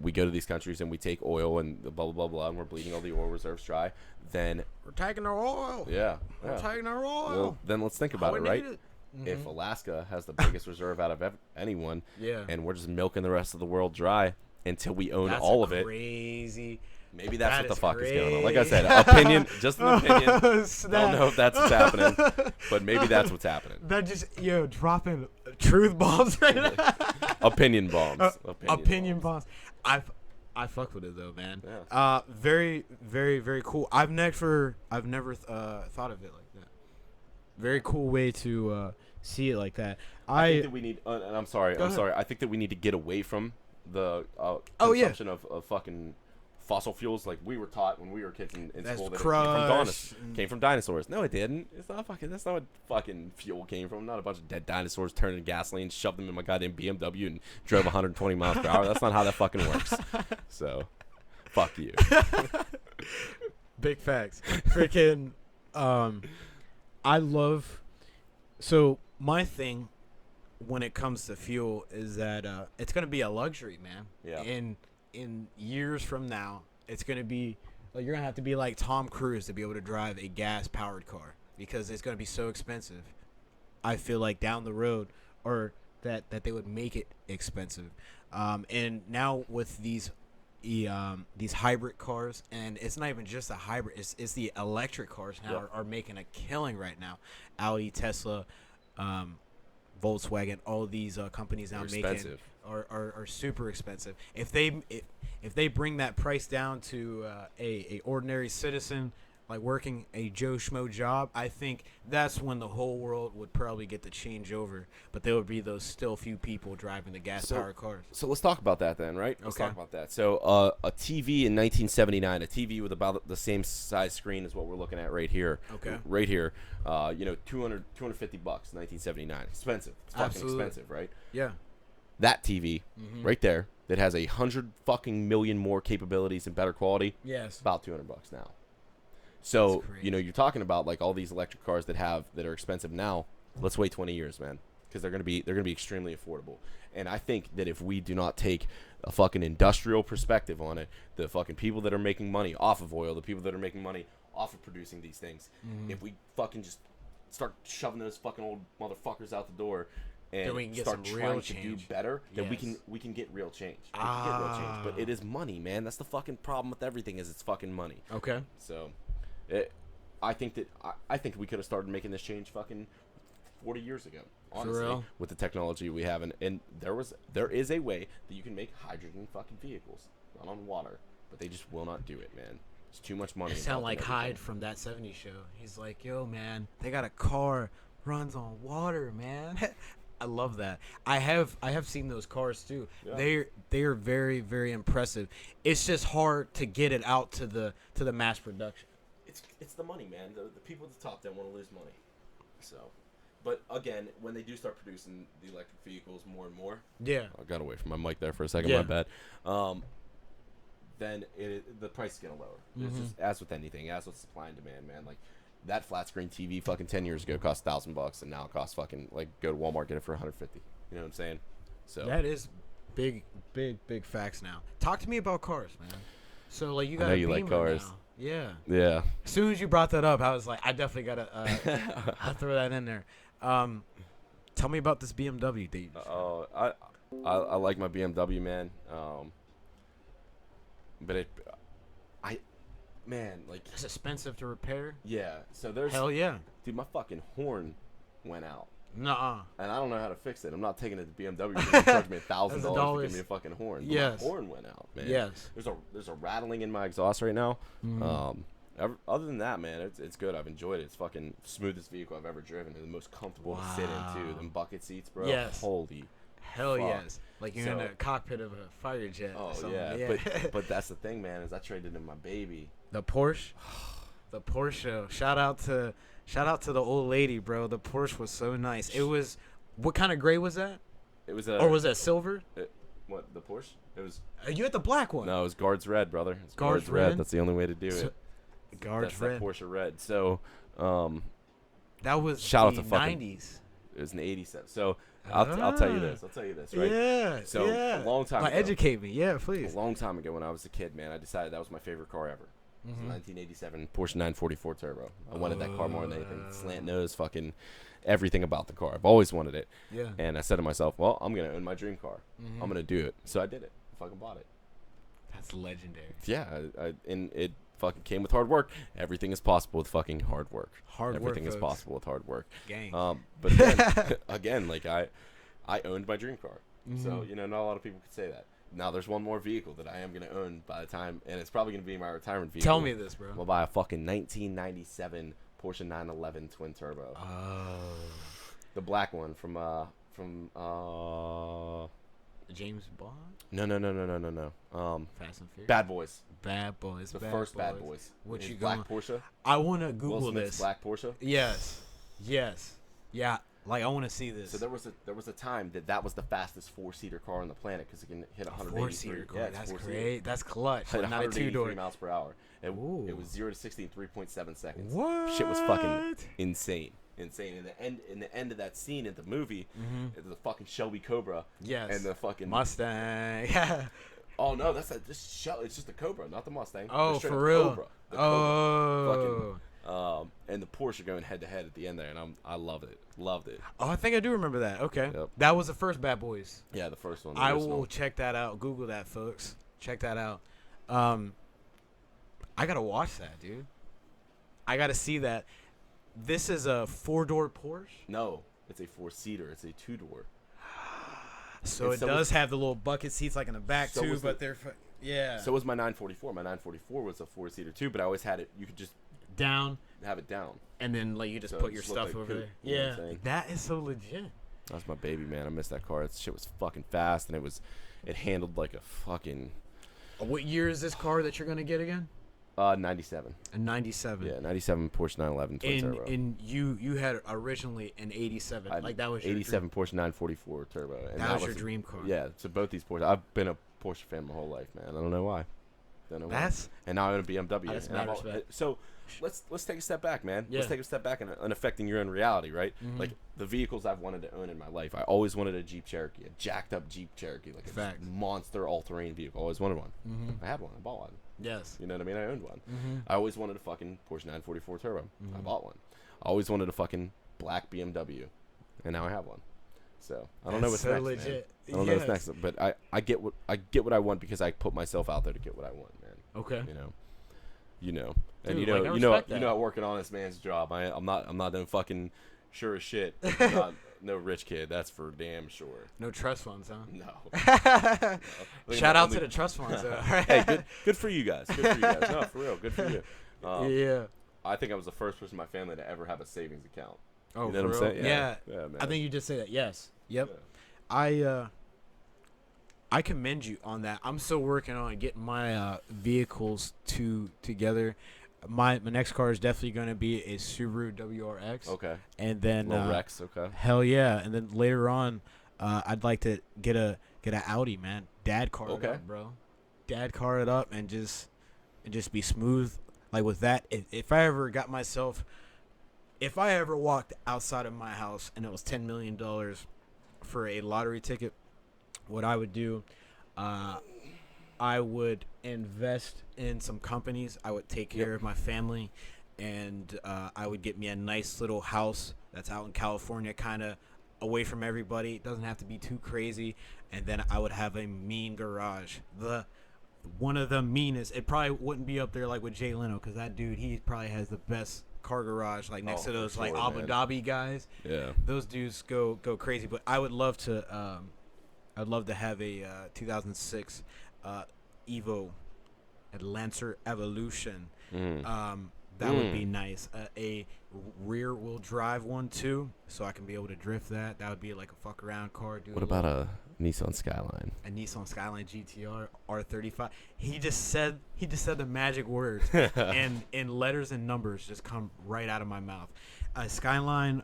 we go to these countries and we take oil and blah, blah, blah, blah, and we're bleeding all the oil reserves dry, then
we're taking our oil.
Yeah.
We're taking our oil.
Well, then let's think about it, right? If Alaska has the biggest reserve out of anyone, and we're just milking the rest of the world dry until we own all of it.
Crazy.
Maybe that's what the fuck is going on. Like I said, opinion, just an opinion. I don't know if that's what's happening, but maybe that's what's happening.
That just, dropping truth bombs right now.
Opinion bombs.
Opinion bombs. I fuck with it though, man. Yeah. Very, very, very cool. I've never thought of it like that. Very cool way to see it like that.
I think that we need, and I'm sorry. I think that we need to get away from the consumption of fucking fossil fuels. Like we were taught when we were kids in school that it came from dinosaurs. No, it didn't. It's not fucking. That's not what fucking fuel came from. Not a bunch of dead dinosaurs turned in gasoline, shoved them in my goddamn BMW, and drove 120 miles per hour. That's not how that fucking works. So, fuck you.
Big facts. Freaking. I love. So my thing, when it comes to fuel, is that it's gonna be a luxury, man.
Yeah.
In years from now, it's gonna be like you're gonna have to be like Tom Cruise to be able to drive a gas-powered car because it's gonna be so expensive. I feel like down the road, or that they would make it expensive. And now with these hybrid cars, and it's not even just a hybrid, it's the electric cars now are making a killing right now. Audi, Tesla, Volkswagen, all these companies now are super expensive. If they bring that price down to a ordinary citizen, like working a Joe Schmo job, I think that's when the whole world would probably get to change over. But there would be those still few people driving the gas-powered cars.
So let's talk about that then, right? Let's talk about that. So a TV in 1979, a TV with about the same size screen as what we're looking at right here.
Okay.
Right here. $250, 1979. Expensive. It's fucking expensive, right?
Yeah.
That TV right there that has 100 fucking million more capabilities and better quality.
Yes.
About $200 now. So, you're talking about like all these electric cars that are expensive now. Let's wait 20 years, man, because they're going to be extremely affordable. And I think that if we do not take a fucking industrial perspective on it, the fucking people that are making money off of oil, the people that are making money off of producing these things, if we fucking just start shoving those fucking old motherfuckers out the door and
we can get
start
some
trying
real
to
change.
do better, then we can get real change. We can get real change. But it is money, man. That's the fucking problem with everything, is it's fucking money.
Okay.
So I think we could have started making this change fucking 40 years ago, honestly, with the technology we have. And there is a way that you can make hydrogen fucking vehicles, not on water, but they just will not do it, man. It's too much money.
It sound like Hyde from That 70s Show. He's like, yo, man, they got a car runs on water, man. I love that. I have seen those cars too. Yeah. They are very, very impressive. It's just hard to get it out to the mass production.
It's the money, man. The people at the top don't want to lose money. So, but again, when they do start producing the electric vehicles more and more, I got away from my mic there for a second. My bad. Then the price is gonna lower. It's just as with anything, as with supply and demand, man. Like that flat screen TV, fucking 10 years ago cost $1,000, and now it costs fucking like go to Walmart, get it for $150. You know what I'm saying? So
that is big facts now. Talk to me about cars, man. So like you got.
I know you like cars.
Now. Yeah.
Yeah.
As soon as you brought that up, I was like, I definitely gotta I'll throw that in there. Tell me about this BMW that you just
I like my BMW, man. But like
it's expensive to repair.
Yeah. So there's
hell yeah,
dude. My fucking horn went out
Nuh-uh.
And I don't know how to fix it. I'm not taking it to BMW. They charge me $1,000 to give me a fucking horn. But
Yes.
my horn went out, man.
Yes.
There's a rattling in my exhaust right now. Other than that, man, it's good. I've enjoyed it. It's fucking smoothest vehicle I've ever driven, and the most comfortable to sit into. Them bucket seats, bro.
Yes.
Holy.
Hell
fuck.
yes. Like you're in the cockpit of a fighter jet.
Oh
yeah.
But that's the thing, man. Is I traded in my baby.
The Porsche. The Porsche. Shout out to the old lady, bro. The Porsche was so nice. It was. What kind of gray was that?
It was
or was that silver?
What, the Porsche? It was.
You had the black one.
No, it was Guards Red, brother. It's
Guards red?
That's the only way to do it.
Guards
That's
red.
that Porsche red. So,
that was
shout out
the
to fucking
90s.
It was an 87. So I'll tell you this. Right?
Yeah.
So
yeah.
a long time ago.
Educate me. Yeah, please.
A long time ago when I was a kid, man, I decided that was my favorite car ever. It was a 1987 Porsche 944 Turbo. I wanted that car more than anything. Slant nose, fucking everything about the car. I've always wanted it.
Yeah.
And I said to myself, well, I'm going to own my dream car. I'm going to do it. So I did it. I fucking bought it.
That's legendary.
Yeah. And it fucking came with hard work. Everything is possible with fucking hard work. Everything is possible with hard work.
Gang.
But then, again, like I owned my dream car. So, not a lot of people could say that. Now there's one more vehicle that I am going to own by the time, and it's probably going to be my retirement vehicle.
Tell me this, bro.
I'll buy a fucking 1997 Porsche 911 twin turbo.
Oh.
The black one from
James Bond?
No.
Fast and Furious.
Bad Boys.
Bad Boys.
The first Bad Boys.
What you
black
going?
Porsche.
I want to
Will
Google
Smith's
this.
black Porsche.
Yes. Yeah. Like I want to see this.
So there was a time that was the fastest 4-seater car on the planet because it can hit 183.
4-seater car.
Yeah,
That's
4-seater.
great. That's clutch.
Hit
Not a
183
2-door.
miles per hour. It was 0 to 60 in 3.7 seconds.
What?
Shit was fucking insane. In the end of that scene in the movie, the fucking Shelby Cobra.
Yes.
And the fucking
Mustang. Yeah.
Oh no, it's just the Cobra, not the Mustang.
Oh,
Straight
for
up
real?
Cobra. The
Oh.
Fucking, and the Porsche going head to head at the end there, and I loved it.
Oh, I think I do remember that. Okay.
Yep.
That was the first Bad Boys.
Yeah, the first one. The
I
original.
will check that out. Google that, folks. Check that out. I gotta watch that, dude. I gotta see that. This is a 4-door Porsche.
No, it's a 4-seater. It's a 2-door.
So it does have the little bucket seats like in the back
So
too,
was
but they're yeah.
So was my 944. My 944 was a 4-seater too, but I always had it. You could just
down,
have it down.
and then like you just
So
put
it
your
just looked
stuff
like
over
poop,
there.
you know what
Yeah,
I'm saying?
that is so legit.
That's my baby, man. I miss that car. That shit was fucking fast, and it handled like a fucking.
What year is this car that you're gonna get again?
97.
A 97.
Yeah, 97 Porsche 911 twin turbo.
And you had originally an 87. Like that was your
87 Porsche 944 turbo. And
that was your dream car.
Yeah, so both these Porsche. I've been a Porsche fan my whole life, man. I don't know why. And now I own a BMW.
That's
And
mad respect.
So let's take a step back, man.
Yeah.
Let's take a step back and affecting your own reality, right? Like the vehicles I've wanted to own in my life. I always wanted a Jeep Cherokee, a jacked up Jeep Cherokee, like a
Facts.
monster all-terrain vehicle. I always wanted one. I had one. I bought one.
Yes.
You know what I mean? I owned one. I always wanted a fucking Porsche 944 Turbo. I bought one. I always wanted a fucking black BMW, and now I have one. So I don't know what's
so
next,
legit.
man. I don't know what's next, but I get what I want because I put myself out there to get what I want, man.
Okay.
You know, and
Dude,
you know,
like, I
you know,
respect
you
that.
know, I'm working on this man's job. I'm not no fucking sure as shit. I'm not no rich kid. That's for damn sure.
No trust funds, huh?
No.
Shout out to the trust funds.
Hey, good for you guys. Good for you guys. No, for real. Good for you.
Yeah.
I think I was the first person in my family to ever have a savings account.
Oh,
You know
for
what I'm
real?
saying?
Yeah.
Yeah, man.
I think you just say that. Yes. Yep.
Yeah.
I commend you on that. I'm still working on getting my vehicles together. My next car is definitely going to be a Subaru WRX.
Okay.
And then
Little Rex. Okay.
hell yeah. And then later on, I'd like to get an Audi, man. Dad car it up, bro. Dad car it up and just be smooth. Like with that, if I ever walked outside of my house and it was $10 million for a lottery ticket, what I would do, I would invest in some companies. I would take care of my family, and I would get me a nice little house that's out in California, kind of away from everybody. It doesn't have to be too crazy. And then I would have a mean garage. One of the meanest. It probably wouldn't be up there like with Jay Leno, because that dude, he probably has the best car garage, like next
Oh,
to those
for
like
sure,
Abu
man.
Dhabi guys.
Yeah.
Those dudes go crazy. But I would love to have a 2006 Evo Lancer Evolution. That would be nice. A rear wheel drive one too, so I can be able to drift that. That would be like a fuck around car.
What about a Nissan Skyline?
A Nissan Skyline GTR R35? He just said the magic words, and in letters and numbers just come right out of my mouth. A Skyline,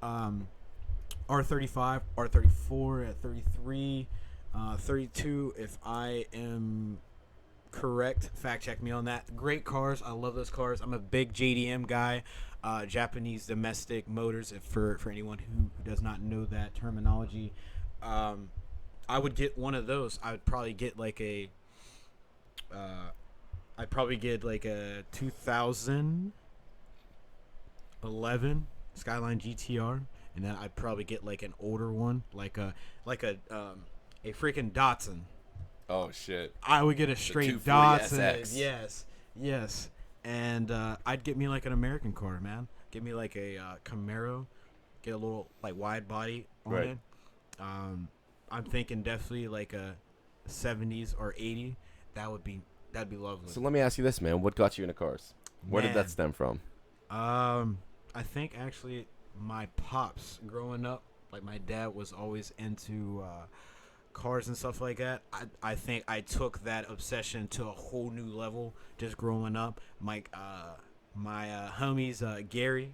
R35, R34 at 33, 32 if I am correct. Fact check me on that. Great cars. I love those cars. I'm a big JDM guy. Japanese domestic motors. For anyone who does not know that terminology, I would get one of those. I would probably get like a 2011 Skyline GTR, and then I'd probably get like an older one, like a freaking Datsun.
Oh shit!
I would get a straight
240
Datsun.
SX.
Yes, and I'd get me like an American car, man. Get me like a Camaro. Get a little like wide body on
Right.
it. I'm thinking definitely like a 70s or 80. That'd be lovely.
So let me ask you this, man. What got you into cars? Where did
Man.
that stem from?
I think actually my pops growing up, like my dad was always into cars and stuff like that. I think I took that obsession to a whole new level just growing up. My homies Gary,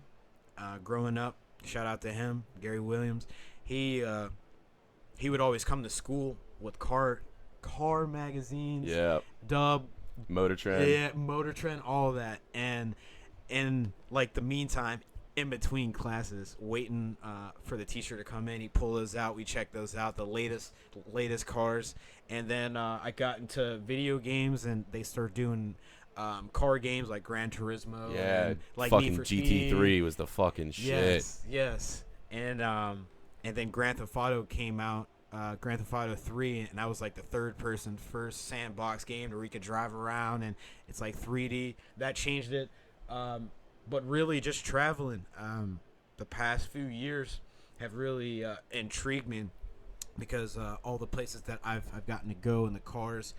growing up, shout out to him, Gary Williams. He would always come to school with car magazines.
Yeah.
Dub.
Motor Trend.
Yeah, Motor Trend, all that. And in like the meantime, in between classes, waiting for the teacher to come in, he pull those out. We check those out, the latest cars. And then I got into video games, and they started doing car games like Gran Turismo.
Yeah,
and, like
fucking
Need for
GT3
Speed.
was the fucking shit.
Yes. And then Grand Theft Auto came out. Grand Theft Auto 3, and that was like the first sandbox game where you could drive around, and it's like 3D. That changed it. But really, just traveling. The past few years have really intrigued me because all the places that I've gotten to go in the cars.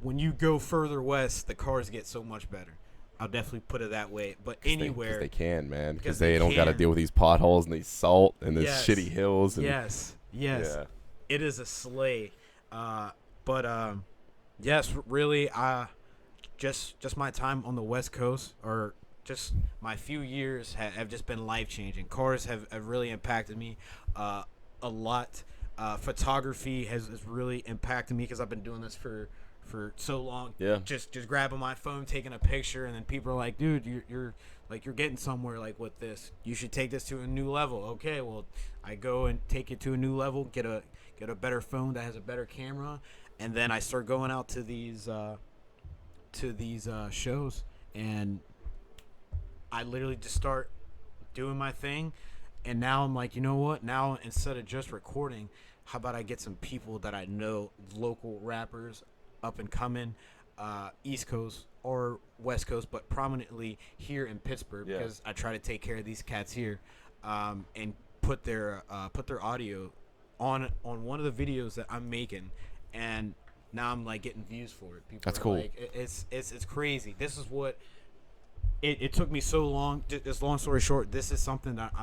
When you go further west, the cars get so much better. I'll definitely put it that way. But anywhere,
They can, man. Because
they
they don't got to
can.
deal with these potholes and these salt and these
Yes.
shitty hills. And,
Yes.
Yeah.
It is a sleigh. But yes, really, just my time on the West Coast, or just my few years have just been life-changing. Cars have really impacted me a lot. Photography has really impacted me because I've been doing this for so long.
Yeah.
Just grabbing my phone, taking a picture, and then people are like, dude, you're getting somewhere like with this. You should take this to a new level. Okay, well, I go and take it to a new level, get a better phone that has a better camera, and then I start going out to these shows, and I literally just start doing my thing. And now I'm like, you know what? Now instead of just recording, how about I get some people that I know, local rappers, up and coming, East Coast or West Coast, but prominently here in Pittsburgh,
Yeah.
because I try to take care of these cats here, and put their audio on one of the videos that I'm making, and now I'm like getting views for it. People
That's
are
cool.
Like, it's crazy. This is what it took me so long. Just long story short, this is something that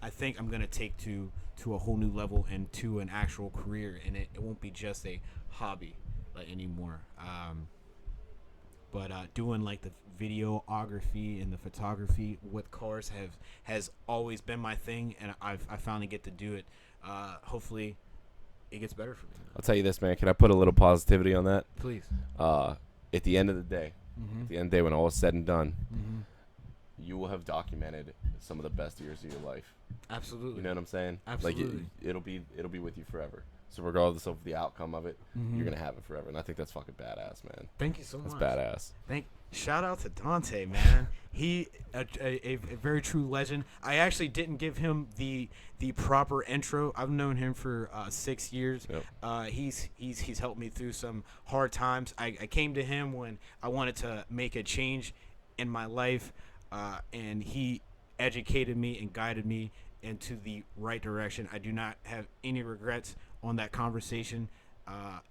I think I'm gonna take to a whole new level and to an actual career, and it won't be just a hobby anymore. But doing like the videography and the photography with cars has always been my thing, and I finally get to do it. Hopefully, it gets better for me.
I'll tell you this, man. Can I put a little positivity on that?
Please.
At the end of the day,
Mm-hmm.
at the end of the day, when all is said and done,
Mm-hmm.
you will have documented some of the best years of your life.
Absolutely.
You know what I'm saying?
Absolutely.
Like it'll be with you forever. So regardless of the outcome of it,
Mhm.
you're gonna have it forever, and I think that's fucking badass, man.
Thank you so
That's
much.
badass.
Shout out to Dante, man. He a very true legend. I actually didn't give him the proper intro. I've known him for 6 years.
Yep.
He's helped me through some hard times. I came to him when I wanted to make a change in my life. and he educated me and guided me into the right direction. I do not have any regrets on that conversation.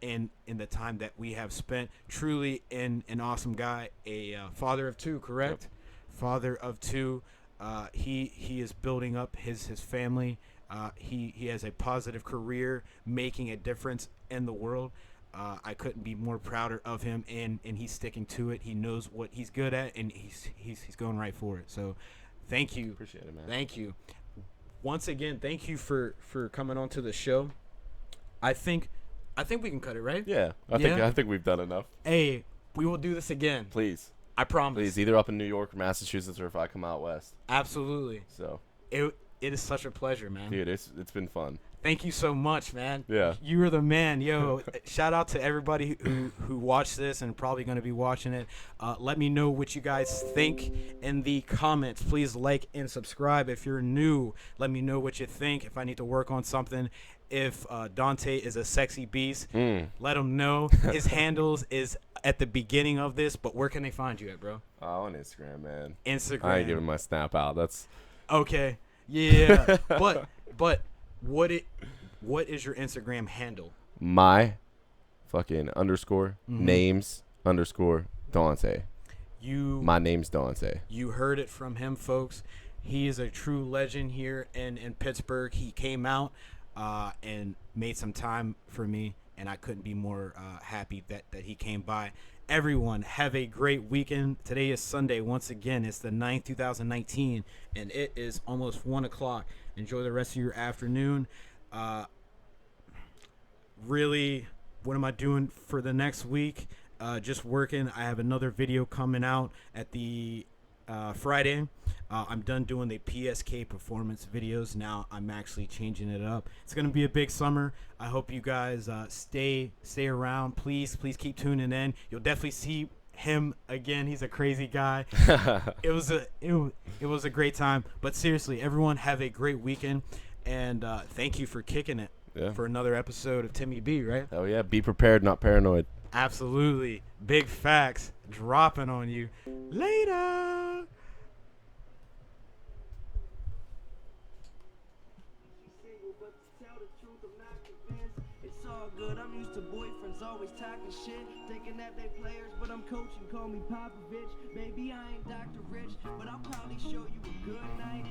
In the time that we have spent. Truly an awesome guy, a father of two, correct? Yep. Father of two. He is building up his family. He has a positive career, making a difference in the world. I couldn't be more prouder of him, and he's sticking to it. He knows what he's good at, and he's going right for it. So, thank you.
Appreciate it, man.
Thank you. Once again, thank you for coming on to the show. I think we can cut it, right?
Yeah. I think we've done enough.
Hey, we will do this again.
Please.
I promise.
Please, either up in New York or Massachusetts, or if I come out west.
Absolutely.
So.
It is such a pleasure, man.
Dude, it's been fun.
Thank you so much, man.
Yeah.
You were the man. Yo, shout out to everybody who watched this and probably going to be watching it. Let me know what you guys think in the comments. Please like and subscribe. If you're new, let me know what you think. If I need to work on something. If Dante is a sexy beast, let him know. His handles is at the beginning of this, but where can they find you at, bro?
On Instagram, man.
Instagram.
I ain't giving my snap out. That's
okay. Yeah, but what is your Instagram handle?
My fucking underscore names underscore Dante. My name's Dante.
You heard it from him, folks. He is a true legend here in Pittsburgh. He came out and made some time for me, and I couldn't be more happy that he came by. Everyone, have a great weekend. Today is Sunday. Once again, it's the 9th, 2019, and it is almost 1 o'clock. Enjoy the rest of your afternoon. Really, what am I doing for the next week? Just working. I have another video coming out at the Friday. I'm done doing the PSK performance videos. Now I'm actually changing it up. It's going to be a big summer. I hope you guys stay around. Please keep tuning in. You'll definitely see him again. He's a crazy guy. It was a great time. But seriously, everyone have a great weekend, and thank you for kicking it for another episode of Timmy B, right?
Oh yeah, be prepared, not paranoid.
Absolutely. Big facts dropping on you. Later.
It's all good. I'm used to boyfriends always talking shit, thinking that they players, but I'm coaching. Call me Popovich. Baby, I ain't Dr. Rich, but I'll probably show you a good night.